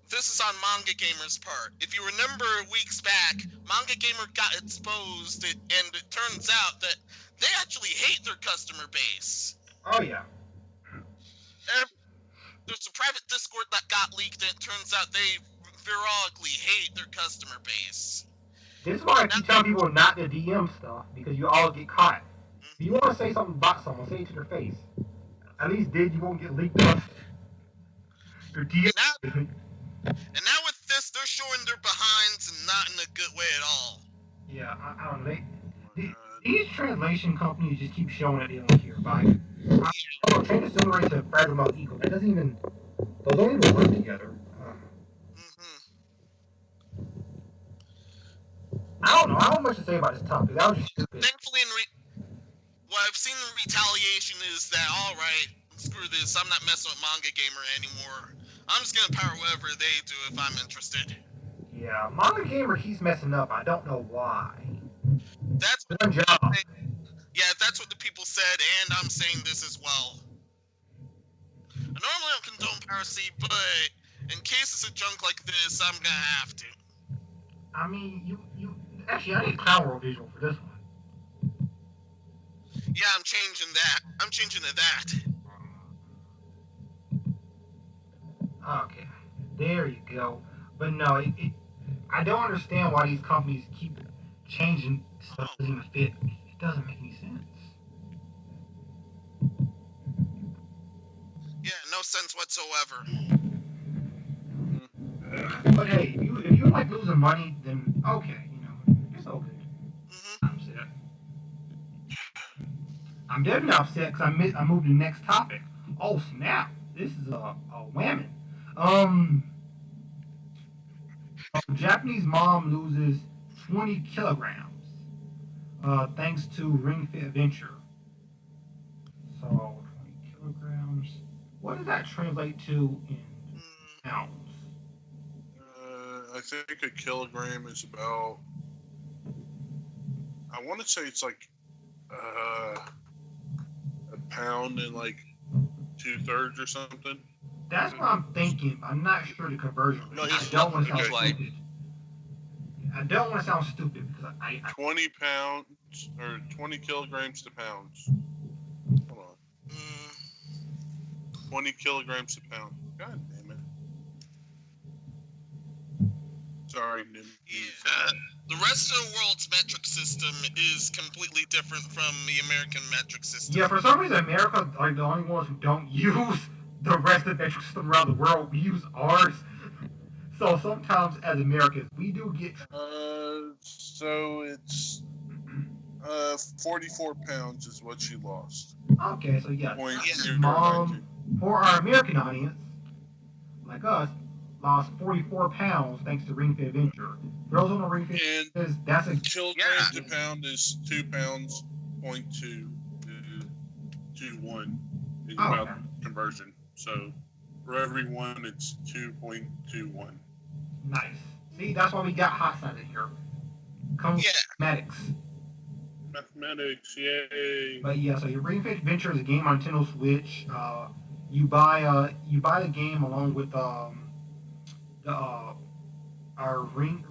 this is on Manga Gamer's part. If you remember weeks back, Manga Gamer got exposed, and it turns out that they actually hate their customer base. Oh yeah. There's a private Discord that got leaked, and it turns out they virologically hate their customer base. This is why I keep telling people not to DM stuff, because you all get caught. If you want to say something about someone, say it to their face. At least then you won't get leaked up. Your DM. And now with this, they're showing their behinds and not in a good way at all. Yeah, I don't know. These translation companies just keep showing that they don't care. Like, change the Tsundere to Fragile Male Ego. That doesn't even. Those don't even work together. I don't know. I don't have much to say about this topic. That was just stupid. Thankfully, what I've seen in retaliation is that, alright, screw this, I'm not messing with Manga Gamer anymore. I'm just gonna power whatever they do if I'm interested. Yeah, Manga Gamer keeps messing up. I don't know why. That's what one job. Yeah, that's what the people said, and I'm saying this as well. I normally don't condone piracy, but in cases of junk like this, I'm gonna have to. I mean, you actually, I need Clown World visual for this one. Yeah, I'm changing that. I'm changing to that. Okay, there you go. But no, I don't understand why these companies keep changing stuff that doesn't even fit. It doesn't make any sense. Yeah, no sense whatsoever. But hey, if you like losing money, then okay, it's okay. I'm upset. I'm definitely upset because I moved to the next topic. Oh snap! This is a whammy. A Japanese mom loses 20 kilograms thanks to Ring Fit Adventure. So 20 kilograms. What does that translate to in pounds? I think a kilogram is about. I want to say it's like a pound and like 2/3 or something. That's what I'm thinking. I'm not sure the conversion. No, I don't want to sound right. stupid. I don't want to sound stupid because I 20 pounds or 20 kilograms to pounds. Hold on. 20 kilograms to pound. God damn it. Sorry, the rest of the world's metric system is completely different from the American metric system. Yeah, for some reason, America are the only ones who don't use the rest of the metric system around the world. We use ours. So sometimes, as Americans, we do get. So it's 44 pounds is what she lost. Okay, so yeah, .092. mom, for our American audience, like us, lost 44 pounds thanks to Ring Fit Adventure. Girls on the Ring Fit Adventure, that's a kilogram to pound is 2 pounds, .2 to 1 is about conversion. So for every one, it's 2.21. Nice. See, that's why we got hot side in here. Mathematics. Mathematics, yay! But yeah, so your Ring Fit Adventure is a game on Nintendo Switch. You buy the game along with our ring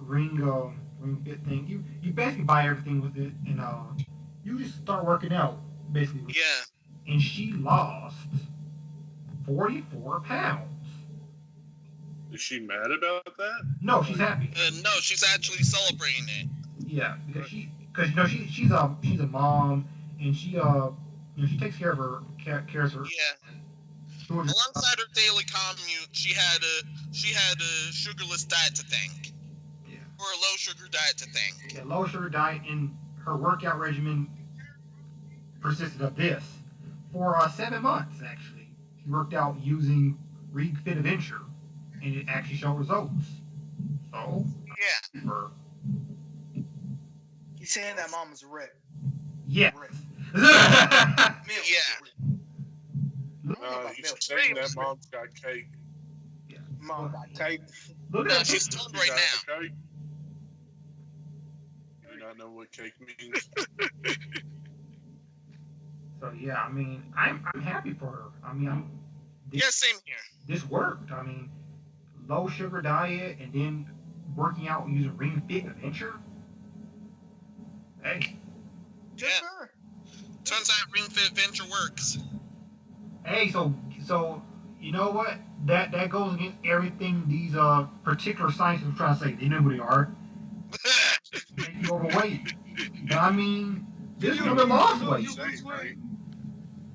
fit thing. You basically buy everything with it, and you just start working out basically. Yeah. And she lost 44 pounds. Is she mad about that? No, she's happy. No, she's actually celebrating it. Yeah, because she's a mom, and she takes care of her cares her. Yeah. Alongside her daily commute, she had a sugarless diet to thank. Yeah. Or a low sugar diet to thank. Yeah, low sugar diet, and her workout regimen persisted of this for 7 months. Actually, he worked out using Ring Fit Adventure, and it actually showed results. So Yeah. for He's saying that mom was ripped. yes. Yeah. He's saying that mom's got cake. Mom got cake. Look No, at she's stoned right now. Cake? I do not know what cake means. So yeah, I mean, I'm happy for her. I mean, Yeah, same here. this worked. I mean, low sugar diet and then working out using Ring Fit Adventure. Hey, Good Yeah. for her. Turns out Ring Fit Adventure works. hey, so you know what? That goes against everything these particular scientists are trying to say. They know who they are. Make you overweight. But I mean, this woman lost weight. Right?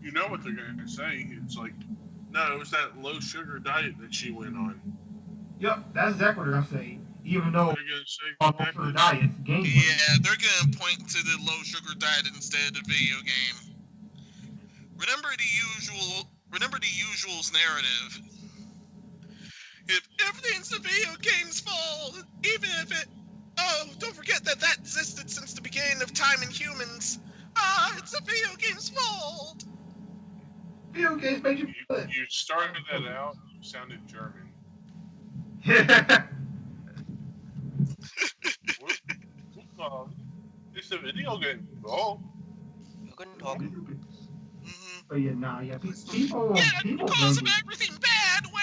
You know what they're going to say. It's like, no, it was that low sugar diet that she went on. Yep, that's exactly what they're gonna say. Even though They're going to say low sugar diets gain weight. Yeah, they're gonna point to the low sugar diet instead of the video game. Remember the usual's narrative. If everything's the video game's fault, even if it don't forget that existed since the beginning of time in humans. It's the video game's fault. Video games made you good. You started that out, you sounded German. It's a video game. Oh. You couldn't talk. Mm-hmm. But yeah, nah, yeah, people Because of think everything bad, way.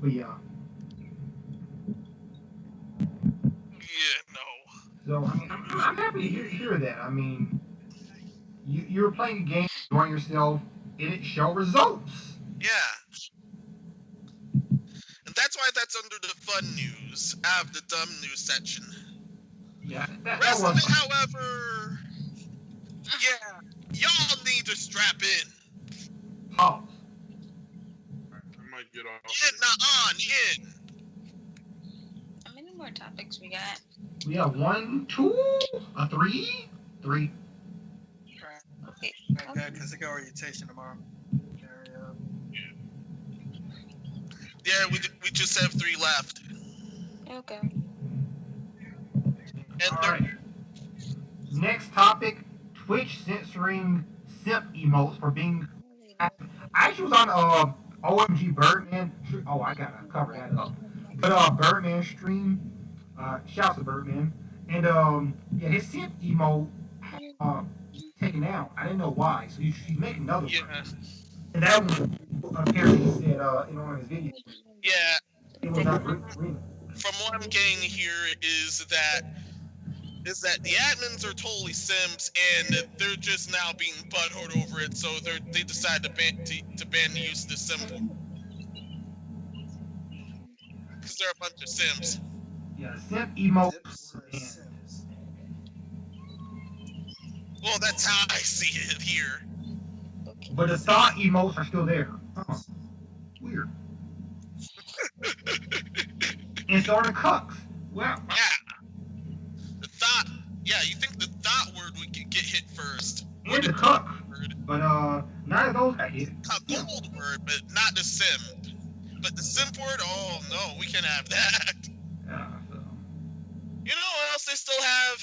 But yeah. Yeah, no. So I mean, I'm happy to hear that. I mean, you're playing a game, enjoying yourself, and it show results. Yeah. And that's why that's under the fun news. I have the dumb news section. Yeah, that Rest of was. it, however, yeah, y'all need to strap in. Pause. I might get off. In, not on, in. How many more topics we got? We have 1, 2, 3. Okay. Okay, because I got orientation tomorrow. Yeah, we just have 3 left. Okay. And All right. Next topic: Twitch censoring simp emotes for being. I actually was on OMG Birdman. Oh, I gotta cover that up. But Birdman stream. Shouts to Birdman. And yeah, his simp emote taken out. I didn't know why. So he's making another yeah, one. And that one apparently said in one of his videos. yeah. It was not real. From what I'm getting here is that the admins are totally simps, and they're just now being butthurt over it. So they decided to ban the use of the symbol because they're a bunch of simps. Yeah, simp emotes. Well, that's how I see it here. But the thought emotes are still there. Weird. And so are the cucks. Wow. Yeah. The thought. Yeah, you think the thought word would get hit first? And the cuck. But none of those got hit. A gold word, but not the simp. But the simp word, oh no, we can't have that. Yeah. So. You know what else they still have?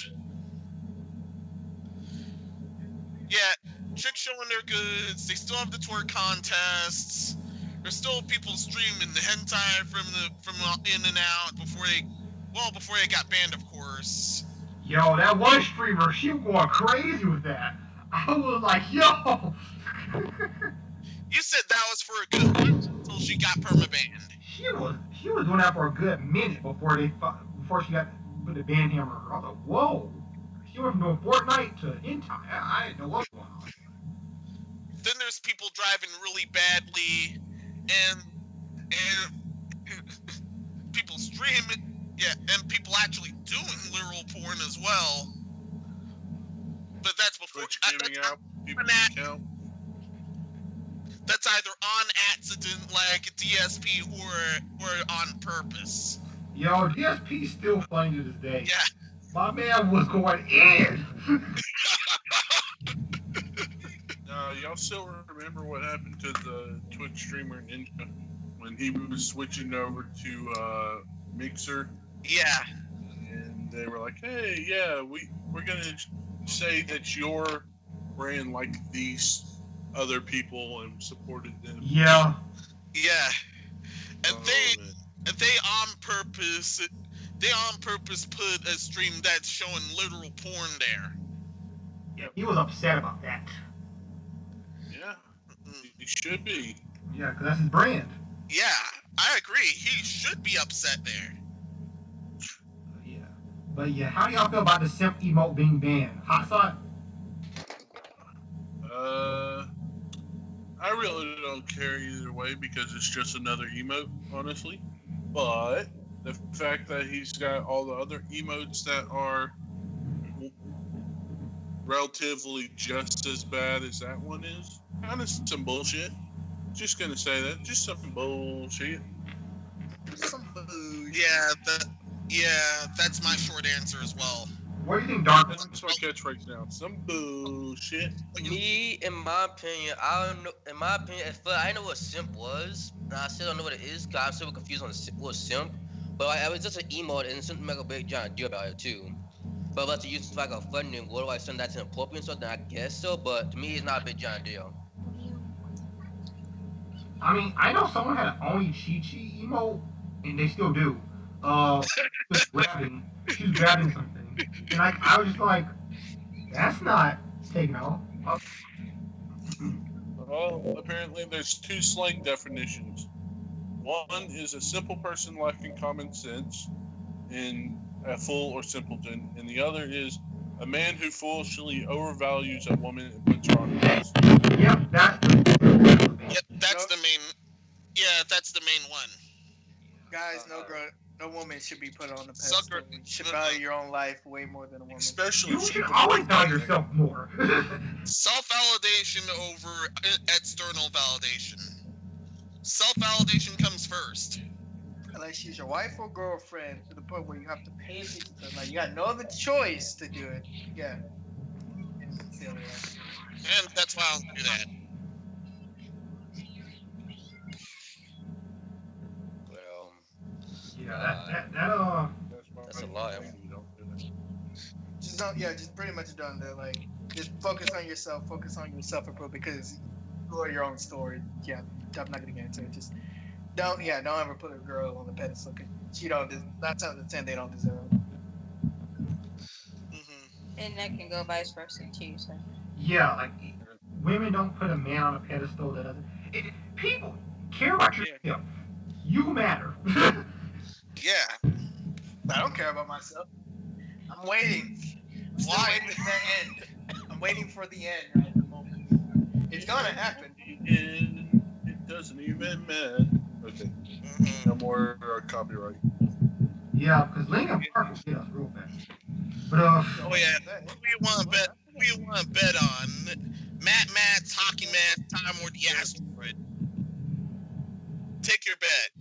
Yeah, chicks showing their goods. They still have the twerk contests. There's still people streaming the hentai from in and out before they got banned, of course. Yo, that one streamer, she was going crazy with that. I was like, yo. You said that was for a good month until she got permabanned. She was doing that for a good minute before she got put the ban hammer. I was like, whoa. She went from doing Fortnite to hentai. I didn't know what was going on. Then there's people driving really badly, and people streaming. Yeah, and people actually doing literal porn as well. But that's before. Twitch giving out people's account. That's either on accident, like DSP, or on purpose. Yo, DSP's still funny to this day. Yeah. My man was going in. No, y'all still remember what happened to the Twitch streamer Ninja when he was switching over to Mixer? Yeah. And they were like, "Hey, yeah, we're gonna say that your brand like these other people and supported them." Yeah. Yeah. And Oh, they on purpose put a stream that's showing literal porn there. Yeah, he was upset about that. yeah, he should be. Yeah, because that's his brand. Yeah, I agree. He should be upset there. Yeah. But yeah, how do y'all feel about the simp emote being banned? Hot side? I really don't care either way because it's just another emote, honestly. But the fact that he's got all the other emotes that are relatively just as bad as that one is, kind of some bullshit. Just gonna say that, just some bullshit. Some booze. Yeah, that's my short answer as well. What do you think, Dark? That's my catchphrase now. Some bullshit. Me, in my opinion, I don't know. In my opinion, at first, I didn't know what simp was. And I still don't know what it is. Cause I'm still confused on what simp. But I was just an emote and something make a big giant deal about it too. But let's use like a funding. What do I send that to appropriate something? I guess so. But to me, it's not a big giant deal. I mean, I know someone had an only Chi-Chi emote, and they still do. She was grabbing something. And I was just like, that's not taking off. Well, apparently there's two slang definitions. One is a simple person lacking common sense in a fool or simpleton, and the other is a man who foolishly overvalues a woman and puts her on a pedestal. Yep, that's the main. Yeah, that's the main one. Guys, no woman should be put on the pedestal. You should value your own life way more than a woman. Especially you should always value yourself more. Self-validation over external validation. Self-validation comes first. Unless she's your wife or girlfriend, to the point where you have to pay attention to her. Like, you got no other choice to do it. Yeah. And that's why I'll do that. Well, Yeah, that's a lie. Just pretty much done that. Like, just focus on yourself, focus on your self-improvement, because you are your own story. Yeah, I'm not gonna get into it. Just don't ever put a girl on the pedestal, because she don't. 9 times out of 10, they don't deserve it. And that can go vice versa too. So. Yeah, like women don't put a man on a pedestal that doesn't. People care about yourself. You matter. Yeah. I don't care about myself. I'm waiting. Why? I'm waiting for the end right at the moment. It's gonna happen. It doesn't even matter. Okay. No more copyright. Yeah, because Lincoln Park will get us real fast. But oh yeah. Who you want to bet on? Matt's Hockey Man Time or the Asteroid? Take your bet.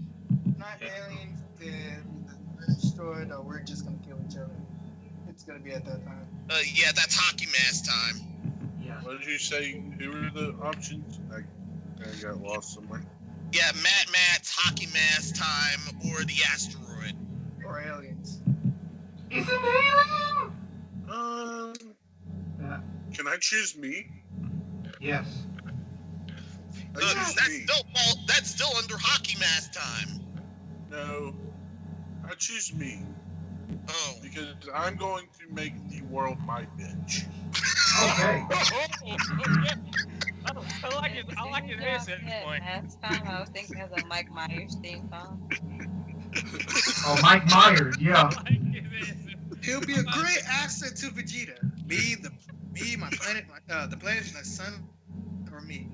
Not aliens, the destroyed, or we're just gonna kill each other. It's gonna be at that time. Yeah, that's Hockey Mask time. Yeah. What did you say? Who were the options? I got lost somewhere. Yeah, Matt's Hockey Mask time or the Asteroid. Or aliens. It's an alien! Can I choose me? Yes. That's still under Hockey Mask time. No, I choose me. Oh. Because I'm going to make the world my bitch. Okay. I like his answer at this point. Last time I was thinking of a Mike Myers theme song. Oh, Mike Myers, yeah. He'll be a great asset to Vegeta. My planet, the planet, my son, or me.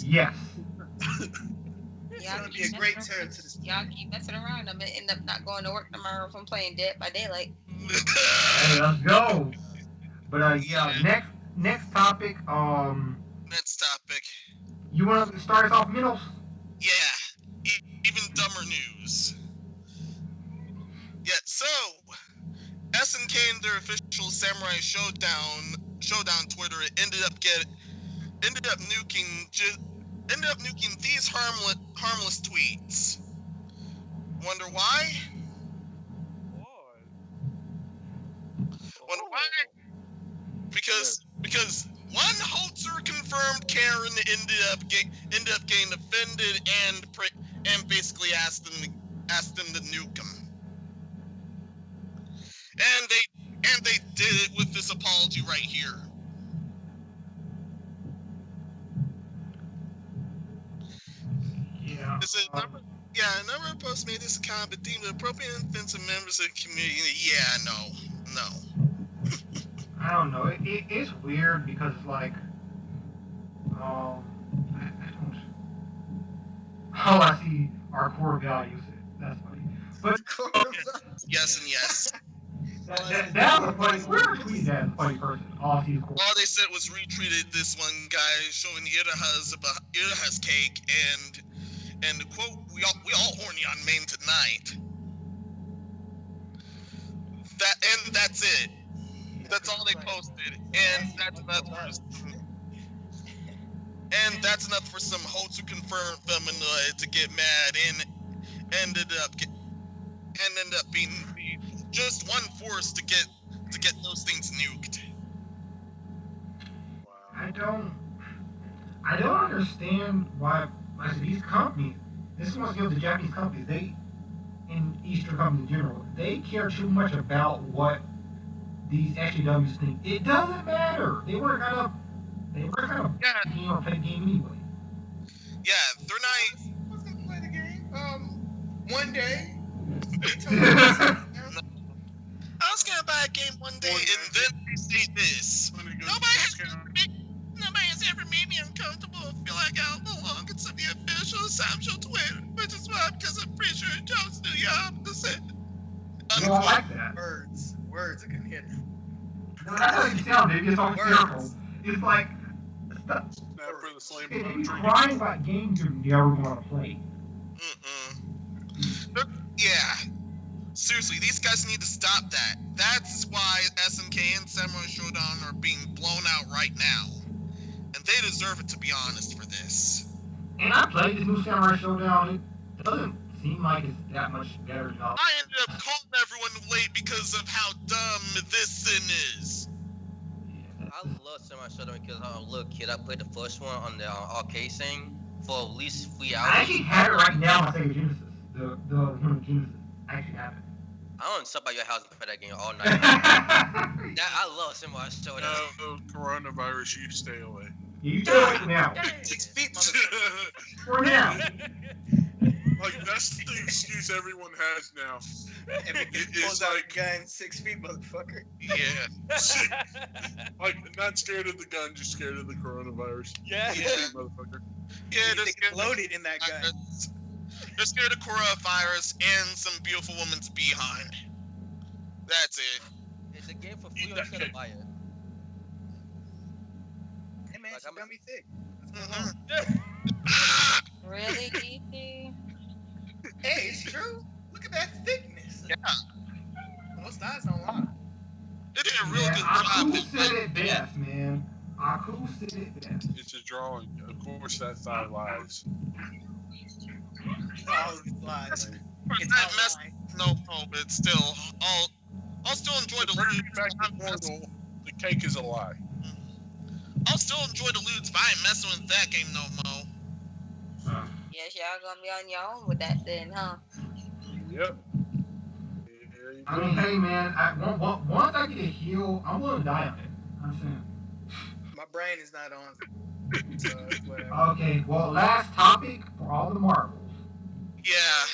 Yes. It's gonna be a great turn to this. Y'all keep messing around. I'm gonna end up not going to work tomorrow if I'm playing Dead by Daylight. Hey, let's go. But yeah, next topic. Next topic. You want to start us off, Minos? Yeah. Even dumber news. Yeah. So, SNK and their official Samurai Showdown Twitter ended up ended up nuking these harmless tweets. Wonder why? Wonder why? Because one Holzer confirmed Karen ended up getting offended and basically asked them to nuke him. And they did it with this apology right here. Yeah. A number of posts made this comment, but deemed appropriate and offensive members of the community. Yeah, no. I don't know. It's weird because it's like, I don't. All I see are core values. That's funny. But Yes and yes. that was funny. Where tweeted that a funny person? All I see is core. All they said was retweeted this one guy showing Iraha's cake and quote, we all horny on Maine tonight. That's it. That's all they posted, and that's enough for some hosts who confirmed feminoid to get mad and ended up being just one force to get those things nuked. I don't understand why these companies. This is what's the Japanese companies. And Eastern companies in general, they care too much about what these SJWs think. It doesn't matter. They weren't gonna play the game anyway. Yeah, they're not. I was gonna play the game. One day. I was gonna buy a game one day, and then they say this. Nobody has ever made me uncomfortable. I feel like I don't belong in some of the official social Twitter, which is why, because I'm pretty sure Jones knew you opposite. No, I like that. Words are gonna hit. No, that's how you sound, dude. It's all hysterical. It's like, if you crying about games you never want to play. Yeah. Seriously, these guys need to stop that. That's why SNK and Samurai Shodown are being blown out right now. And they deserve it, to be honest, for this. And I played this new Samurai Shodown. It doesn't seem like it's that much better now. I ended up calling everyone late because of how dumb this sin is. I love Samurai Shodown because I was a little kid. I played the first one on the arcade thing for at least 3 hours. I actually have it right now on Sega Genesis. The Genesis. I actually have it. I don't stop by your house and play that game all night. I love Samurai Shodown. No, coronavirus, you stay away. You stay away for now. 6 feet, motherfucker. For now. Like, that's the excuse everyone has now. It's like gun 6 feet, motherfucker. Yeah. Like, not scared of the gun, just scared of the coronavirus. Yeah. Motherfucker. Yeah, they exploded in that gun. They're scared of coronavirus and some beautiful woman's behind. That's it. It's a game for free, or should I buy it? Hey man, she got me thick. Really, DP? Hey, it's true. Look at that thickness. Yeah. Most eyes don't lie. They did a real good Aku job. said it best, man. Aku said it best. It's a drawing. Of course, that thigh lies. All these lies. It's That mess, outlined. no, but still, I'll still enjoy the loot. Back to normal, the cake is a lie. I'll still enjoy the loot, but I ain't messing with that game no more. Yes, y'all gonna be on your own with that then, huh? Yep. I mean, hey, man. Once I get a heal, I'm willing to die on it. I'm saying. My brain is not on. So it's whatever. Okay, well, last topic for all the marbles. Yeah,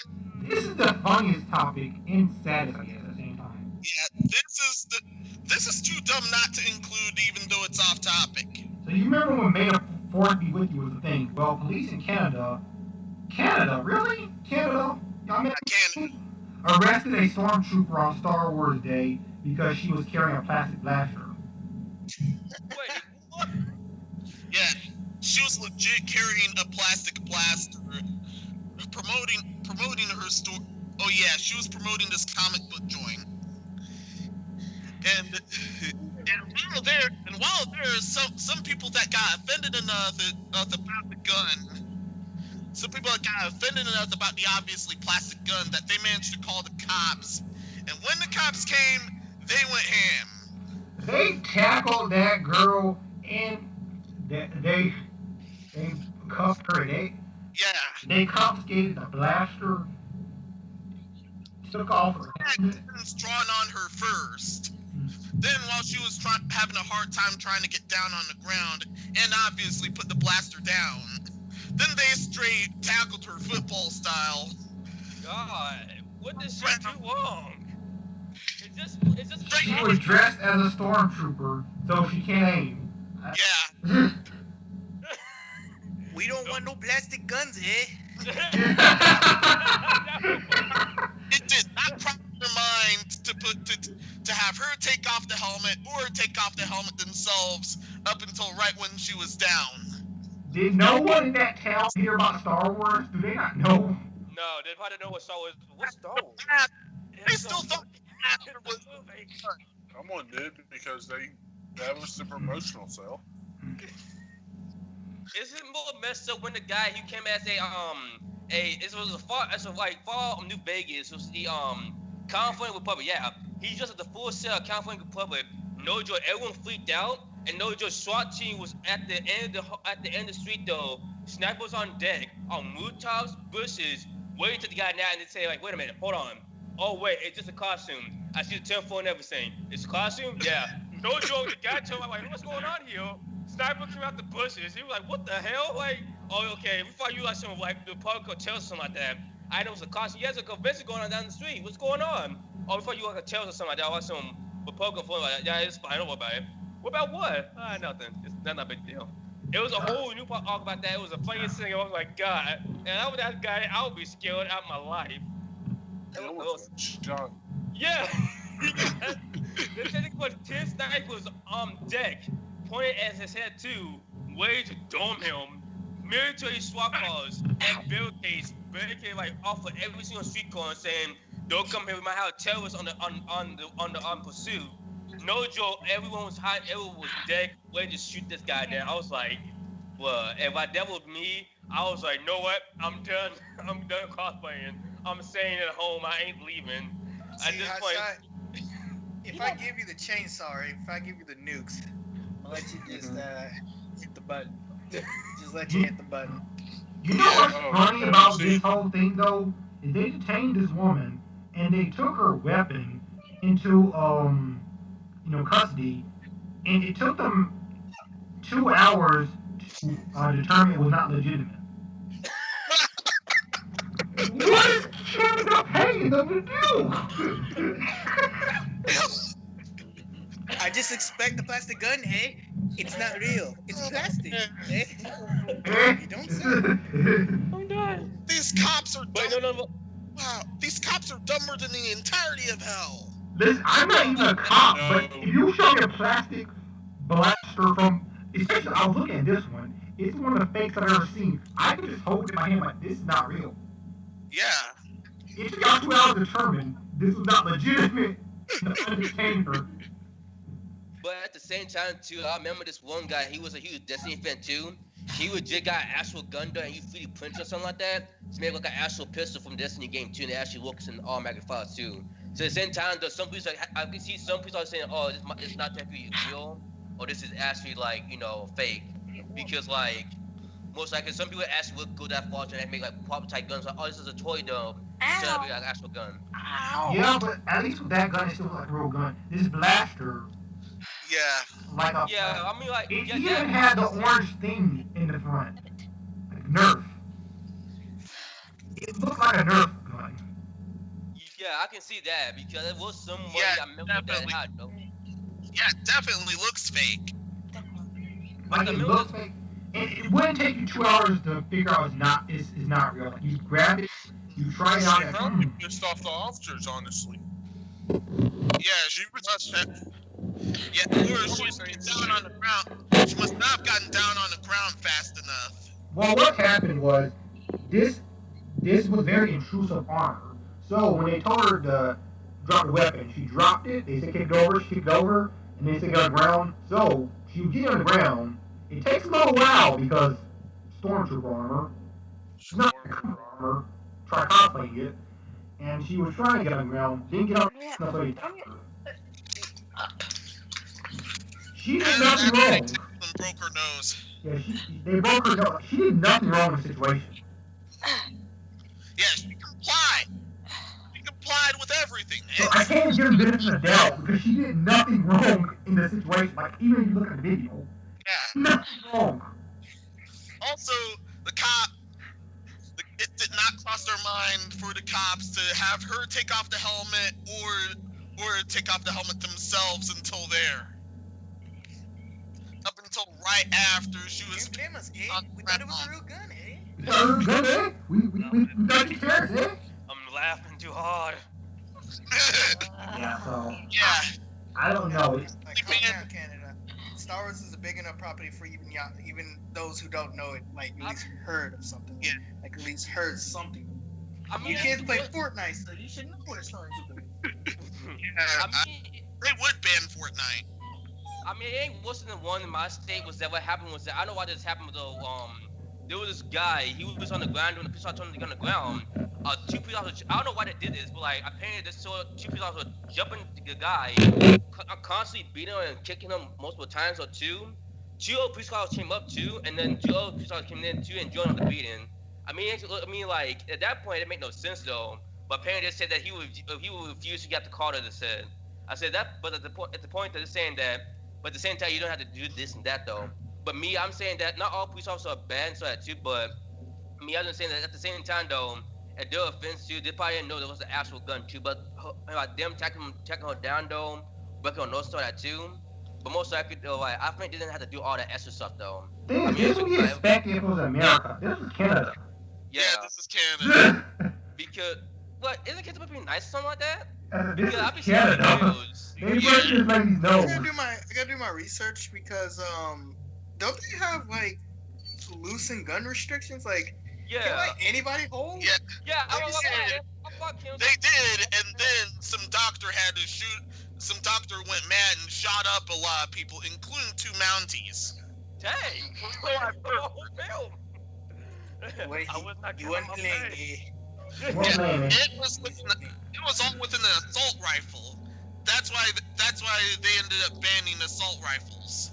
This is the funniest topic and saddest, I guess, at the same time. yeah. This is too dumb not to include, even though it's off topic. So you remember when May the 4th be with you was a thing? Well, police in Canada, really? Canada? Y'all mean, Canada. arrested a stormtrooper on Star Wars Day because she was carrying a plastic blaster. Wait, what? Yeah, she was legit carrying a plastic blaster, promoting her store. Oh yeah, she was promoting this comic book joint, and And while there are some people that got offended enough about the gun. Some people got offended enough about the obviously plastic gun that they managed to call the cops. And when the cops came, they went ham. They tackled that girl and they cuffed her. They confiscated the blaster, took off her helmet. Drawn on her first. Then, while she was having a hard time trying to get down on the ground, and obviously put the blaster down, then they straight tackled her football style. God, what did she do wrong? It's just. She was dressed as a stormtrooper, so she can't aim. Yeah. We don't want no plastic guns, eh? It did not cross their mind to have her take off the helmet or take off the helmet themselves up until right when she was down. Did no one in that town hear about Star Wars? Do they not know? No, they probably know what Star Wars. What's Star Wars? They still thought it was. Someone did because that was the promotional sale. Is it more messed up when the guy who came as it was fall New Vegas, it was the California Republic, yeah. He just at the full sale of California Republic, no joke, everyone freaked out, and no joke, SWAT team was at the end of the street though, snipers on deck, on rooftops, bushes, waiting to the guy now and they say like, wait a minute, hold on. Oh wait, it's just a costume. I see the 10-4 and everything. It's a costume? Yeah. No joke, the guy told me like, what's going on here? Sniper came out the bushes. He was like, what the hell? Like, oh, okay. We thought you like some like the public hotel or something like that. I know it's a costume. Yeah, there's a convention going on down the street. What's going on? Oh, we thought you like a hotel or something like that. Or some public phone like that. Yeah, it's fine. Don't worry about it. What about what? Nothing. It's not a big deal. It was a whole new talk about that. It was the funniest thing. I was like, God. And I was that guy. I would be scared out of my life. That was John. Yeah. The technical was 10 snipers on deck, pointed at his head too, way to dome him. Military SWAT cars and barricades like off of every single street corner saying, "Don't come here. We might have terrorists on the pursuit." No joke. Everyone was hot. Everyone was dead, ready to shoot this guy down. I was like, "Well, if that was me, I was like, know what? I'm done. I'm done cosplaying. I'm staying at home. I ain't leaving." See, if I give you the chainsaw, if I give you the nukes, I'll let you just hit the button. Just let you hit the button. You know what's funny about this whole thing, though? Is they detained this woman, and they took her weapon into, custody, and it took them 2 hours to determine it was not legitimate. What is Canada paying them to do? I just expect the plastic gun, hey? It's not real. It's plastic. Hey? You don't say. I'm done. These cops are dumb. No. Wow, these cops are dumber than the entirety of hell. Listen, I'm not even a cop, but if you show me a plastic blaster from, especially I was looking at this one, it's one of the fakes I've ever seen. I could just hold it in my hand like, this is not real. Yeah. It took y'all 2 hours to determine this was not legitimate to understand her. But at the same time, too, I remember this one guy, he was a huge Destiny fan, too. He would just got an actual gun done and you 3D print or something like that. It's made like an actual pistol from Destiny game, too, and it actually works in automatic files, too. So at the same time, there's some people, like, I can see some people are saying, oh, this is not technically real, or this is actually, like, fake. Because, like, most likely, some people actually would go that far to make, like, proper type guns. Like, oh, this is a toy, though. Instead of being like an actual gun. Ow. Yeah, but at least with that gun, it's still like a real gun. This blaster. Yeah. Like a. Yeah, I mean, like. It even had the orange thing in the front. Like Nerf. It looked like a Nerf gun. Yeah, I can see that because it was somebody I remember definitely. that had though. Yeah, it definitely looks fake. Like it looks fake. It wouldn't take you 2 hours to figure out it's not real. Like you grab it, you try it out. Probably pissed off the officers, honestly. Yeah, she was. Yeah, or she was down on the ground. She must not have gotten down on the ground fast enough. Well, what happened was this was very intrusive on her. So when they told her to drop the weapon, she dropped it. They said kick it over. She kicked it over, and they stick it on the ground. So she would get on the ground. It takes a little while because stormtrooper armor, not armor, try cosplaying it, and she was trying to get on the ground, didn't get on the ground, so he tapped her. She did nothing wrong. And broke her nose. Yeah, they broke her nose. She did nothing wrong in the situation. Yeah, she complied. She complied with everything. So I can't give her benefit of the doubt because she did nothing wrong in the situation. Like, even if you look at the video, nothing wrong. Also, the cop, it did not cross their mind for the cops to have her take off the helmet or take off the helmet themselves until there. Up until right after she was. You blame us, eh? We thought it was a real gun, eh? Good, eh? We got your chairs, eh? I'm laughing too hard. Yeah, so. Yeah. I don't know. Like, calm down, Canada. Star Wars is a big enough property for even those who don't know it, like at least heard of something. Yeah. Like at least heard something. I mean, You kids play Fortnite, so you should know what it's going to be. I mean, They would ban Fortnite. I mean, it ain't worse than the one in my state. Was that what happened? Was that I know why this happened though. There was this guy. He was on the ground doing the police officer on the ground. Two police officers. I don't know why they did this, but like apparently this saw two police officers jumping the guy, constantly beating him and kicking him multiple times or two. Two other police officers came up too, and then two other police officers came in too and joined on the beating. I mean, like at that point it made no sense though. But apparently they said that he would refuse to get the car. They said. I said that, but at the point that they're saying that. But at the same time, you don't have to do this and that, though. But me, I'm saying that not all police officers are bad and so that too, but me, I'm saying that at the same time, though, at their offense, too, they probably didn't know there was an actual gun, too. But them taking her down, though, working on those stuff, that, too. But most likely, though, like, I think they didn't have to do all that extra stuff, though. This would be expected if it was America. This is Canada. Yeah, this is Canada. Because, what, isn't Canada supposed to be nice or something like that? This is Canada. They break this lady's nose. I gotta do my research because don't they have like loosened gun restrictions? Like, yeah, can like anybody hold? Yeah, they did, and then some doctor had to shoot. Some doctor went mad and shot up a lot of people, including two Mounties. Dang! Wait, I was not you getting my wouldn't pay. It was all with an assault rifle. That's why they ended up banning assault rifles.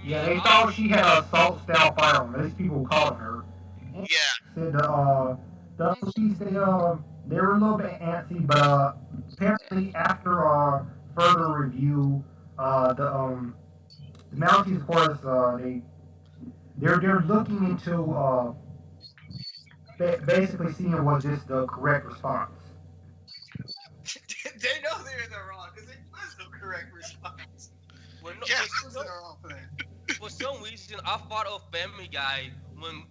Yeah, they thought she had an assault style firearm. At least people were calling her. Yeah. Said the police they were a little bit antsy, but apparently after further review, the Mounties, of course, they're looking into basically seeing what is the correct response. They know they're in the wrong because it was no correct response. Well, no, Yeah. for some reason, I fought a Family Guy when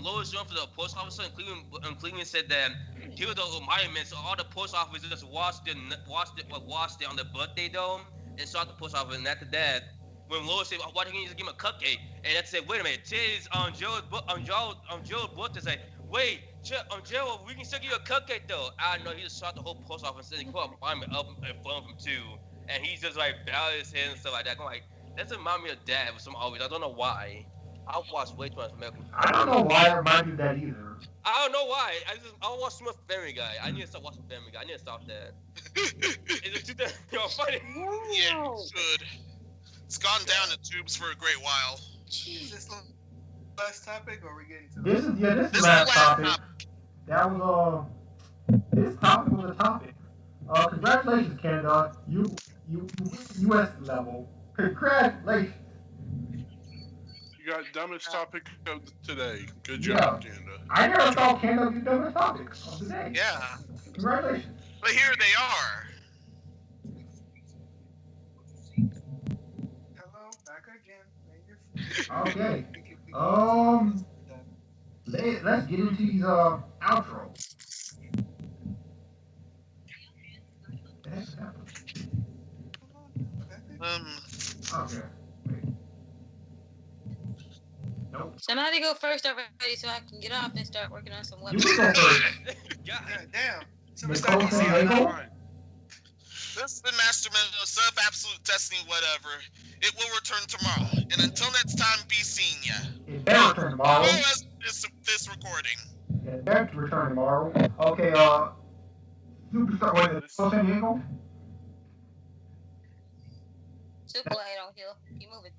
Lois joined for the post officer in Cleveland said that he was the monuments, so all the post officers just washed it on their birthday though, and saw the post office. And after that, when Lois said, "Why didn't you just give him a cupcake?" and I said, "Wait a minute, today's on Joe's birthday." Say, "Wait, Joe, we can still give you a cupcake though." I know he just shot the whole post office and he put a monument up in front of him too, and he's just like bowed his head and stuff like that. I'm like, that's remind me of Dad for some always. I don't know why. I watched way too much American. I don't know why it reminded you of that either. I don't know why. I watch too much Family Guy. I need to stop watching Family Guy. I need to stop that. It's too funny. Yeah, you should. It's gone down the tubes for a great while. Is this the last topic, or are we getting to This is the last topic. That was this topic was a topic. Congratulations, Canada. You U.S. level. Congratulations. You got dumbest topic of today. Good job, Canada. I never thought Canada would be dumbest topic of the day. Yeah. Congratulations. But here they are. Hello, back again. Okay. Let's get into these outro. Okay. Wait. Nope. Somebody go first already so I can get off and start working on some You websites. can go first. God damn. Nicole, say Nicole? This has been Master Meno, son of Absolute Destiny, whatever. It will return tomorrow. And until next time, be seen ya. It better return tomorrow. As this recording. It better return tomorrow. Okay, Superstar, what is it? San Diego? Super light on here. Keep moving.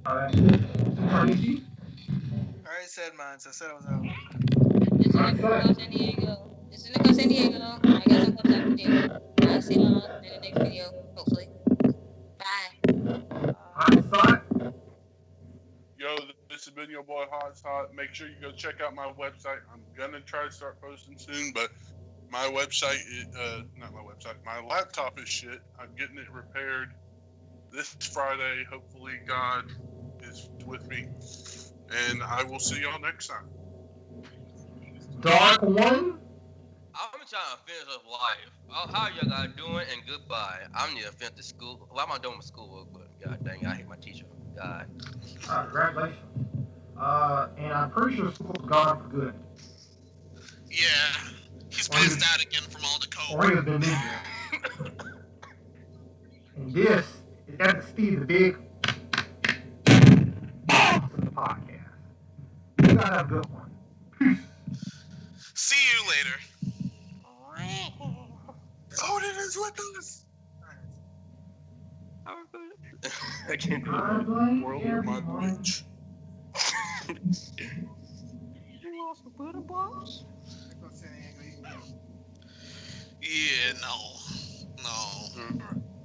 Alright. SUPRASTARDC? I already said mine, so I said I was out. This is Nicole San Diego. This is Nicole San Diego. I got some clips I can do. I'll see y'all in the next video, hopefully. Bye. Hot. Yo, this has been your boy Hot. Make sure you go check out my website. I'm gonna try to start posting soon, but my website is not my website. My laptop is shit. I'm getting it repaired this Friday. Hopefully, God is with me, and I will see y'all next time. Dark One? I'm trying to finish up life. Oh, how y'all guys doing? And goodbye. I'm near finished the school. Well, I'm not doing my schoolwork, but god dang, I hate my teacher. God. Congratulations. And I'm pretty sure school's gone for good. Yeah. He's passed out again from all the Or he coke. has been ninja. And this is Steve the Big Boss of the podcast. You guys have a good one. Peace. See you later. Odin is with us. I can't do I it. blame World of my everyone. bleach. You want some butter box? Yeah, no. No.